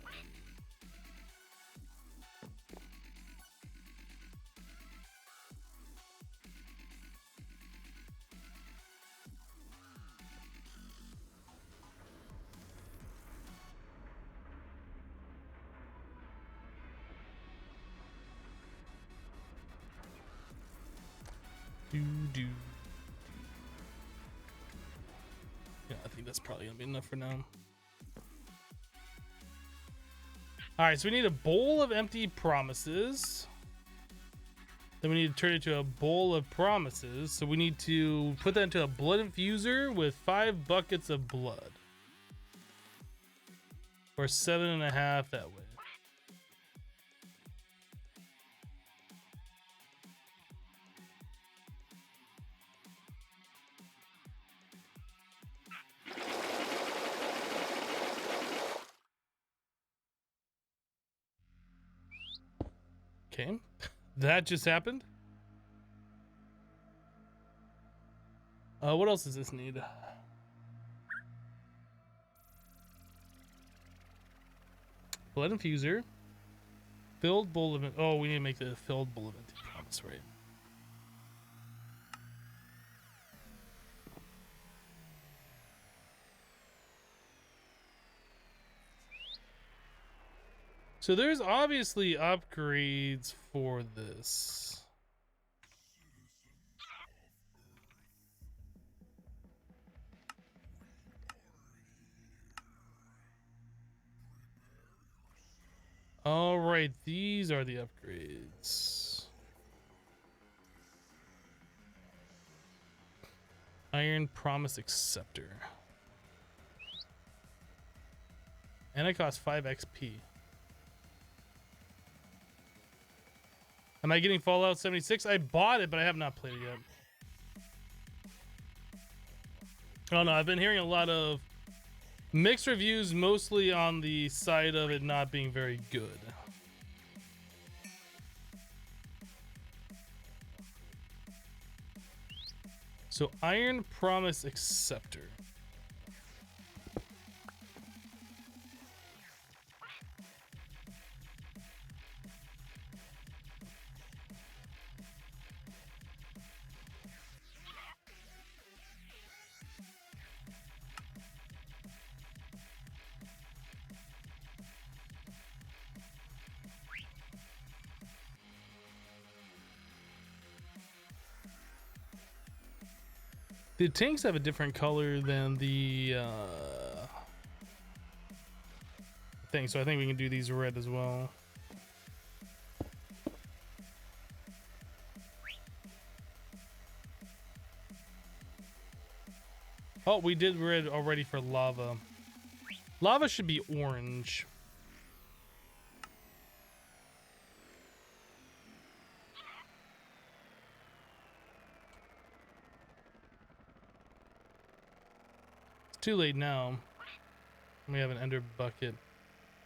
Do. Yeah, I think that's probably gonna be enough for now. All right, so we need a bowl of empty promises. Then we need to turn it into a bowl of promises. So we need to put that into a blood infuser with 5 buckets of blood. Or 7.5 that way. Okay, that just happened. What else does this need? Blood infuser. Filled bowl event. Oh, we need to make the filled bowl event. Promise, right? So there's obviously upgrades for this. All right, these are the upgrades. Iron Promise Acceptor. And it costs 5 XP. Am I getting Fallout 76? I bought it, but I have not played it yet. I don't know. I've been hearing a lot of mixed reviews, mostly on the side of it not being very good. So, Iron Promise Acceptor. The tanks have a different color than the thing, so I think we can do these red as well. Oh, we did red already for lava. Lava should be orange. Too late now. We have an ender bucket.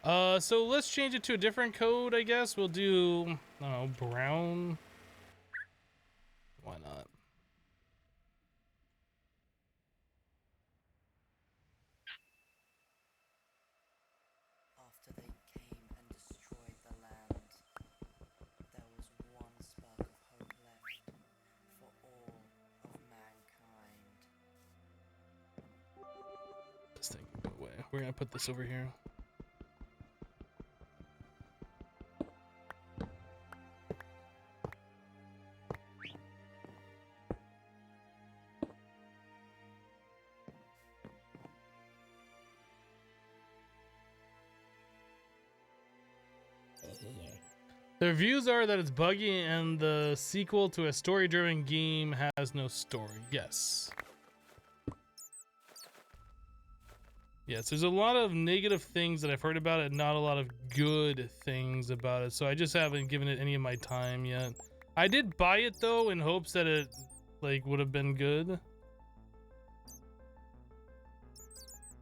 So let's change it to a different code, I guess. We'll do, I don't know, brown. Why not? After they came and destroyed the land, there was one spark of hope left for all of mankind. This thing can go away. We're gonna put this over here. The reviews are that it's buggy and the sequel to a story-driven game has no story. Yes. Yes, there's a lot of negative things that I've heard about it, not a lot of good things about it. So I just haven't given it any of my time yet. I did buy it though in hopes that it like would have been good.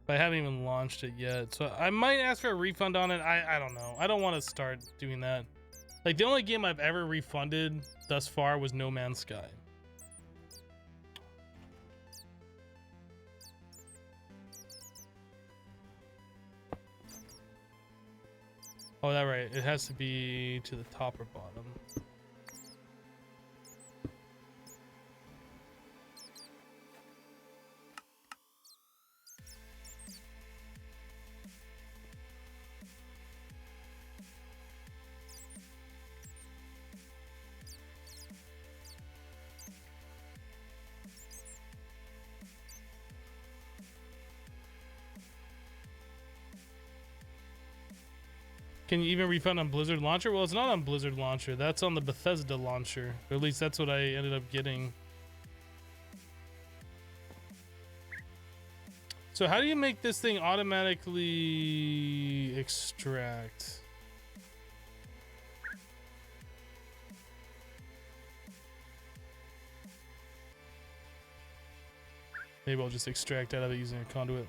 But I haven't even launched it yet. So I might ask for a refund on it. I don't know. I don't want to start doing that. Like, the only game I've ever refunded thus far was No Man's Sky. Oh, that's right. It has to be to the top or bottom. Can you even refund on Blizzard Launcher? Well, it's not on Blizzard Launcher. That's on the Bethesda Launcher. Or at least that's what I ended up getting. So how do you make this thing automatically extract? Maybe I'll just extract out of it using a conduit.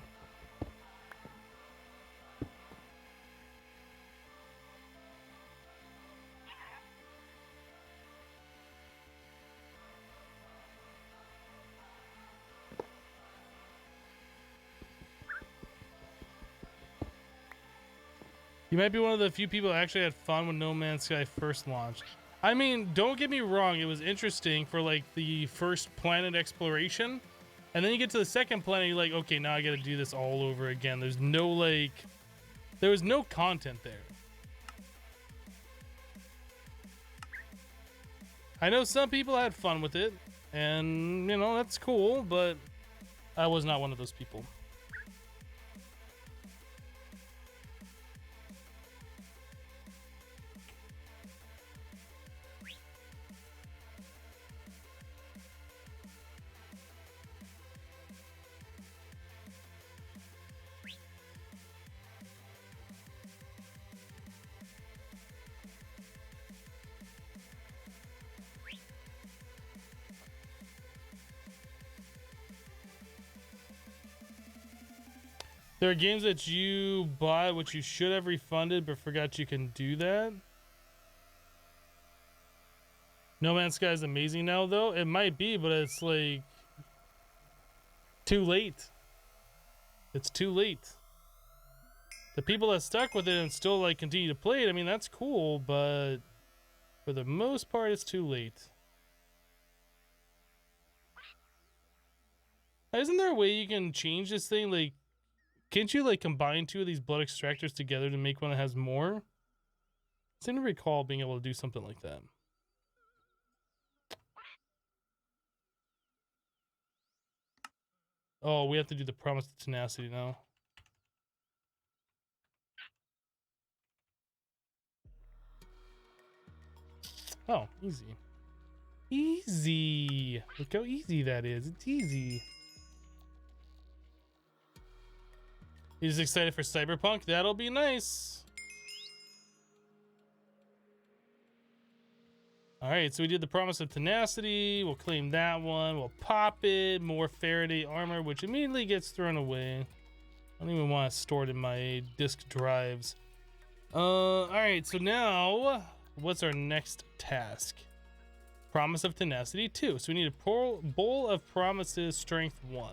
You might be one of the few people that actually had fun when No Man's Sky first launched. I mean, don't get me wrong, it was interesting for like the first planet exploration. And then you get to the second planet, you're like, okay, now I gotta do this all over again. There's no like, there was no content there. I know some people had fun with it, and you know, that's cool, but I was not one of those people. There are games that you bought which you should have refunded but forgot you can do that. No Man's Sky is amazing now though. It might be, but it's like too late. It's too late. The people that stuck with it and still like continue to play it, I mean that's cool, but for the most part it's too late. Isn't there a way you can change this thing? Like, can't you like combine two of these blood extractors together to make one that has more? I seem to recall being able to do something like that. Oh, we have to do the promise of tenacity now. Oh, easy. Easy. Look how easy that is. It's easy. You just excited for Cyberpunk? That'll be nice. All right, so we did the promise of tenacity. We'll claim that one. We'll pop it. More Faraday armor, which immediately gets thrown away. I don't even want to store it in my disk drives. All right, so now what's our next task? Promise of tenacity 2. So we need a bowl of promises strength 1.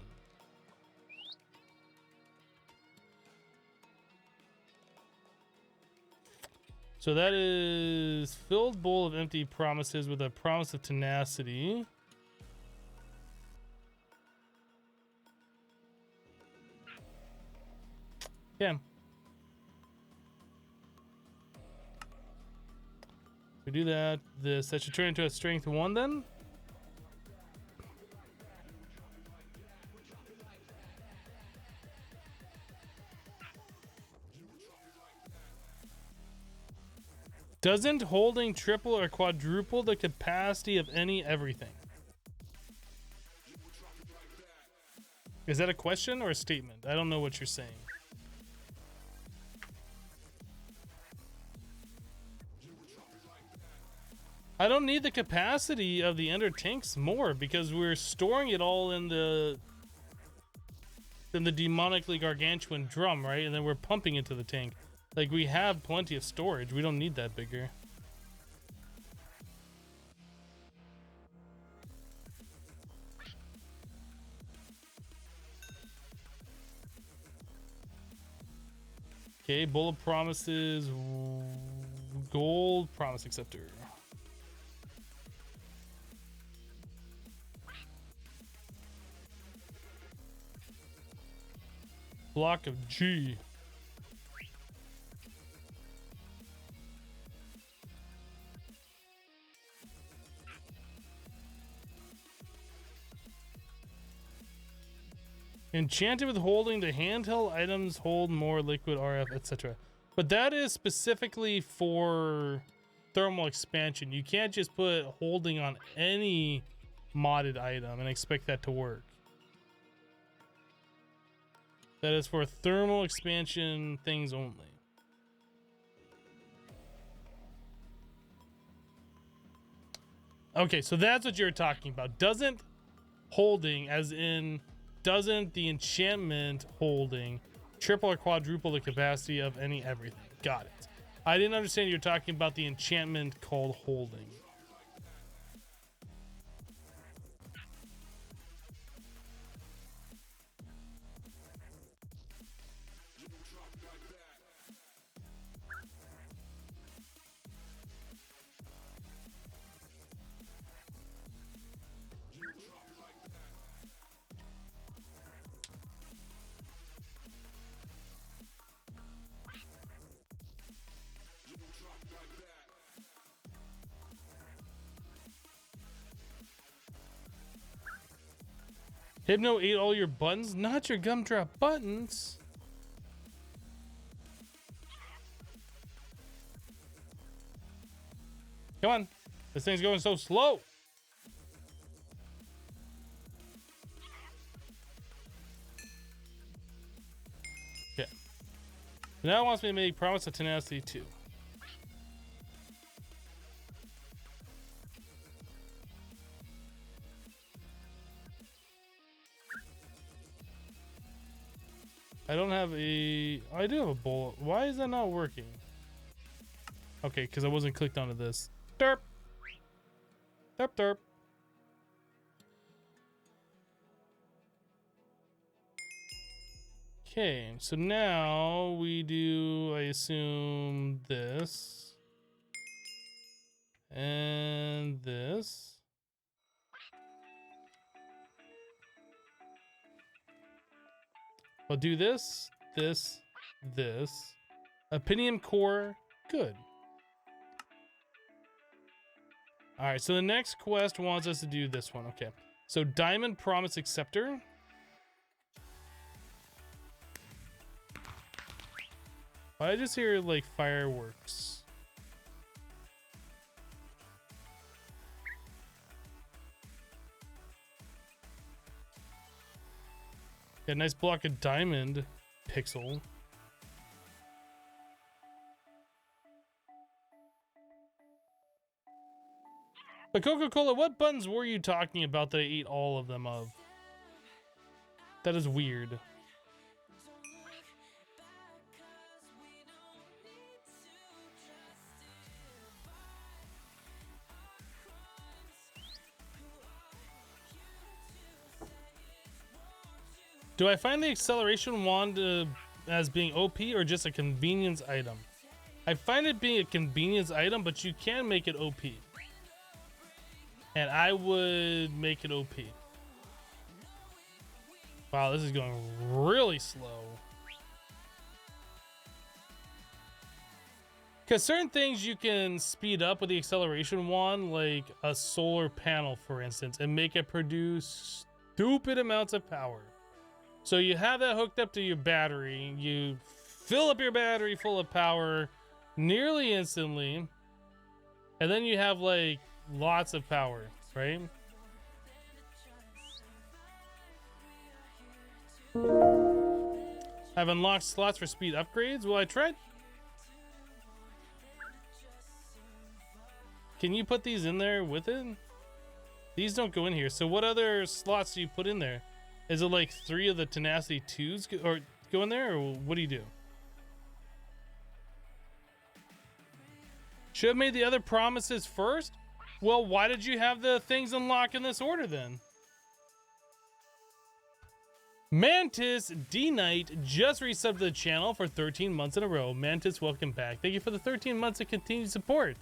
So that is filled bowl of empty promises with a promise of tenacity. Yeah. We do that. That should turn into a strength 1 then. Doesn't holding triple or quadruple the capacity of any everything? Is that a question or a statement? I don't know what you're saying. I don't need the capacity of the ender tanks more because we're storing it all in the demonically gargantuan drum, right? And then we're pumping into the tank. Like, we have plenty of storage. We don't need that bigger. Okay, bowl of promises, gold promise acceptor. Block of G. Enchanted with holding the handheld items hold more liquid RF, etc. But that is specifically for thermal expansion. You can't just put holding on any modded item and expect that to work. That is for thermal expansion things only. Okay, so that's what you're talking about. Doesn't holding, as in, doesn't the enchantment holding triple or quadruple the capacity of any everything? Got it. I didn't understand you're talking about the enchantment called holding. Hypno ate all your buttons? Not your gumdrop buttons. Come on. This thing's going so slow. Okay. Now it wants me to make promise of tenacity 2. I don't have a... I do have a bullet. Why is that not working? Okay, because I wasn't clicked onto this. Derp. Derp, derp. Okay, so now we do, I assume, this. And this. I'll do this, this, this. Opinion core, good. All right, so the next quest wants us to do this one. Okay, so Diamond Promise Acceptor. I just hear like fireworks. Yeah, nice block of diamond pixel. But Coca-Cola, what buttons were you talking about that I ate all of them of? That is weird. Do I find the acceleration wand as being OP or just a convenience item? I find it being a convenience item, but you can make it OP. And I would make it OP. Wow, this is going really slow. Because certain things you can speed up with the acceleration wand, like a solar panel, for instance, and make it produce stupid amounts of power. So you have that hooked up to your battery, you fill up your battery full of power nearly instantly, and then you have like lots of power, right? I've unlocked slots for speed upgrades. Well, I tried. Can you put these in there with it? These don't go in here. So what other slots do you put in there? Is it like 3 of the tenacity 2s go in there, or what do you do? Should have made the other promises first? Well, why did you have the things unlock in this order then? Mantis D Knight just resubbed to the channel for 13 months in a row. Mantis, welcome back. Thank you for the 13 months of continued support.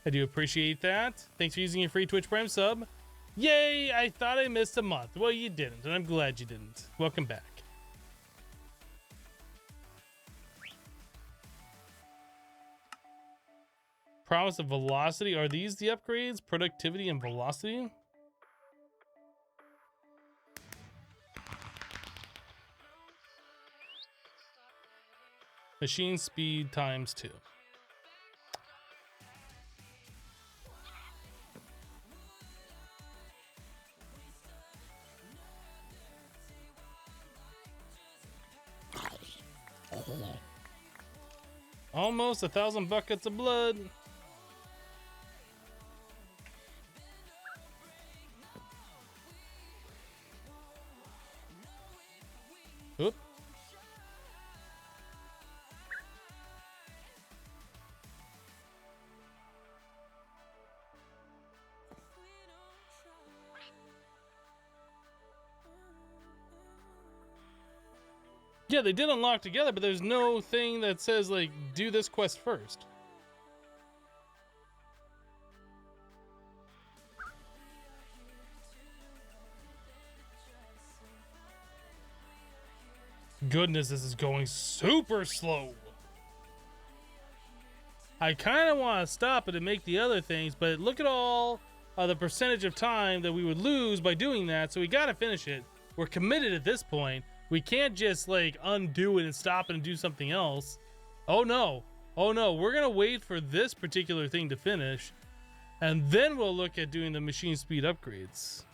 I do appreciate that. Thanks for using your free Twitch Prime sub. Yay, I thought I missed a month. Well, you didn't, and I'm glad you didn't. Welcome back. Promise of velocity. Are these the upgrades? Productivity and velocity? Machine speed times 2. Almost 1,000 buckets of blood. Oop. Yeah, they did unlock together, but there's no thing that says, like, do this quest first. Goodness, this is going super slow. I kind of want to stop it and make the other things, but look at all the percentage of time that we would lose by doing that, so we got to finish it. We're committed at this point. We can't just like undo it and stop it and do something else. Oh no. Oh no, we're gonna wait for this particular thing to finish, and then we'll look at doing the machine speed upgrades.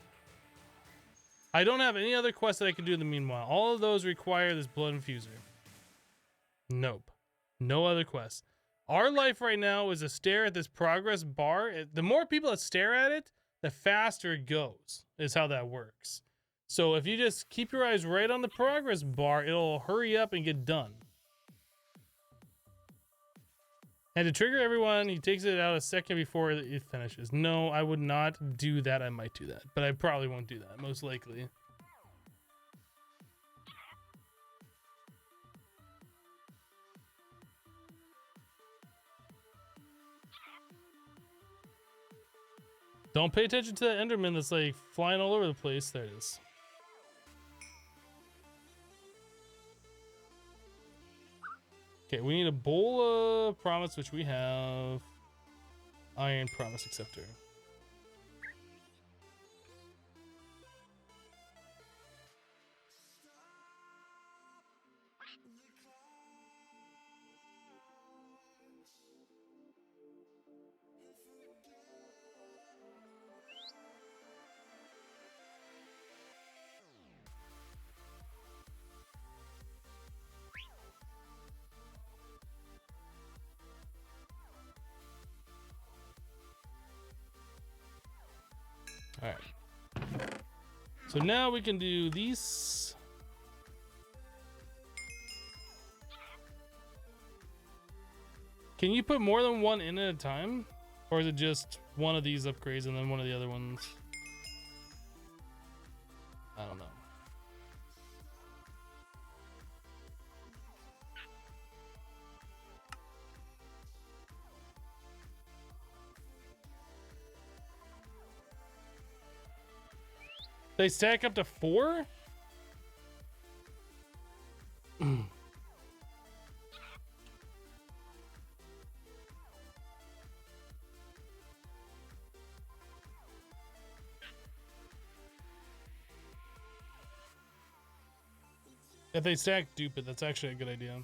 I don't have any other quests that I can do in the meanwhile. All of those require this blood infuser. Nope. No other quests. Our life right now is to stare at this progress bar. The more people that stare at it, the faster it goes, is how that works. So if you just keep your eyes right on the progress bar, it'll hurry up and get done. And to trigger everyone, he takes it out a second before it finishes. No, I would not do that. I might do that, but I probably won't do that, most likely. Don't pay attention to that Enderman that's like flying all over the place. There it is. Okay, we need a bowl of promise, which we have. Iron promise acceptor. All right. So now we can do these. Can you put more than one in at a time? Or is it just one of these upgrades and then one of the other ones? I don't know. They stack up to 4? If they stack, dupe it. That's actually a good idea.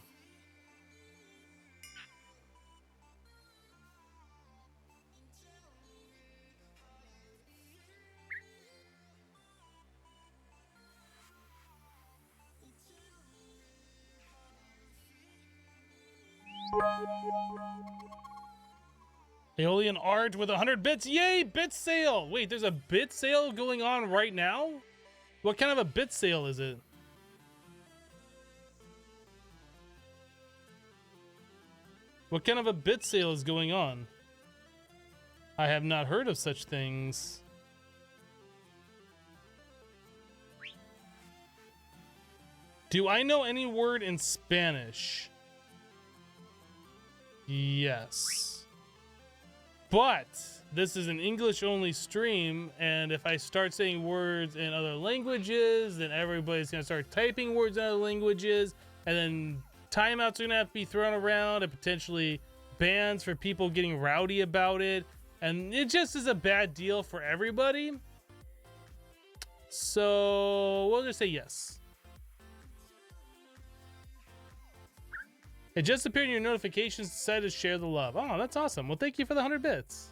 Aeolian art with 100 bits. Yay, bit sale. Wait, there's a bit sale going on right now? What kind of a bit sale is it? What kind of a bit sale is going on? I have not heard of such things. Do I know any word in Spanish? Yes. But this is an English-only stream, and if I start saying words in other languages, then everybody's gonna start typing words in other languages, and then timeouts are gonna have to be thrown around, and potentially bans for people getting rowdy about it, and it just is a bad deal for everybody. So we'll just say yes. It just appeared in your notifications. Decided to share the love. Oh, that's awesome. Well, thank you for the 100 bits.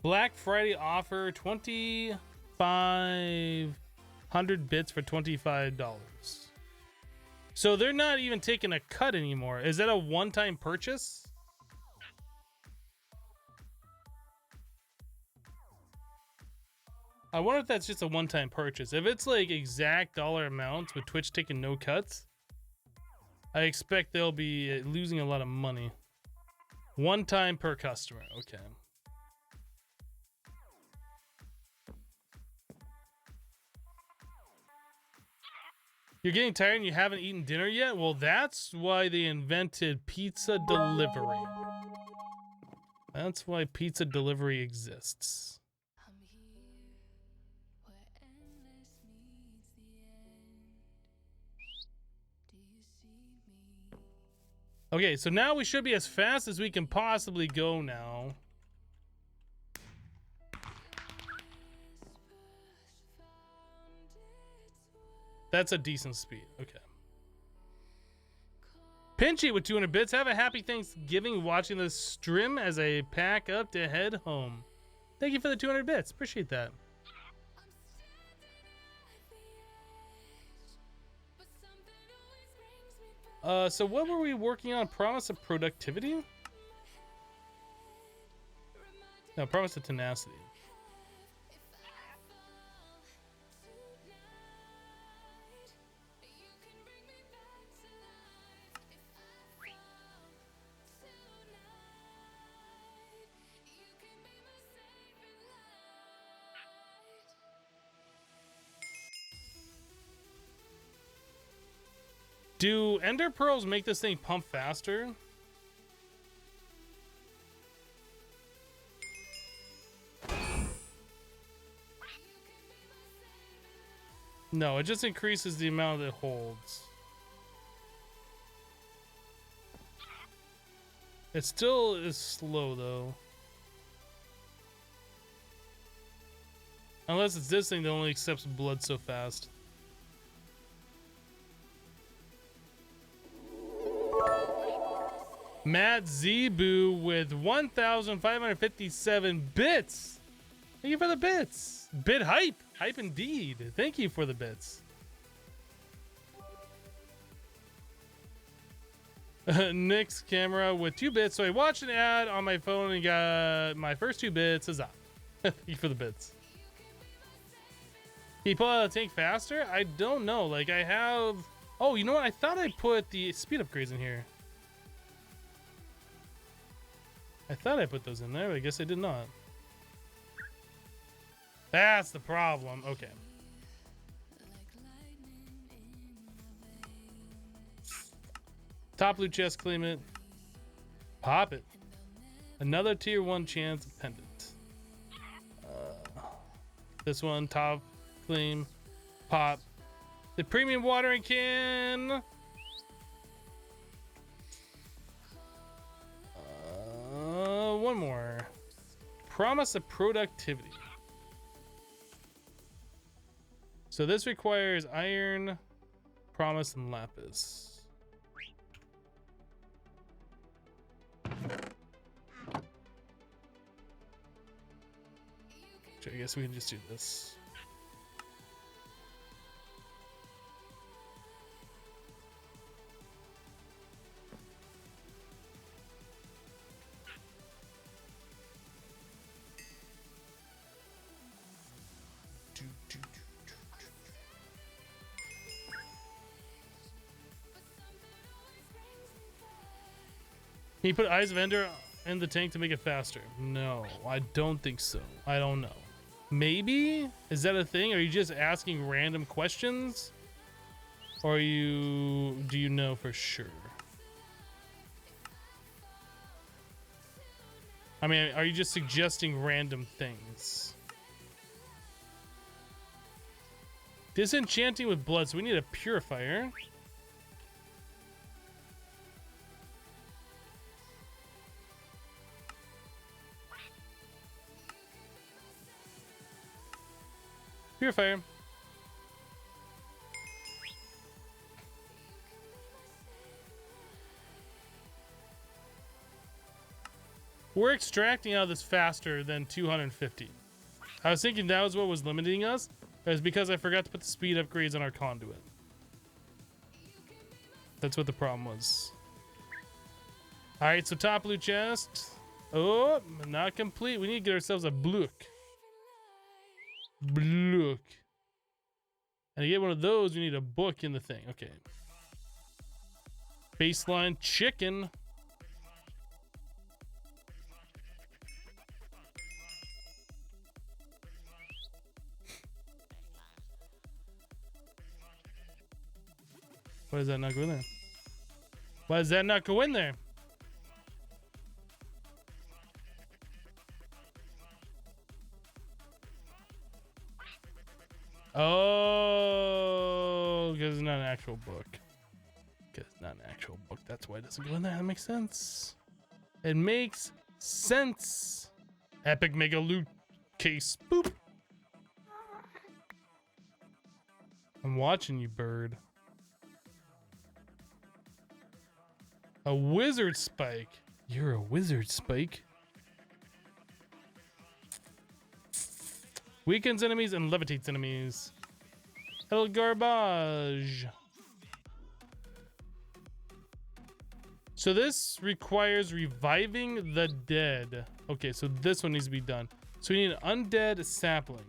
Black Friday offer, 2,500 bits for $25. So they're not even taking a cut anymore. Is that a one-time purchase? I wonder if that's just a one-time purchase. If it's like exact dollar amounts with Twitch taking no cuts, I expect they'll be losing a lot of money. One time per customer. Okay. You're getting tired and you haven't eaten dinner yet? Well, that's why they invented pizza delivery. That's why pizza delivery exists. I'm here where endless meets the end. Do you see me? Okay, so now we should be as fast as we can possibly go now. That's a decent speed. Okay. Pinchy with 200 bits. Have a happy Thanksgiving watching this stream as I pack up to head home. Thank you for the 200 bits. Appreciate that. So what were we working on? Promise of productivity? No, promise of tenacity. Do ender pearls make this thing pump faster? No, it just increases the amount that it holds. It still is slow though. Unless it's this thing that only accepts blood so fast. Matt Zebu with 1,557 bits. Thank you for the bits. Bit hype. Hype indeed. Thank you for the bits. Nick's camera with 2 bits. So I watched an ad on my phone and got my first 2 bits. Huzzah. Thank you for the bits. Can you pull out a tank faster? I don't know. Like I have... Oh, you know what? I thought I put the speed upgrades in here. I thought I put those in there, but I guess I did not. That's the problem. Okay. Top loot chest, claim it. Pop it. Another tier 1 chance pendant. This one, top, claim, pop. The premium watering can. One more. Promise of productivity. So this requires iron, promise, and lapis. So I guess we can just do this. Can you put Eyes of Ender in the tank to make it faster? No, I don't think so. I don't know. Maybe? Is that a thing? Are you just asking random questions? Or do you know for sure? I mean, are you just suggesting random things? Disenchanting with blood, so we need a purifier. Purifier. We're extracting out of this faster than 250. I was thinking that was what was limiting us. It was because I forgot to put the speed upgrades on our conduit. That's what the problem was. Alright, so top loot chest. Oh, not complete. We need to get ourselves a blook. Blook. And to get one of those, we need a book in the thing. Okay. Baseline chicken. Why does that not go in there? Why does that not go in there? Oh, because it's not an actual book. Because it's not an actual book. That's why it doesn't go in there. That makes sense. It makes sense. Epic Mega Loot Case. Boop. I'm watching you, bird. A wizard spike. You're a wizard spike. Weakens enemies and levitates enemies. Hell garbage. So this requires reviving the dead. Okay, so this one needs to be done. So we need an undead sapling.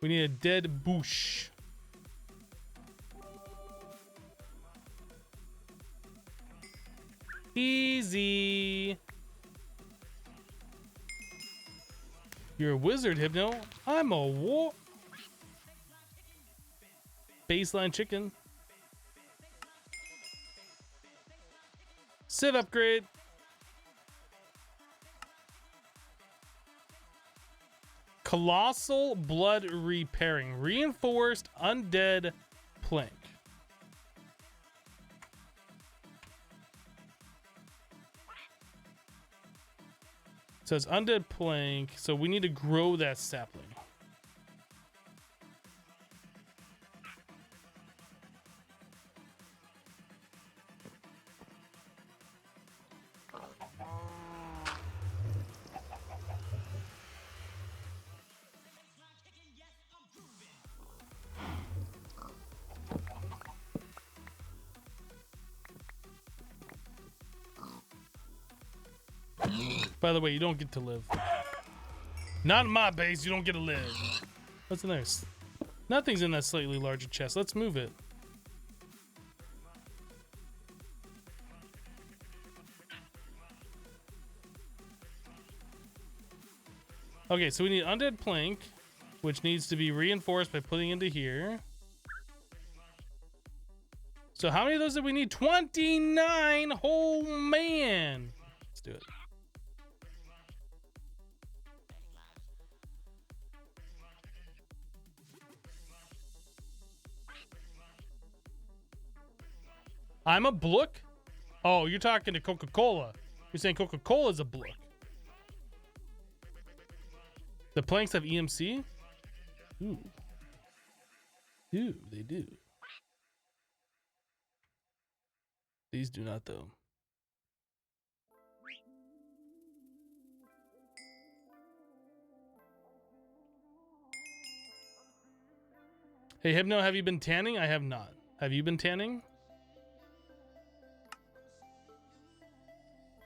We need a dead bush. Easy. You're a wizard, Hypno. I'm a war. Baseline chicken. Civ upgrade. Colossal blood repairing. Reinforced undead plank. So it's undead plank. So we need to grow that sapling. By the way, you don't get to live. Not in my base, you don't get to live. What's in there? Nothing's in that slightly larger chest. Let's move it. Okay, so we need undead plank, which needs to be reinforced by putting into here. So how many of those did we need? 29! Oh man! Let's do it. I'm a blook? Oh, you're talking to Coca-Cola. You're saying Coca-Cola's a blook. The planks have EMC? Ooh. Ooh, they do. These do not, though. Hey, Hypno, have you been tanning? I have not. Have you been tanning?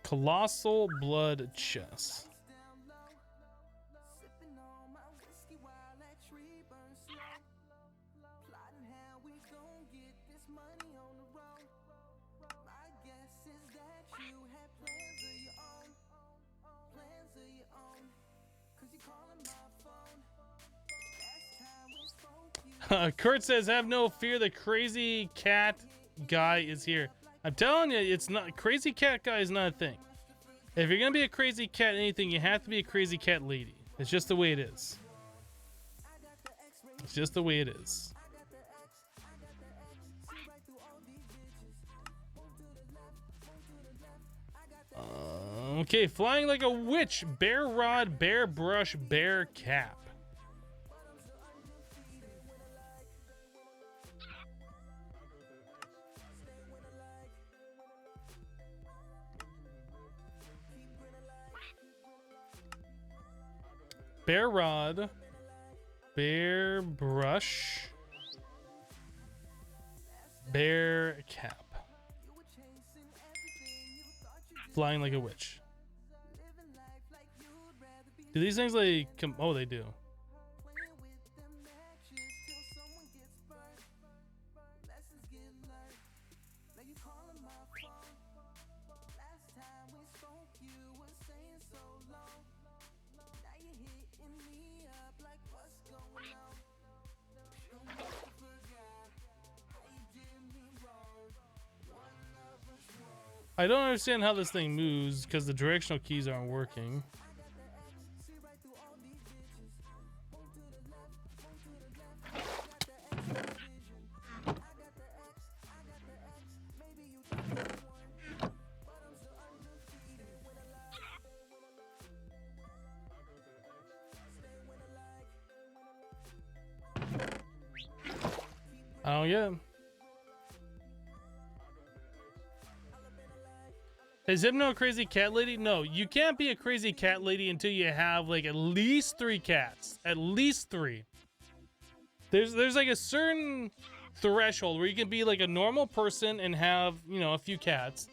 Colossal blood chest. Kurt says, have no fear, the crazy cat guy is here. I'm telling you, it's not, crazy cat guy is not a thing. If you're gonna be a crazy cat anything, you have to be a crazy cat lady. It's just the way it is. It's just the way it is. Okay, flying like a witch. Bear rod, bear brush, bear cap. Bear rod, bear brush, bear cap. Flying like a witch. Do these things like come? Oh, they do. I don't understand how this thing moves because the directional keys aren't working. I don't get it. Is Hypno a crazy cat lady? No, you can't be a crazy cat lady until you have like at least 3 cats. At least 3. There's like a certain threshold where you can be like a normal person and have, you know, a few cats.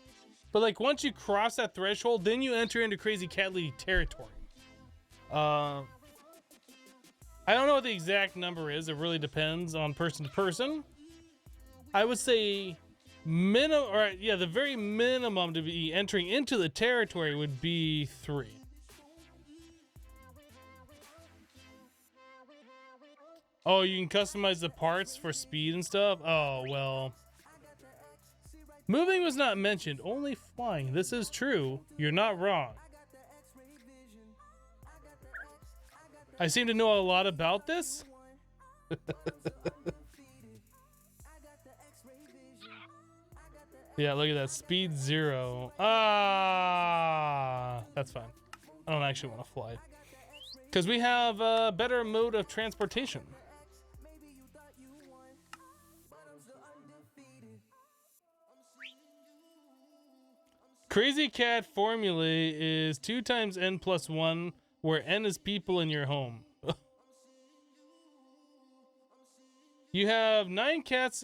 But like once you cross that threshold, then you enter into crazy cat lady territory. I don't know what the exact number is. It really depends on person to person. I would say the very minimum to be entering into the territory would be 3. Oh, you can customize the parts for speed and stuff? Oh, well. Moving was not mentioned, only flying. This is true. You're not wrong. I seem to know a lot about this. Yeah, look at that. Speed 0. Ah, that's fine. I don't actually want to fly. Because we have a better mode of transportation. Crazy Cat formula is 2 times n plus 1, where n is people in your home. You have 9 cats,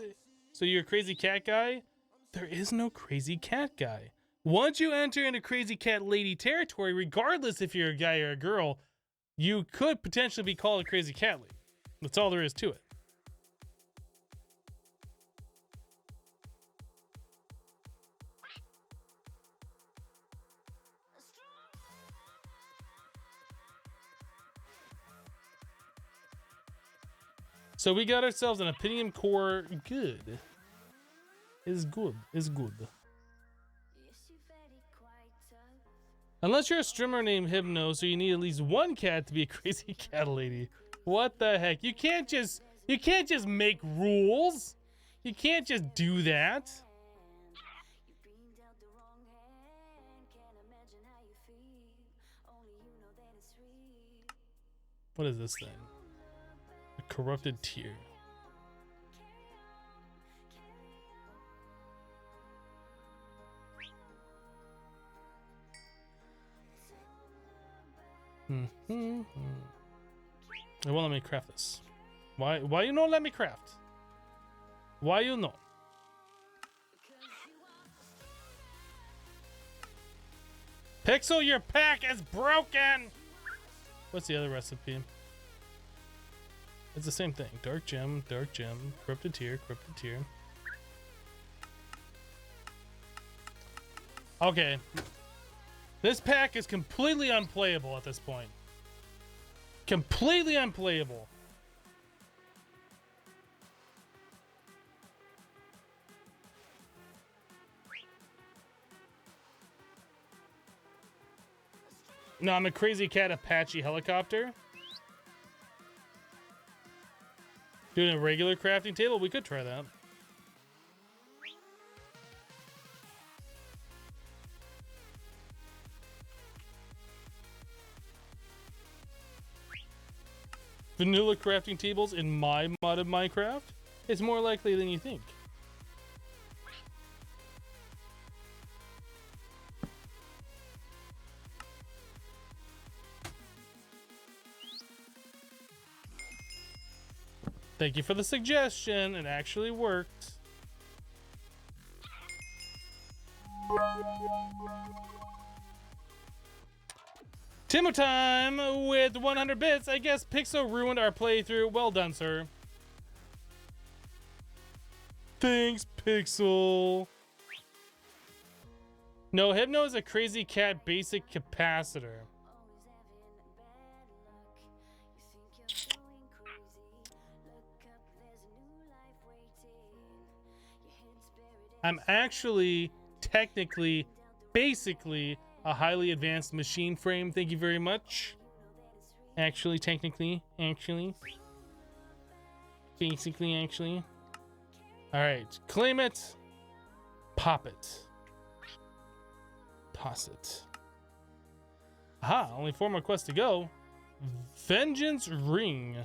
so you're a crazy cat guy? There is no crazy cat guy. Once you enter into crazy cat lady territory, regardless if you're a guy or a girl, you could potentially be called a crazy cat lady. That's all there is to it. So we got ourselves an Opinion Core good. Is good. Is good. Unless you're a streamer named Hypno, so you need at least 1 cat to be a crazy cat lady. What the heck? You can't just make rules. You can't just do that. What is this thing? A corrupted tear. It won't let me craft this. Why you not let me craft? Why you not? Pixel, your pack is broken! What's the other recipe? It's the same thing. Dark gem, corrupted tear, corrupted tear. Okay. This pack is completely unplayable at this point. Completely unplayable. No, I'm a crazy cat Apache helicopter. Doing a regular crafting table? We could try that. Vanilla crafting tables in my mod of Minecraft? It's more likely than you think. Thank you for the suggestion. It actually worked. Timo time with 100 bits. I guess Pixel ruined our playthrough. Well done, sir. Thanks, Pixel. No, Hypno is a crazy cat basic capacitor. I'm actually technically, basically, a highly advanced machine frame. Thank you very much. Actually, technically, actually. Basically, actually. Alright, claim it. Pop it. Toss it. Aha, only 4 more quests to go. Vengeance Ring.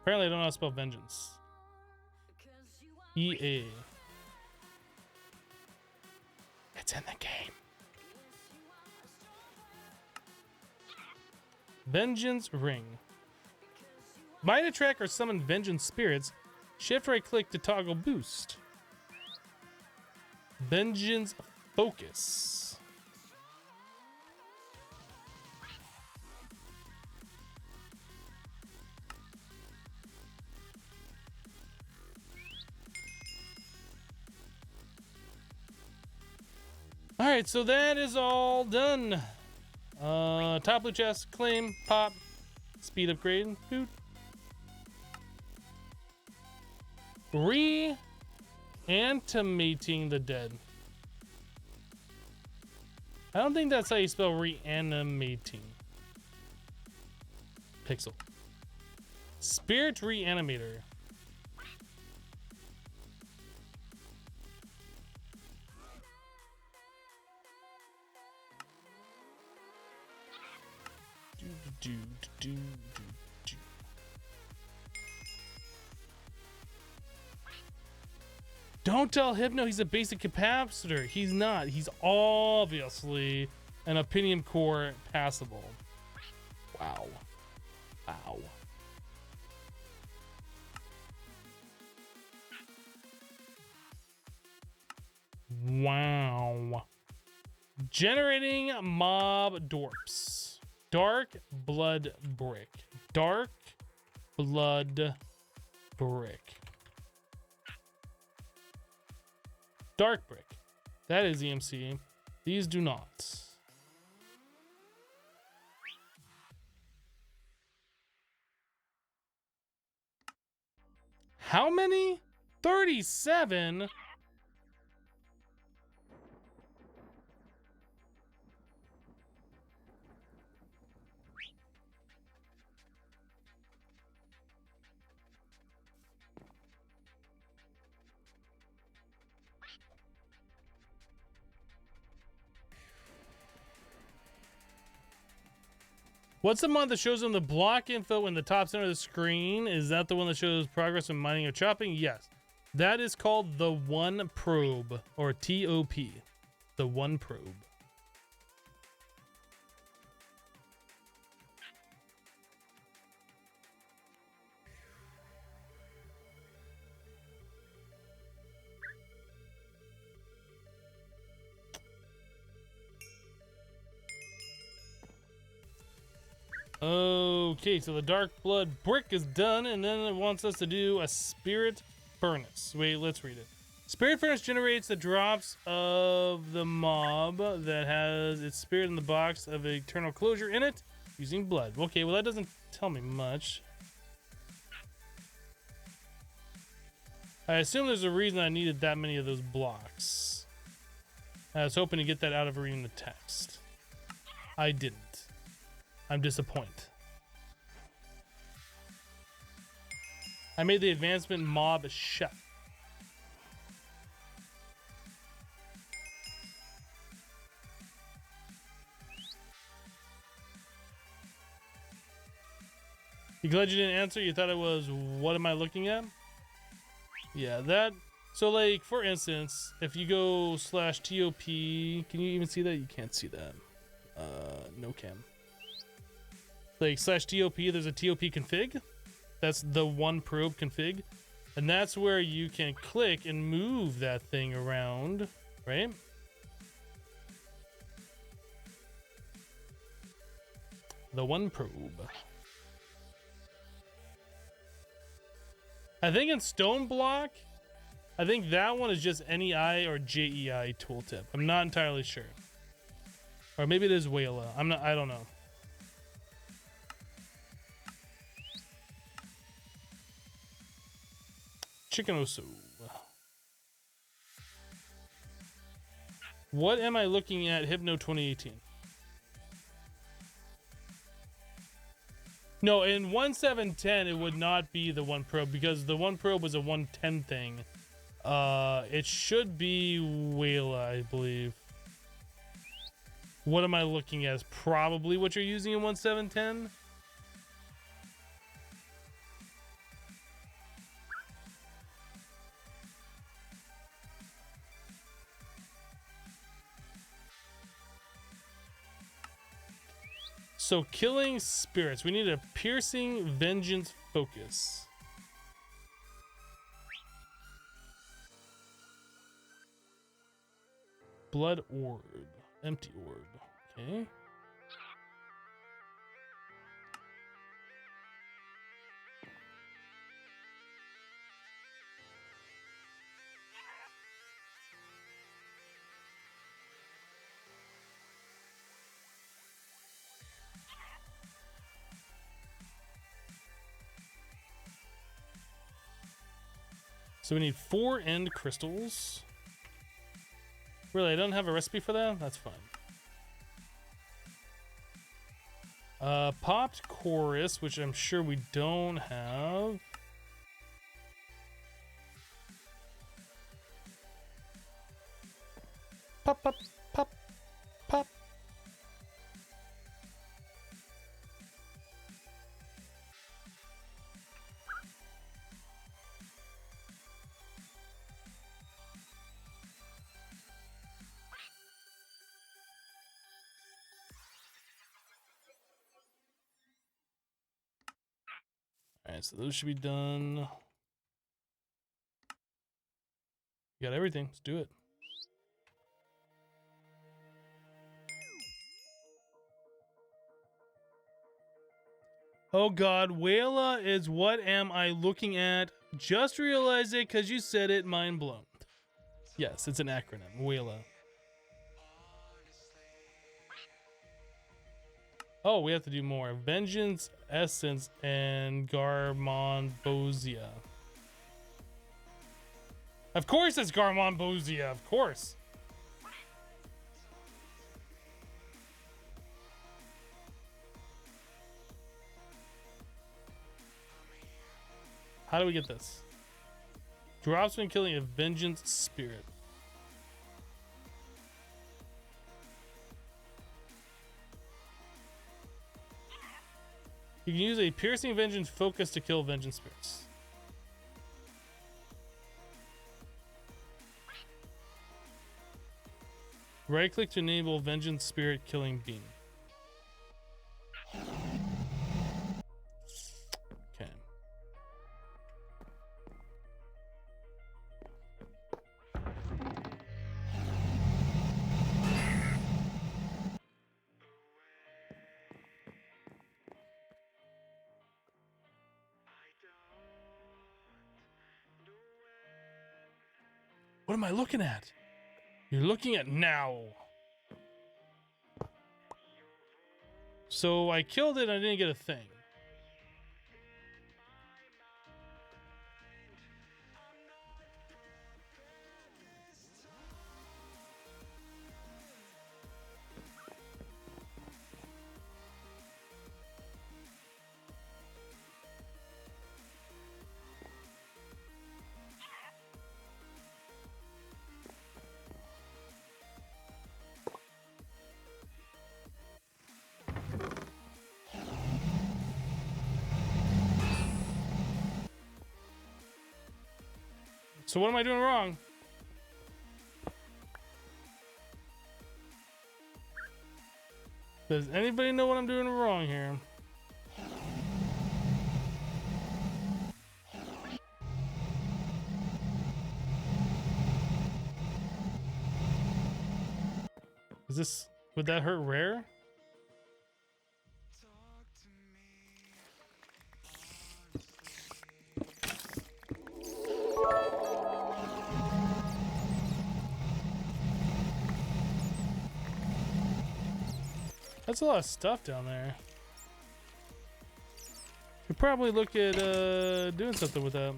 Apparently I don't know how to spell vengeance. EA. It's in the game. Vengeance Ring. Might attract or summon vengeance spirits. Shift right click to toggle boost. Vengeance Focus. All right, so that is all done. Top blue chest, claim, pop, speed upgrade, boot. Reanimating the dead. I don't think that's how you spell reanimating. Pixel. Spirit Reanimator. Don't tell Hypno he's a basic capacitor. He's not. He's obviously an opinion core passable. Wow. Wow. Wow. Generating mob dorps. Dark blood brick. Dark blood brick. Dark brick. That is EMC. These do not. How many? 37? What's the mod that shows them the block info in the top center of the screen? Is that the one that shows progress in mining or chopping? Yes. That is called the One Probe, or TOP. The One Probe. Okay, so the dark blood brick is done, and then it wants us to do a spirit furnace. Wait, let's read it. Spirit furnace generates the drops of the mob that has its spirit in the box of eternal closure in it using blood. Okay, well that doesn't tell me much. I assume there's a reason I needed that many of those blocks. I was hoping to get that out of reading the text. I didn't. I'm disappointed. I made the advancement mob chef. You glad you didn't answer? You thought it was, what am I looking at? Yeah, that. So like, for instance, if you go /TOP, can you even see that? You can't see that. No cam. Like /TOP, there's a TOP config. That's the One Probe config. And that's where you can click and move that thing around, right? The One Probe. I think in Stone Block, I think that one is just NEI or JEI tooltip. I'm not entirely sure. Or maybe it is Wayla. I don't know. Chicken Osu. What am I looking at? Hypno 2018. No, in 1710 it would not be the one probe because the one probe was a 110 thing. It should be Wayla, I believe. What am I looking at? Is probably what you're using in 1710. So killing spirits. We need a piercing vengeance focus. Blood orb. Empty orb. Okay. So we need 4 end crystals. Really, I don't have a recipe for that? That's fine. Popped chorus, which I'm sure we don't have. Pop, pop, pop, pop. Alright, so those should be done. You got everything. Let's do it. Oh god, Wayla is what am I looking at? Just realized it because you said it, mind blown. Yes, it's an acronym, Wayla. Oh, we have to do more. Vengeance, Essence, and Garmonbosia. Of course it's Garmonbosia, of course. How do we get this? Drops when killing a vengeance spirit. You can use a piercing vengeance focus to kill vengeance spirits. Right click to enable vengeance spirit killing beam. Okay. What am I looking at? You're looking at now. So I killed it and I didn't get a thing. So what am I doing wrong? Does anybody know what I'm doing wrong here? Is this, would that hurt rare? That's a lot of stuff down there. Could probably look at doing something with that.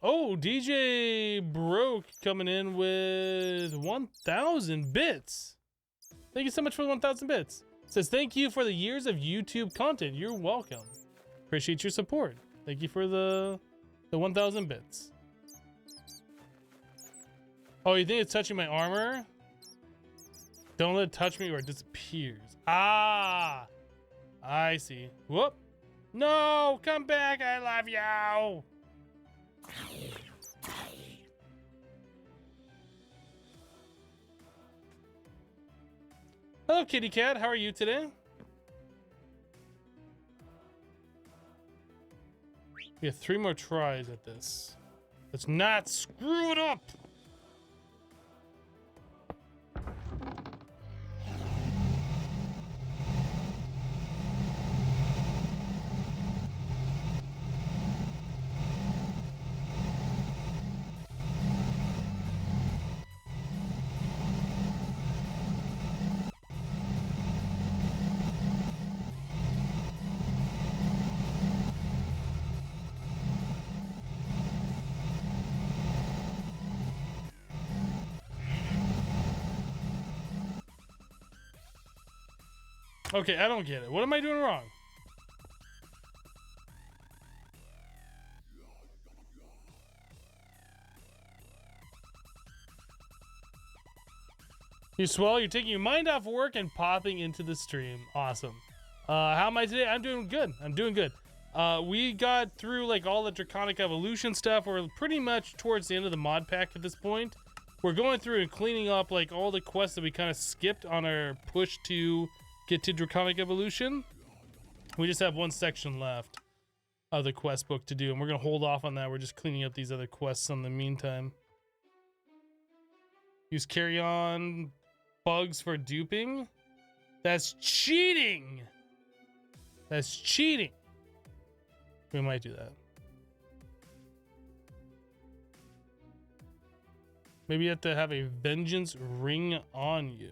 Oh, DJ Broke coming in with 1,000 bits. Thank you so much for the 1,000 bits. Says, thank you for the years of YouTube content. You're welcome. Appreciate your support. Thank you for the 1,000 bits. Oh, you think it's touching my armor? Don't let it touch me or it disappears. Ah, I see. Whoop. No, come back. I love you. Hello, kitty cat. How are you today? We have 3 more tries at this. Let's not screw it up. Okay, I don't get it. What am I doing wrong? You swell, you're taking your mind off work and popping into the stream. Awesome. How am I today? I'm doing good. I'm doing good. We got through like all the Draconic evolution stuff. We're pretty much towards the end of the mod pack at this point. We're going through and cleaning up like all the quests that we kind of skipped on our push to get to Draconic evolution. We just have one section left of the quest book to do, and we're gonna hold off on that. We're just cleaning up these other quests in the meantime. Use carry on bugs for duping. That's cheating. That's cheating. We might do that. Maybe you have to have a vengeance ring on you.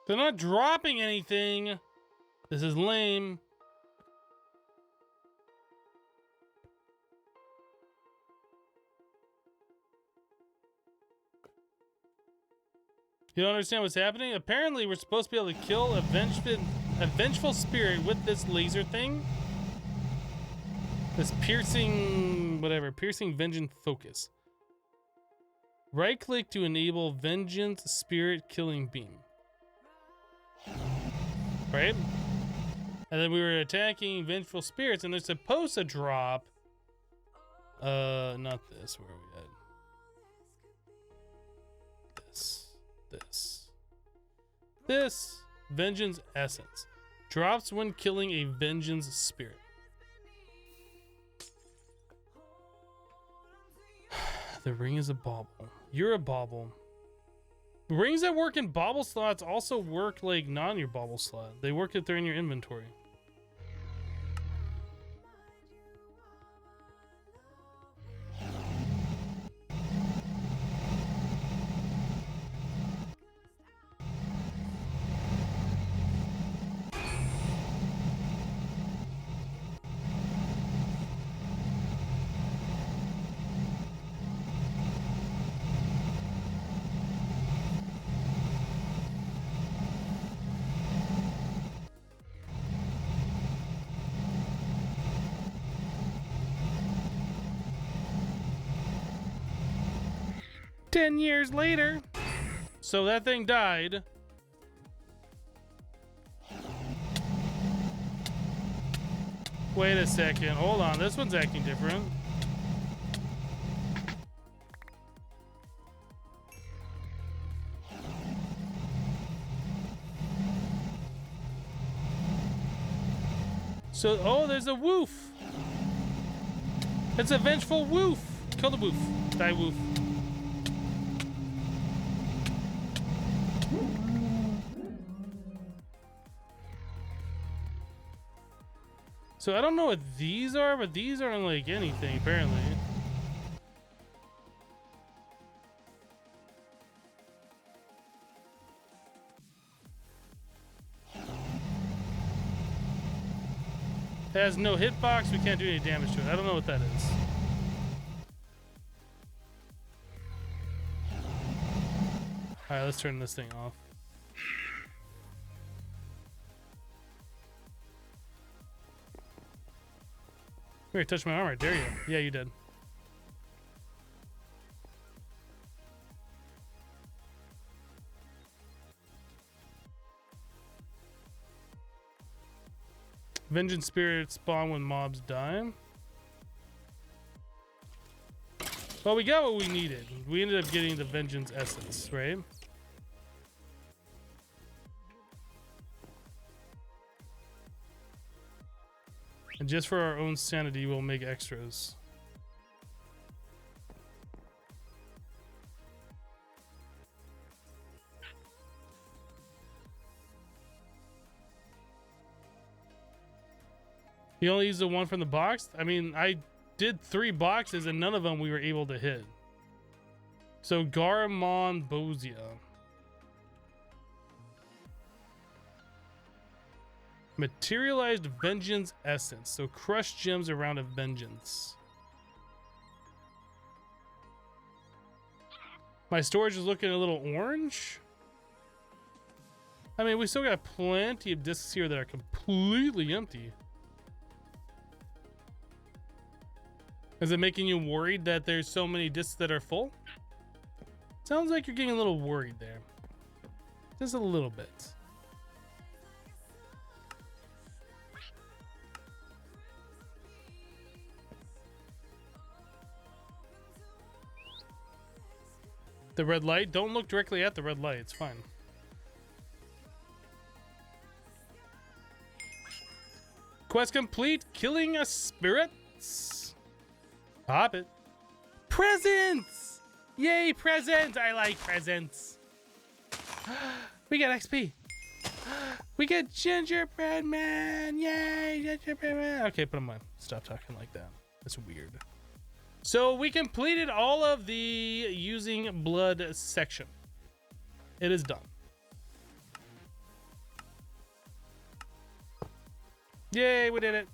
They're not dropping anything. This is lame. You don't understand what's happening? Apparently, we're supposed to be able to kill a vengeful spirit with this laser thing. This piercing, whatever, piercing vengeance focus. Right click to enable vengeance spirit killing beam. Right? And then we were attacking vengeful spirits, and they're supposed to drop Not this. Where are we at? This. Vengeance Essence. Drops when killing a vengeance spirit. The ring is a bauble. You're a bauble. Rings that work in bauble slots also work like not in your bauble slot. They work if they're in your inventory. "10 years later." So that thing died. Wait a second. Hold on. This one's acting different. So, oh, there's a woof. It's a vengeful woof. Kill the woof. Die woof. So I don't know what these are, but these aren't like anything, apparently. It has no hitbox, we can't do any damage to it. I don't know what that is. Alright, let's turn this thing off. Here, touch my armor, dare you? Yeah, you did. Vengeance spirits spawn when mobs die. Well, we got what we needed. We ended up getting the vengeance essence, right? And just for our own sanity, we'll make extras. You only use the one from the box? I mean, I did 3 boxes and none of them we were able to hit. So Garamond Bozia. Materialized vengeance essence. So crushed gems around a vengeance. My storage is looking a little orange. I mean, we still got plenty of discs here that are completely empty. Is it making you worried that there's so many discs that are full? Sounds like you're getting a little worried there. Just a little bit. The red light? Don't look directly at the red light. It's fine. Quest complete. Killing a spirit. Pop it. Presents! Yay, presents! I like presents. We got XP. We get gingerbread man. Yay, gingerbread man. Okay, put them on. Stop talking like that. That's weird. So we completed all of the using blood section. It is done. Yay, we did it.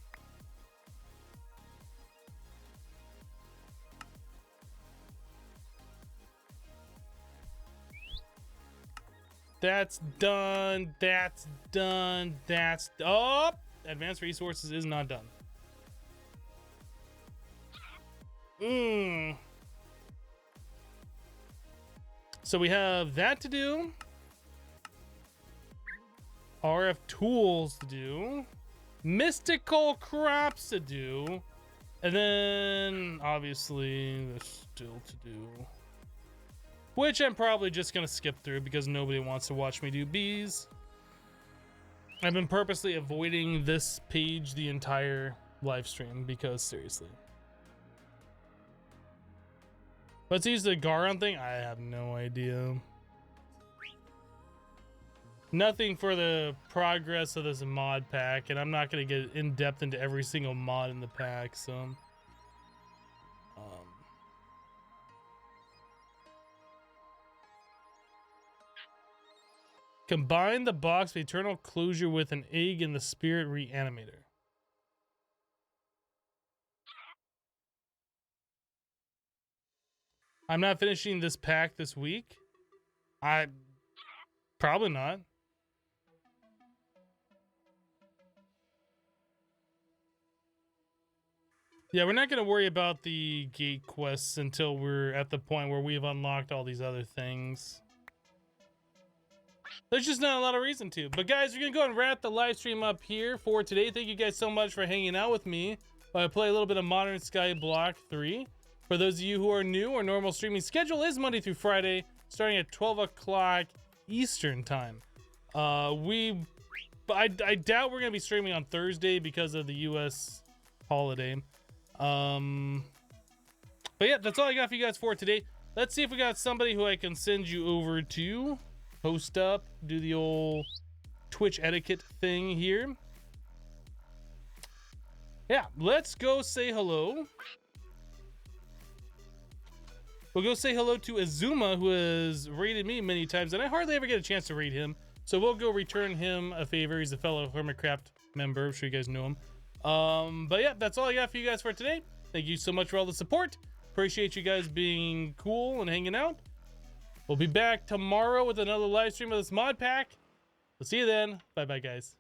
That's done. That's done. That's... Oh! Advanced resources is not done. So we have that to do. RF tools to do. Mystical crops to do. And then obviously there's still to do, which I'm probably just gonna skip through because nobody wants to watch me do bees. I've been purposely avoiding this page the entire live stream because seriously. Let's use the Garon thing. I have no idea. Nothing for the progress of this mod pack, and I'm not going to get in depth into every single mod in the pack, so combine the box of eternal closure with an egg in the spirit reanimator. I'm not finishing this pack this week. I probably not. Yeah, we're not going to worry about the gate quests until we're at the point where we've unlocked all these other things. There's just not a lot of reason to. But guys, we're going to go and wrap the live stream up here for today. Thank you guys so much for hanging out with me while I play a little bit of Modern Skyblock 3. For those of you who are new, our normal streaming schedule is Monday through Friday, starting at 12 o'clock Eastern time. I doubt we're going to be streaming on Thursday because of the U.S. holiday. But yeah, that's all I got for you guys for today. Let's see if we got somebody who I can send you over to host up, do the old Twitch etiquette thing here. Yeah, let's go say hello. We'll go say hello to Azuma, who has raided me many times, and I hardly ever get a chance to raid him. So we'll go return him a favor. He's a fellow Hermitcraft member. I'm sure you guys know him. But yeah, that's all I got for you guys for today. Thank you so much for all the support. Appreciate you guys being cool and hanging out. We'll be back tomorrow with another live stream of this mod pack. We'll see you then. Bye bye, guys.